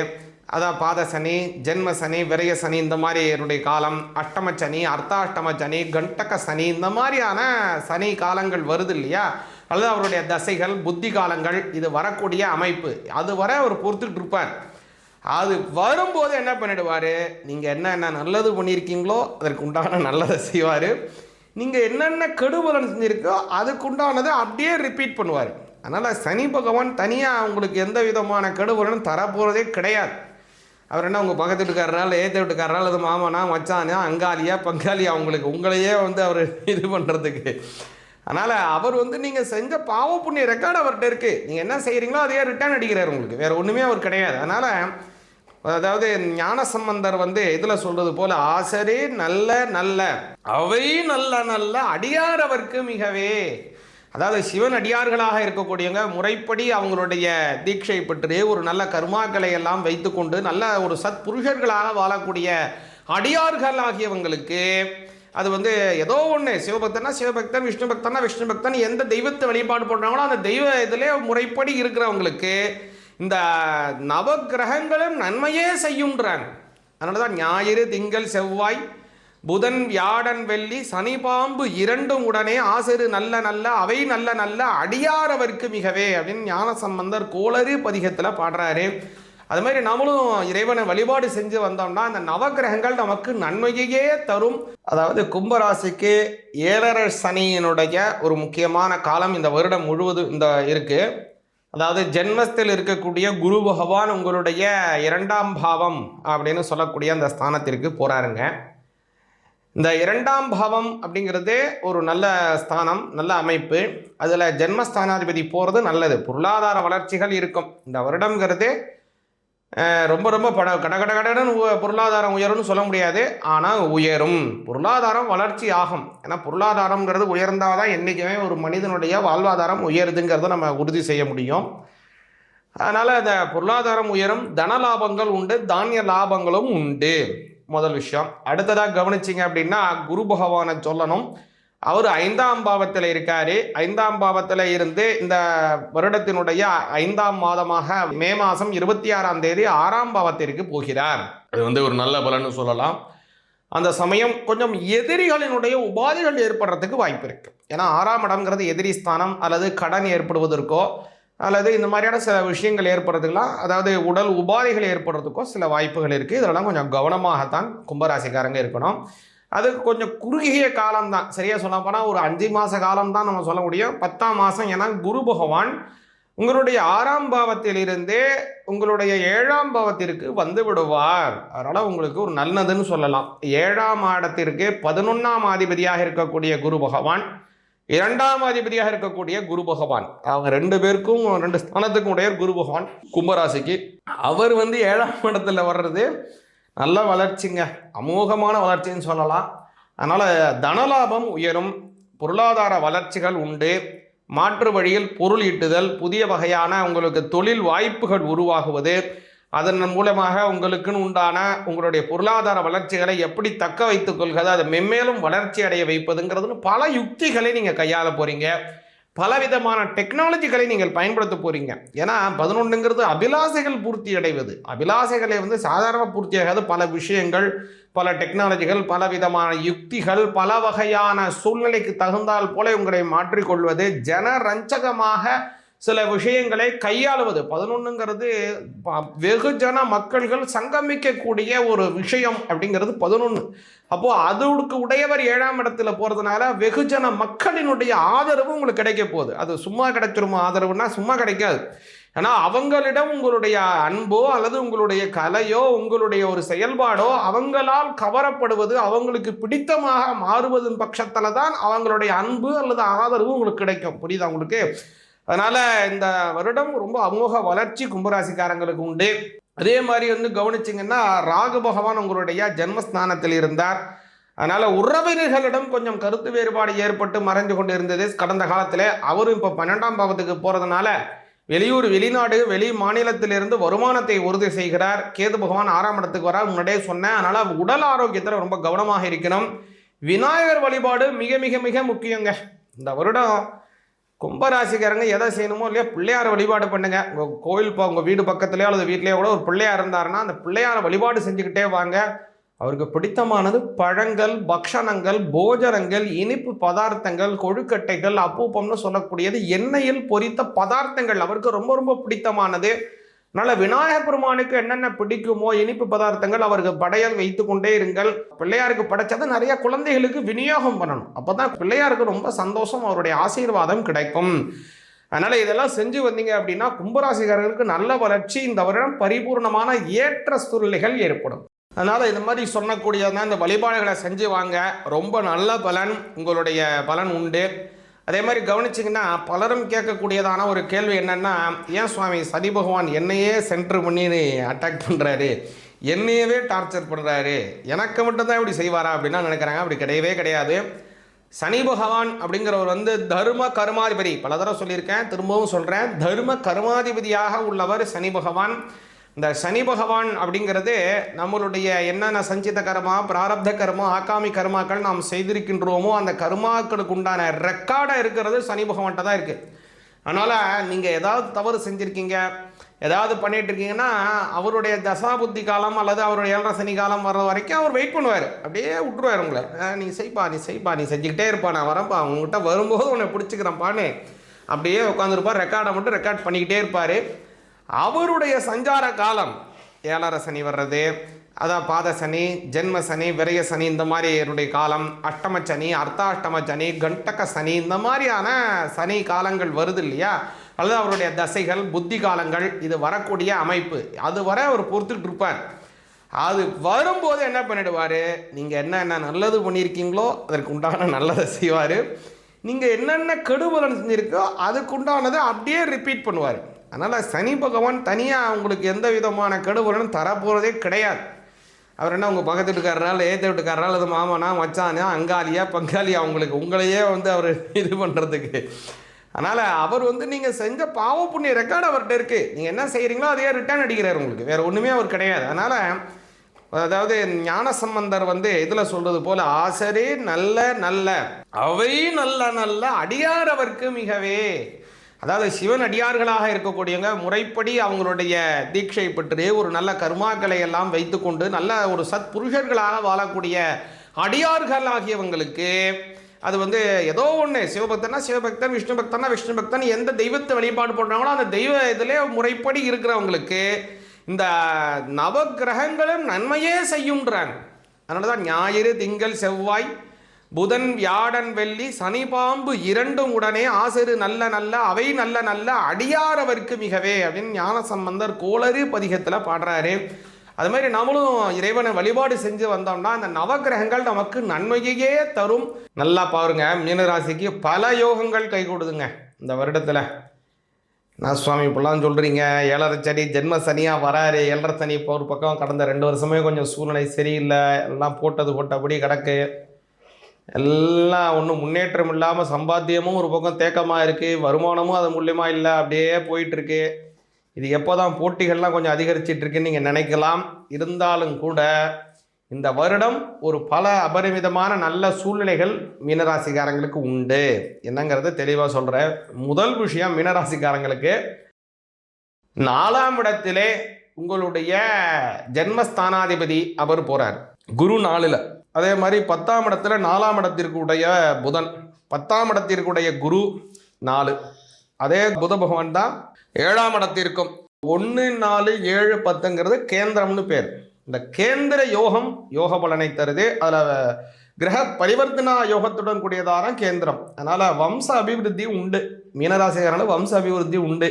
அதான் பாத சனி, ஜென்ம சனி, விரய சனி, இந்த மாதிரி என்னுடைய காலம், அஷ்டம சனி, அர்த்தாஷ்டம சனி, கண்டக சனி, இந்த மாதிரியான சனி காலங்கள் வருது இல்லையா, அல்லது அவருடைய தசைகள், புத்தி காலங்கள், இது வரக்கூடிய அமைப்பு, அது வர அவர் பொறுத்துக்கிட்டு இருப்பார். அது வரும்போது என்ன பண்ணிடுவார், நீங்கள் என்னென்ன நல்லது பண்ணியிருக்கீங்களோ அதற்கு உண்டான நல்லதை செய்வார். நீங்கள் என்னென்ன கெடுபலன் செஞ்சுருக்கோ அதுக்கு உண்டானதை அப்படியே ரிப்பீட் பண்ணுவார். அதனால் சனி பகவான் தனியாக உங்களுக்கு எந்த விதமான கெடுபலனும் தரப்போகிறதே கிடையாது. அவர் என்ன உங்கள் பக்கத்து வீட்டுக்காரரால், ஏற்ற வீட்டுக்காரரால், அது மாமனா, மச்சானா, அங்காளியா, பங்காளியா, உங்களையே அவர் இது பண்ணுறதுக்கு. அதனால் அவர் நீங்கள் செஞ்ச பாவ புண்ணிய ரெக்கார்டு அவர்கிட்ட இருக்குது. நீங்கள் என்ன செய்கிறீங்களோ அதையே ரிட்டர்ன் அடிக்கிறார் உங்களுக்கு, வேறு ஒன்றுமே அவர் கிடையாது. அதனால் அதாவது ஞானசம்பந்தர் இதில் சொல்கிறது போல், ஆசரே நல்ல நல்ல அவை நல்ல நல்ல அடியார் அவருக்கு மிகவே. அதாவது சிவன் அடியார்களாக இருக்கக்கூடியவங்க முறைப்படி அவங்களுடைய தீட்சை பெற்று ஒரு நல்ல கர்மாக்களை எல்லாம் வைத்துக்கொண்டு நல்ல ஒரு சத் புருஷர்களாக வாழக்கூடிய அடியார்கள் ஆகியவங்களுக்கு அது ஏதோ ஒன்று, சிவபக்தனா சிவபக்தன், விஷ்ணு பக்தனா விஷ்ணு பக்தன், எந்த தெய்வத்தை வழிபாடு பண்ணுறாங்களோ அந்த தெய்வ இதிலே முறைப்படி இருக்கிறவங்களுக்கு இந்த நவகிரகங்களும் நன்மையே செய்யுன்றாங்க. அதனால தான் ஞாயிறு, திங்கள், செவ்வாய், புதன், வியாழன், வெள்ளி, சனி, பாம்பு இரண்டும் உடனே ஆசிரு நல்ல நல்ல அவை நல்ல நல்ல அடியார் அவருக்கு மிகவே அப்படின்னு ஞானசம்பந்தர் கோளறு பதிகத்தில் பாடுறாரு. அது மாதிரி நம்மளும் இறைவனை வழிபாடு செஞ்சு வந்தோம்னா அந்த நவகிரகங்கள் நமக்கு நன்மையே தரும். அதாவது கும்பராசிக்கு 7.5 சனியினுடைய ஒரு முக்கியமான காலம் இந்த வருடம் முழுவதும் இருக்கு. அதாவது ஜென்மத்தில் இருக்கக்கூடிய குரு பகவான் உங்களுடைய 2ஆம் பாவம் அப்படின்னு சொல்லக்கூடிய அந்த ஸ்தானத்திற்கு போறாருங்க. இந்த 2ஆம் பாவம் அப்படிங்கிறது ஒரு நல்ல ஸ்தானம், நல்ல அமைப்பு. அதில் ஜென்மஸ்தானாதிபதி போகிறது நல்லது. பொருளாதார வளர்ச்சிகள் இருக்கும். இந்த வருடங்கிறது ரொம்ப ரொம்ப கடகடன்னு பொருளாதாரம் உயரும்னு சொல்ல முடியாது, ஆனால் உயரும். பொருளாதாரம் வளர்ச்சி ஆகும். ஏன்னா பொருளாதாரங்கிறது உயர்ந்தால் தான் என்றைக்குமே ஒரு மனிதனுடைய வாழ்வாதாரம் உயருதுங்கிறத நம்ம உறுதி செய்ய முடியும். அதனால் அந்த பொருளாதாரம் உயரும், தன லாபங்கள் உண்டு, தானிய லாபங்களும் உண்டு. முதல் விஷயம். அடுத்ததாக கவனிச்சிங்க அப்படின்னா குரு பகவானை சொல்லணும். அவர் 5ஆம் பாவத்தில் இருக்காரு. 5ஆம் பாவத்தில் இருந்து இந்த வருடத்தினுடைய 5ஆம் மாதமாக மே மாதம் 26ஆம் தேதி 6ஆம் பாவத்திற்கு போகிறார். அது ஒரு நல்ல பலன்னு சொல்லலாம். அந்த சமயம் கொஞ்சம் எதிரிகளினுடைய உபாதைகள் ஏற்படுறதுக்கு வாய்ப்பு இருக்குது. ஏன்னா 6ஆம் இடம்ங்கிறது எதிரி ஸ்தானம், அல்லது கடன் ஏற்படுவதற்கோ அல்லது இந்த மாதிரியான சில விஷயங்கள் ஏற்படுறதுக்கெல்லாம், அதாவது உடல் உபாதைகள் ஏற்படுறதுக்கோ சில வாய்ப்புகள் இருக்குது. இதெல்லாம் கொஞ்சம் கவனமாகத்தான் கும்பராசிக்காரங்க இருக்கணும். அதுக்கு கொஞ்சம் குறுகிய காலம்தான், சரியாக சொல்ல போனால் ஒரு 5 மாத காலம்தான் நம்ம சொல்ல முடியும். 10ஆம் மாதம். ஏன்னா குரு பகவான் உங்களுடைய 6ஆம் பாவத்திலிருந்தே உங்களுடைய 7ஆம் பாவத்திற்கு வந்து விடுவார். அதனால உங்களுக்கு ஒரு நல்லதுன்னு சொல்லலாம். 7ஆம் இடத்திற்கு 11ஆம் அதிபதியாக இருக்கக்கூடிய குரு பகவான், 2ஆம் அதிபதியாக இருக்கக்கூடிய குரு பகவான், அவங்க 2 பேருக்கும் 2 ஸ்தானத்துக்கும் உடையர் குரு பகவான் கும்பராசிக்கு. அவர் வந்து 7ஆம் இடத்துல வர்றது நல்ல வளர்ச்சிங்க, அமோகமான வளர்ச்சின்னு சொல்லலாம். அதனால் தனலாபம் உயரும், பொருளாதார வளர்ச்சிகள் உண்டு, மாற்று வழியில் பொருள் ஈட்டுதல், புதிய வகையான உங்களுக்கு தொழில் வாய்ப்புகள் உருவாகுவது, அதன் மூலமாக உங்களுக்குன்னு உண்டான உங்களுடைய பொருளாதார வளர்ச்சிகளை எப்படி தக்க வைத்துக் கொள்கிறது, அதை மென்மேலும் வளர்ச்சி அடைய வைப்பதுங்கிறதுன்னு பல யுக்திகளை நீங்கள் கையாள போகிறீங்க. பலவிதமான டெக்னாலஜிகளை நீங்கள் பயன்படுத்த போகிறீங்க. ஏன்னா 11ங்கிறது அபிலாசைகள் பூர்த்தி அடைவது. அபிலாசைகளை வந்து சாதாரண பூர்த்தியாகாது. பல விஷயங்கள், பல டெக்னாலஜிகள், பல விதமான யுக்திகள், பல வகையான சூழ்நிலைக்கு தகுந்தால் போல உங்களை மாற்றிக்கொள்வது, ஜனரஞ்சகமாக சில விஷயங்களை கையாளுவது. 11ங்கிறது வெகுஜன மக்கள்கள் சங்கமிக்கக்கூடிய ஒரு விஷயம் அப்படிங்கிறது 11. அப்போது அதுக்கு உடையவர் 7ஆம் இடத்துல போகிறதுனால வெகுஜன மக்களினுடைய ஆதரவு உங்களுக்கு கிடைக்க போகுது. அது சும்மா கிடைச்சிருமா ஆதரவுனா? சும்மா கிடைக்காது. ஏன்னா அவங்களிடம் உங்களுடைய அன்போ அல்லது உங்களுடைய கலையோ உங்களுடைய ஒரு செயல்பாடோ அவங்களால் கவரப்படுவது, அவங்களுக்கு பிடித்தமாக மாறுவதன் பட்சத்தில் தான் அவங்களுடைய அன்பு அல்லது ஆதரவு உங்களுக்கு கிடைக்கும். புரியுதா உங்களுக்கு? அதனால் இந்த வருடம் ரொம்ப அமோக வளர்ச்சி கும்பராசிக்காரங்களுக்கு உண்டு. அதே மாதிரி வந்து கவனிச்சிங்கன்னா ராகு பகவான் உங்களுடைய ஜென்மஸ்தானத்தில் இருந்தார். அதனால் உறவினர்களிடம் கொஞ்சம் கருத்து வேறுபாடு ஏற்பட்டு மறைந்து கொண்டு இருந்தது கடந்த காலத்தில். அவரும் இப்போ 12ஆம் பாவத்துக்கு போகிறதுனால வெளியூர், வெளிநாடு, வெளி மாநிலத்திலிருந்து வருமானத்தை உறுதி செய்கிறார். கேது பகவான் 6ஆம் இடத்துக்கு வர முன்னாடியே சொன்னேன். அதனால் உடல் ஆரோக்கியத்தில் ரொம்ப கவனமாக இருக்கணும். விநாயகர் வழிபாடு மிக மிக மிக முக்கியங்க. இந்த வருடம் கும்பராசிக்காரங்க எதை செய்யணுமோ இல்லையா, பிள்ளையார வழிபாடு பண்ணுங்க. உங்கள் கோவில் உங்கள் வீடு பக்கத்துலேயோ அல்லது வீட்லேயோ கூட ஒரு பிள்ளையார் இருந்தாருன்னா அந்த பிள்ளையார வழிபாடு செஞ்சுக்கிட்டே வாங்க. அவருக்கு பிடித்தமானது பழங்கள், பக்ஷணங்கள், போஜனங்கள், இனிப்பு பதார்த்தங்கள், கொழுக்கட்டைகள், அப்பூப்பம்னு சொல்லக்கூடியது எண்ணெயில் பொரித்த பதார்த்தங்கள் அவருக்கு ரொம்ப ரொம்ப பிடித்தமானது. அதனால் விநாயகர் பெருமானுக்கு என்னென்ன பிடிக்குமோ இனிப்பு பதார்த்தங்கள் அவருக்கு படையல் வைத்து கொண்டே இருங்கள். பிள்ளையாருக்கு படைச்சதை நிறைய குழந்தைகளுக்கு விநியோகம் பண்ணணும். அப்போ தான் பிள்ளையாருக்கு ரொம்ப சந்தோஷம், அவருடைய ஆசீர்வாதம் கிடைக்கும். அதனால் இதெல்லாம் செஞ்சு வந்தீங்க அப்படின்னா கும்பராசிக்காரர்களுக்கு நல்ல வளர்ச்சி இந்த வருடம் பரிபூர்ணமான ஏற்ற சூழ்நிலைகள் ஏற்படும். அதனால் இந்த மாதிரி சொல்லக்கூடியதான் இந்த வழிபாடுகளை செஞ்சு வாங்க. ரொம்ப நல்ல பலன், உங்களுடைய பலன் உண்டு. அதே மாதிரி கவனிச்சிங்கன்னா பலரும் கேட்கக்கூடியதான ஒரு கேள்வி என்னென்னா, ஏன் சுவாமி சனி பகவான் என்னையே சென்டர் பண்ணி அட்டாக் பண்ணுறாரு, என்னையவே டார்ச்சர் பண்ணுறாரு, எனக்கு மட்டும்தான் இப்படி செய்வாரா அப்படின்னா நினைக்கிறாங்க. அப்படி கிடையவே கிடையாது. சனி பகவான் அப்படிங்கிறவர் வந்து தர்ம கர்மாதிபதி. பல தடவை சொல்லியிருக்கேன், திரும்பவும் சொல்கிறேன். தர்ம கர்மாதிபதியாக உள்ளவர் சனி பகவான். இந்த சனி பகவான் அப்படிங்கிறது நம்மளுடைய என்னென்ன சஞ்சித கர்மா, பிராரப்த கர்மா, ஆகாமி கர்மாக்கள் நாம் செய்திருக்கின்றோமோ அந்த கர்மாக்களுக்கு உண்டான ரெக்கார்டாக இருக்கிறது சனி பகவான்கிட்ட தான் இருக்குது. அதனால் நீங்கள் ஏதாவது தவறு செஞ்சுருக்கீங்க, ஏதாவது பண்ணிகிட்டு இருக்கீங்கன்னா அவருடைய தசாபுத்தி காலம் அல்லது அவருடைய 7.5 சனி காலம் வர்ற வரைக்கும் அவர் வெயிட் பண்ணுவார். அப்படியே விட்டுருவார் உங்களை. நீ செய்ப்பா, நீ செய்ப்பா, நீ செஞ்சுக்கிட்டே இருப்பா, நான் வரேன்ப்பா, உங்ககிட்ட வரும்போது உன்னை பிடிச்சிக்கிறேன்ப்பான்னு அப்படியே உட்காந்துருப்பார். ரெக்கார்டை மட்டும் ரெக்கார்ட் பண்ணிக்கிட்டே இருப்பார். அவருடைய சஞ்சார காலம் 7.5 சனி வர்றது, அதான் பாத சனி, ஜென்ம சனி, விரய சனி, இந்த மாதிரி என்னுடைய காலம், அஷ்டம சனி, அர்த்தாஷ்டம சனி, கண்டக சனி, இந்த மாதிரியான சனி காலங்கள் வருது இல்லையா, அல்லது அவருடைய தசைகள், புத்தி காலங்கள், இது வரக்கூடிய அமைப்பு. அது வரை அவர் பொறுத்துக்கிட்டு இருப்பார். அது வரும்போது என்ன பண்ணிடுவார், நீங்கள் என்னென்ன நல்லது பண்ணியிருக்கீங்களோ அதற்கு உண்டான நல்லதை செய்வார். நீங்கள் என்னென்ன கெடுபலன் செஞ்சுருக்கோ அதுக்குண்டானதை அப்படியே ரிப்பீட் பண்ணுவார். அதனால் சனி பகவான் தனியாக உங்களுக்கு எந்த விதமான கெடுபலனும் தரப்போகிறதே கிடையாது. அவர் என்ன உங்கள் பக்கத்து வீட்டுக்காரரால், ஏற்ற வீட்டுக்காரரால், அது மாமனா, மச்சானா, அங்காளியா, பங்காளியா, உங்களையே வந்து அவர் இது பண்ணுறதுக்கு. அதனால் அவர் வந்து நீங்கள் செஞ்ச பாவ புண்ணிய ரெக்கார்டு அவர்கிட்ட இருக்குது. நீங்கள் என்ன செய்கிறீங்களோ அதையே ரிட்டர்ன் அடிக்கிறார் உங்களுக்கு. வேறு ஒன்றுமே அவர் கிடையாது. அதனால் அதாவது ஞானசம்பந்தர் வந்து இதில் சொல்கிறது போல், ஆசரே நல்ல நல்ல அவை நல்ல நல்ல அடியார் அவருக்கு மிகவே. அதாவது சிவன் அடியார்களாக இருக்கக்கூடியவங்க முறைப்படி அவங்களுடைய தீட்சை பெற்று ஒரு நல்ல கர்மாக்களை எல்லாம் வைத்துக்கொண்டு நல்ல ஒரு சத் புருஷர்களாக வாழக்கூடிய அடியார்கள் ஆகியவங்களுக்கு அது வந்து ஏதோ ஒன்று, சிவபக்தனா சிவபக்தன், விஷ்ணு பக்தனா விஷ்ணு பக்தன், எந்த தெய்வத்தை வழிபாடு பண்ணுறாங்களோ அந்த தெய்வ இதிலே முறைப்படி இருக்கிறவங்களுக்கு இந்த நவகிரகங்களும் நன்மையே செய்யுன்றாங்க. அதனால தான் ஞாயிறு, திங்கள், செவ்வாய், புதன் வியாழன் வெள்ளி சனி பாம்பு இரண்டும் உடனே ஆசிரு நல்ல நல்ல அவை நல்ல நல்ல அடியாரவர்க்கு மிகவே அப்படின்னு ஞானசம்பந்தர் கோளறு பதிகத்தில் பாடுறாரு. அது மாதிரி நம்மளும் இறைவனை வழிபாடு செஞ்சு வந்தோம்னா அந்த நவகிரகங்கள் நமக்கு நன்மையே தரும். நல்லா பாருங்க, மீனராசிக்கு பல யோகங்கள் கை கொடுதுங்க இந்த வருடத்தில். நான் சுவாமி இப்படிலாம் சொல்கிறீங்க, 7.5 சனி ஜென்ம சனியாக வராரு. 7.5 சனி இப்போ ஒரு பக்கம் கடந்த 2 வருஷமே கொஞ்சம் சூழ்நிலை சரியில்லை, எல்லாம் போட்டபடி கிடக்கு, எல்லாம் ஒன்றும் முன்னேற்றம் இல்லாமல் சம்பாத்தியமும் ஒரு பக்கம் தேக்கமாக இருக்குது, வருமானமும் அது மூலியமாக இல்லை, அப்படியே போயிட்டுருக்கு. இது எப்போ தான் போட்டிகள்லாம் கொஞ்சம் அதிகரிச்சிட்ருக்குன்னு நீங்கள் நினைக்கலாம். இருந்தாலும் கூட இந்த வருடம் ஒரு பல அபரிமிதமான நல்ல சூழ்நிலைகள் மீனராசிக்காரங்களுக்கு உண்டு. என்னங்கிறத தெளிவாக சொல்கிறேன். முதல் விஷயம், மீனராசிக்காரங்களுக்கு 4ஆம் இடத்திலே உங்களுடைய ஜென்மஸ்தானாதிபதி அவர் போகிறார், குரு 4ல். அதே மாதிரி 10ஆம் இடத்துல 4ஆம் இடத்திற்குடைய புதன், 10ஆம் இடத்திற்குடைய குரு 4. அதே புத பகவான் தான் 7ஆம் இடத்திற்கும். 1, 4, 7, 10ங்கிறது கேந்திரம்னு பேர். இந்த கேந்திர யோகம் யோக பலனை தருது. அதில் கிரக பரிவர்த்தனா யோகத்துடன் கூடியதான கேந்திரம். அதனால் வம்ச அபிவிருத்தி உண்டு. மீனராசிக்காரனால வம்ச அபிவிருத்தி உண்டு.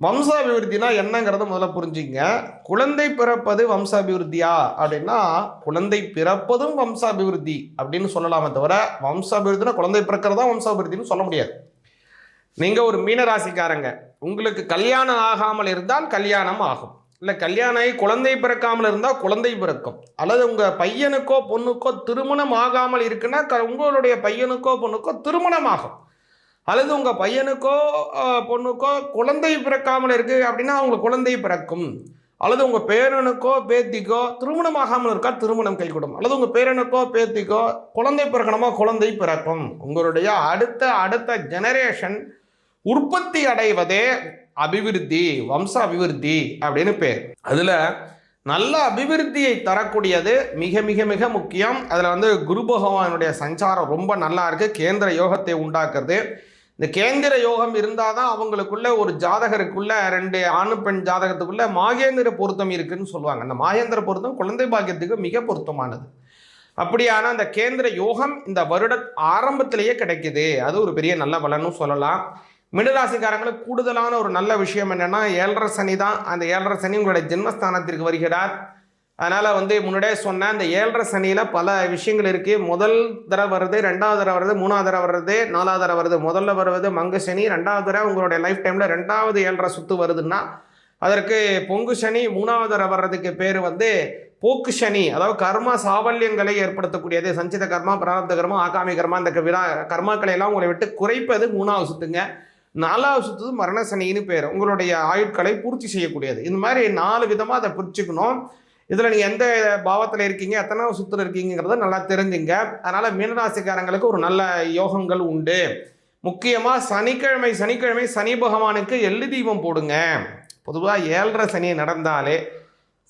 வம்ச அபிவிருத்தினா என்னங்கிறத முதல்ல புரிஞ்சுங்க. குழந்தை பிறப்பது வம்ச அபிவிருத்தியா அப்படின்னா, குழந்தை பிறப்பதும் வம்ச அபிவிருத்தி அப்படின்னு சொல்லலாமே தவிர, வம்ச அபிவிருத்தினா குழந்தை பிறக்கிறதா வம்ச அபிவிருத்தின்னு சொல்ல முடியாது. நீங்கள் ஒரு மீனராசிக்காரங்க, உங்களுக்கு கல்யாணம் ஆகாமல் இருந்தால் கல்யாணம் ஆகும், இல்லை கல்யாணம் ஆகி குழந்தை பிறக்காமல் இருந்தால் குழந்தை பிறக்கும், அல்லது உங்கள் பையனுக்கோ பொண்ணுக்கோ திருமணம் ஆகாமல் இருக்குன்னா உங்களுடைய பையனுக்கோ பொண்ணுக்கோ திருமணம் ஆகும், அல்லது உங்கள் பையனுக்கோ பொண்ணுக்கோ குழந்தை பிறக்காமல் இருக்குது அப்படின்னா அவங்களுக்கு குழந்தை பிறக்கும், அல்லது உங்கள் பேரனுக்கோ பேத்திக்கோ திருமணம் ஆகாமல் இருக்கா திருமணம் கைகூடும், அல்லது உங்கள் பேரனுக்கோ பேத்திக்கோ குழந்தை பிறக்கணுமோ குழந்தை பிறக்கும். உங்களுடைய அடுத்த ஜெனரேஷன் உற்பத்தி அடைவதே அபிவிருத்தி, வம்ச அபிவிருத்தி அப்படின்னு பேர். அதில் நல்ல அபிவிருத்தியை தரக்கூடியது மிக மிக மிக முக்கியம். அதில் குரு பகவானுடைய சஞ்சாரம் ரொம்ப நல்லா இருக்குது, கேந்திர யோகத்தை உண்டாக்குறது. இந்த கேந்திர யோகம் இருந்தால் தான் அவங்களுக்குள்ள ஒரு ஜாதகருக்குள்ள 2 ஆண் பெண் ஜாதகத்துக்குள்ள மாகேந்திர பொருத்தம் இருக்குன்னு சொல்லுவாங்க. அந்த மாகேந்திர பொருத்தம் குழந்தை பாக்கியத்துக்கு மிக பொருத்தமானது. அப்படியான அந்த கேந்திர யோகம் இந்த வருட ஆரம்பத்திலேயே கிடைக்குது. அது ஒரு பெரிய நல்ல பலன்னு சொல்லலாம். மிடராசிக்காரங்களுக்கு கூடுதலான ஒரு நல்ல விஷயம் என்னென்னா, 7.5 சனி தான். அந்த 7.5 சனி உங்களுடைய ஜென்மஸ்தானத்திற்கு வருகிறார். அதனால் முன்னாடியே சொன்ன அந்த 7.5 சனியில் பல விஷயங்கள் இருக்குது. முதல் தடவை வருது, 2வது தடவை வருது, 3வது தடவை வருது, 4வது தடவை வருது. முதல்ல வருவது மங்கு சனி, 2வது தடவை உங்களுடைய லைஃப் டைமில் 2வது 7.5 சுற்று வருதுன்னா அதற்கு பொங்கு சனி. 3வது தடவை வர்றதுக்கு பேர் போக்கு சனி, அதாவது கர்மா சாவல்யங்களை ஏற்படுத்தக்கூடியது. சஞ்சித கர்மா, பிராரப்த கர்மா, ஆகாமி கர்மா, இந்த கர்மாக்களை எல்லாம் உங்களை விட்டு குறைப்பது 3வது சுத்துங்க. 4வது சுற்று மரண சனின்னு பேர், உங்களுடைய ஆயுட்களை பூர்த்தி செய்யக்கூடியது. இந்த மாதிரி 4 விதமாக அதை பிரிச்சுக்கணும். இதில் நீங்கள் எந்த பாவத்தில் இருக்கீங்க, எத்தனாவது சுற்றில் இருக்கீங்கிறத நல்லா தெரிஞ்சுங்க. அதனால் மீனராசிக்காரங்களுக்கு ஒரு நல்ல யோகங்கள் உண்டு. முக்கியமாக சனிக்கிழமை சனி பகவானுக்கு எள்ளு தீபம் போடுங்க. பொதுவாக 7.5 சனி நடந்தாலே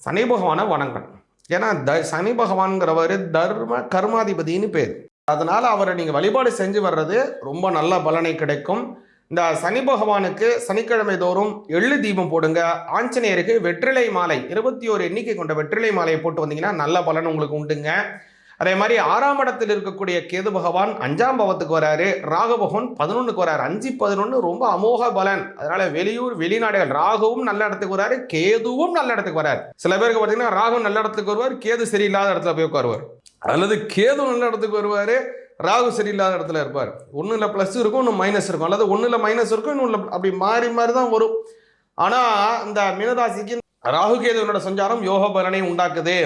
சனி பகவானை வணங்கணும். ஏன்னா சனி பகவான்கிறவர் தர்ம கர்மாதிபதினு பேர். அதனால் அவரை நீங்கள் வழிபாடு செஞ்சு வர்றது ரொம்ப நல்ல பலனை கிடைக்கும். இந்த சனி பகவானுக்கு சனிக்கிழமை தோறும் எள்ளு தீபம் போடுங்க. ஆஞ்சநேயருக்கு வெற்றிலை மாலை 21 எண்ணிக்கை கொண்ட வெற்றிலை மாலையை போட்டு வந்தீங்கன்னா நல்ல பலன் உங்களுக்கு உண்டுங்க. அதே மாதிரி 6ஆம் இடத்தில் இருக்கக்கூடிய கேது பகவான் 5ஆம் பாவத்துக்கு வராரு. ராகு பகவான் 11க்கு வராரு. 5, 11 ரொம்ப அமோக பலன். அதனால வெளியூர் வெளிநாடுகள் ராகுவும் நல்ல இடத்துக்கு வராரு, கேதுவும் நல்ல இடத்துக்கு வராரு. சில பேருக்கு பார்த்தீங்கன்னா ராகு நல்ல இடத்துக்கு வருவார், கேது சரியில்லாத இடத்துல போய் உட்காருவார், அல்லது கேது நல்ல இடத்துக்கு வருவார், ராகு சரியில்லாத இடத்துல இருப்பார். ஒன்றில் ப்ளஸ் இருக்கும், இன்னும் மைனஸ் இருக்கும், அல்லது ஒன்றில் மைனஸ் இருக்கும், இன்னொன்று அப்படி மாறி மாறி தான் வரும். ஆனால் இந்த மீனராசிக்கு ராகு கேதுவனோட சஞ்சாரம் யோக பலனை உண்டாக்குது.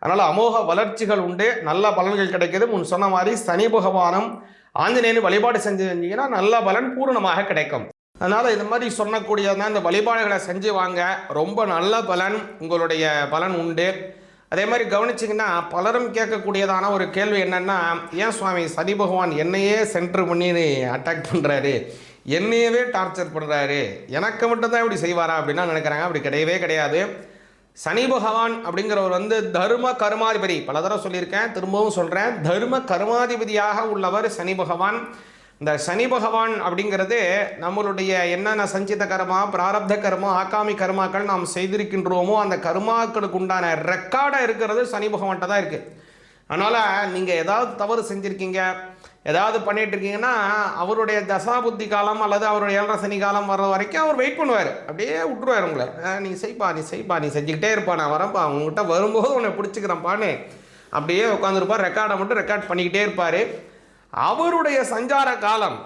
அதனால் அமோக வளர்ச்சிகள் உண்டு, நல்ல பலன்கள் கிடைக்கிது. முன் சொன்ன மாதிரி சனி பகவானும் ஆஞ்சநேயன் வழிபாடு செஞ்சீங்கன்னா நல்ல பலன் பூரணமாக கிடைக்கும். அதனால் இந்த மாதிரி சொன்னக்கூடியதான் இந்த வழிபாடுகளை செஞ்சு வாங்க, ரொம்ப நல்ல பலன் உங்களுடைய பலன் உண்டு. அதே மாதிரி கவனிச்சிங்கன்னா பலரும் கேட்கக்கூடியதான ஒரு கேள்வி என்னென்னா, ஏன் சுவாமி சனி பகவான் என்னையே சென்டர் பண்ணி அட்டாக் பண்ணுறாரு, என்னையவே டார்ச்சர் பண்ணுறாரு, எனக்கு மட்டும்தான் இப்படி செய்வாரா அப்படின்னா நினைக்கிறாங்க. அப்படி கிடையவே கிடையாது. சனி பகவான் அப்படிங்கிறவர் தர்ம கர்மாதிபதி. பல தடவை சொல்லியிருக்கேன், திரும்பவும் சொல்கிறேன், தர்ம கர்மாதிபதியாக உள்ளவர் சனி பகவான். இந்த சனி பகவான் அப்படிங்கிறது நம்மளுடைய என்னென்ன சஞ்சித கர்மா, பிராரப்த கர்மா, ஆகாமி கர்மாக்கள் நாம் செய்திருக்கின்றோமோ அந்த கர்மாக்களுக்கு உண்டான ரெக்கார்டாக இருக்கிறது சனி பகவான்கிட்ட தான் இருக்குது. அதனால் நீங்கள் ஏதாவது தவறு செஞ்சுருக்கீங்க, ஏதாவது பண்ணிகிட்டு இருக்கீங்கன்னா அவருடைய தசாபுத்தி காலம் அல்லது அவருடைய 7.5 சனி காலம் வர்ற வரைக்கும் அவர் வெயிட் பண்ணுவார். அப்படியே விட்டுருவார் உங்களை. நீ செய்ப்பா நீ செஞ்சுக்கிட்டே இருப்பா, நான் வரேன்ப்பா, உங்ககிட்ட வரும்போது உன்னை பிடிச்சிக்கிறேன்ப்பான்னு அப்படியே உட்காந்துருப்பார். ரெக்கார்டை மட்டும் ரெக்கார்ட் பண்ணிக்கிட்டே இருப்பார். அவருடைய சஞ்சார காலம்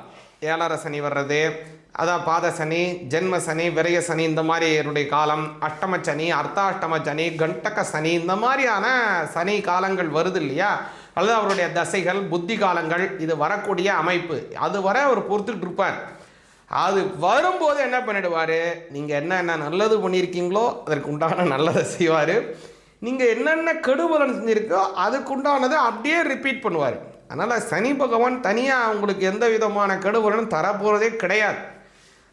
7.5 சனி வர்றது, அதான் பாத சனி, ஜென்ம சனி, விரய சனி, இந்த மாதிரி என்னுடைய காலம், அஷ்டம சனி, அர்த்தாஷ்டம சனி, கண்டக சனி, இந்த மாதிரியான சனி காலங்கள் வருது இல்லையா, அல்லது அவருடைய தசைகள் புத்தி காலங்கள் இது வரக்கூடிய அமைப்பு, அது வரை அவர் பொறுத்துக்கிட்டு இருப்பார். அது வரும்போது என்ன பண்ணிடுவார், நீங்கள் என்ன நல்லது பண்ணியிருக்கீங்களோ அதற்கு உண்டான நல்லதை செய்வார். நீங்கள் என்னென்ன கெடுபலன் செஞ்சுருக்கோ அதுக்கு உண்டானதை அப்படியே ரிப்பீட் பண்ணுவார். அதனால் சனி பகவான் தனியாக உங்களுக்கு எந்த விதமான கெடுபலனும் தரப்போகிறதே கிடையாது.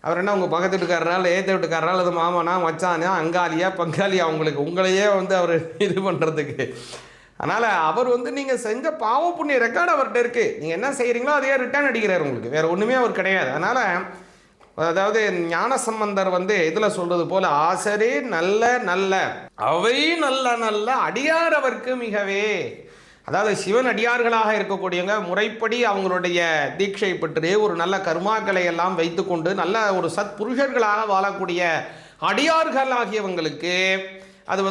அவர் என்ன உங்கள் பக்கத்து வீட்டுக்காரரால், ஏற்ற வீட்டுக்காரரால், அது மாமனா மச்சானா அங்காளியா பங்காளியா உங்களையே அவர் இது பண்ணுறதுக்கு. அதனால் அவர் நீங்கள் செஞ்ச பாவ புண்ணிய ரெக்கார்டு அவர்கிட்ட இருக்குது. நீங்கள் என்ன செய்கிறீங்களோ அதையே ரிட்டர்ன் அடிக்கிறார் உங்களுக்கு, வேறு ஒன்றுமே அவர் கிடையாது. அதனால் அதாவது ஞானசம்பந்தர் இதில் சொல்கிறது போல், ஆசரே நல்ல நல்ல அவை நல்ல நல்ல அடியார் அவருக்கு மிகவே. அதாவது சிவன் அடியார்களாக இருக்கக்கூடியவங்க முறைப்படி அவங்களுடைய தீட்சை பெற்று ஒரு நல்ல கர்மாக்களை எல்லாம் வைத்துக்கொண்டு நல்ல ஒரு சத் புருஷர்களாக வாழக்கூடிய அடியார்கள் ஆகியவங்களுக்கு அது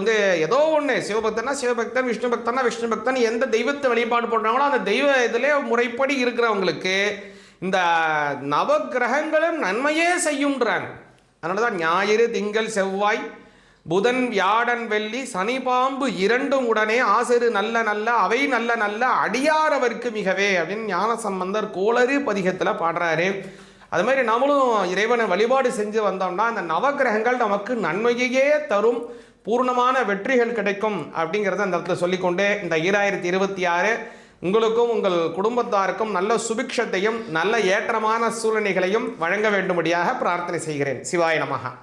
ஏதோ ஒன்று, சிவபக்தனா சிவபக்தன், விஷ்ணு பக்தனா விஷ்ணு பக்தன், எந்த தெய்வத்தை வழிபாடு பண்ணுறாங்களோ அந்த தெய்வ இதிலே முறைப்படி இருக்கிறவங்களுக்கு இந்த நவக்கிரகங்களும் நன்மையே செய்யுன்றாங்க. அதனால தான் ஞாயிறு திங்கள் செவ்வாய் புதன் வியாழன் வெள்ளி சனி பாம்பு இரண்டும் உடனே ஆசிரு நல்ல நல்ல அவை நல்ல நல்ல அடியார் அவருக்கு மிகவே அப்படின்னு ஞானசம்பந்தர் கோளறு பதிகத்தில் பாடுறாரு. அது மாதிரி நம்மளும் இறைவனை வழிபாடு செஞ்சு வந்தோம்னா அந்த நவக்கிரகங்கள் நமக்கு நன்மையே தரும், பூர்ணமான வெற்றிகள் கிடைக்கும் அப்படிங்கிறத அந்த இடத்துல சொல்லிக்கொண்டு இந்த 2026 உங்களுக்கும் உங்கள் குடும்பத்தாருக்கும் நல்ல சுபிக்ஷத்தையும் நல்ல ஏற்றமான சூழ்நிலைகளையும் வழங்க வேண்டும்படியாக பிரார்த்தனை செய்கிறேன். சிவாய நமஹ.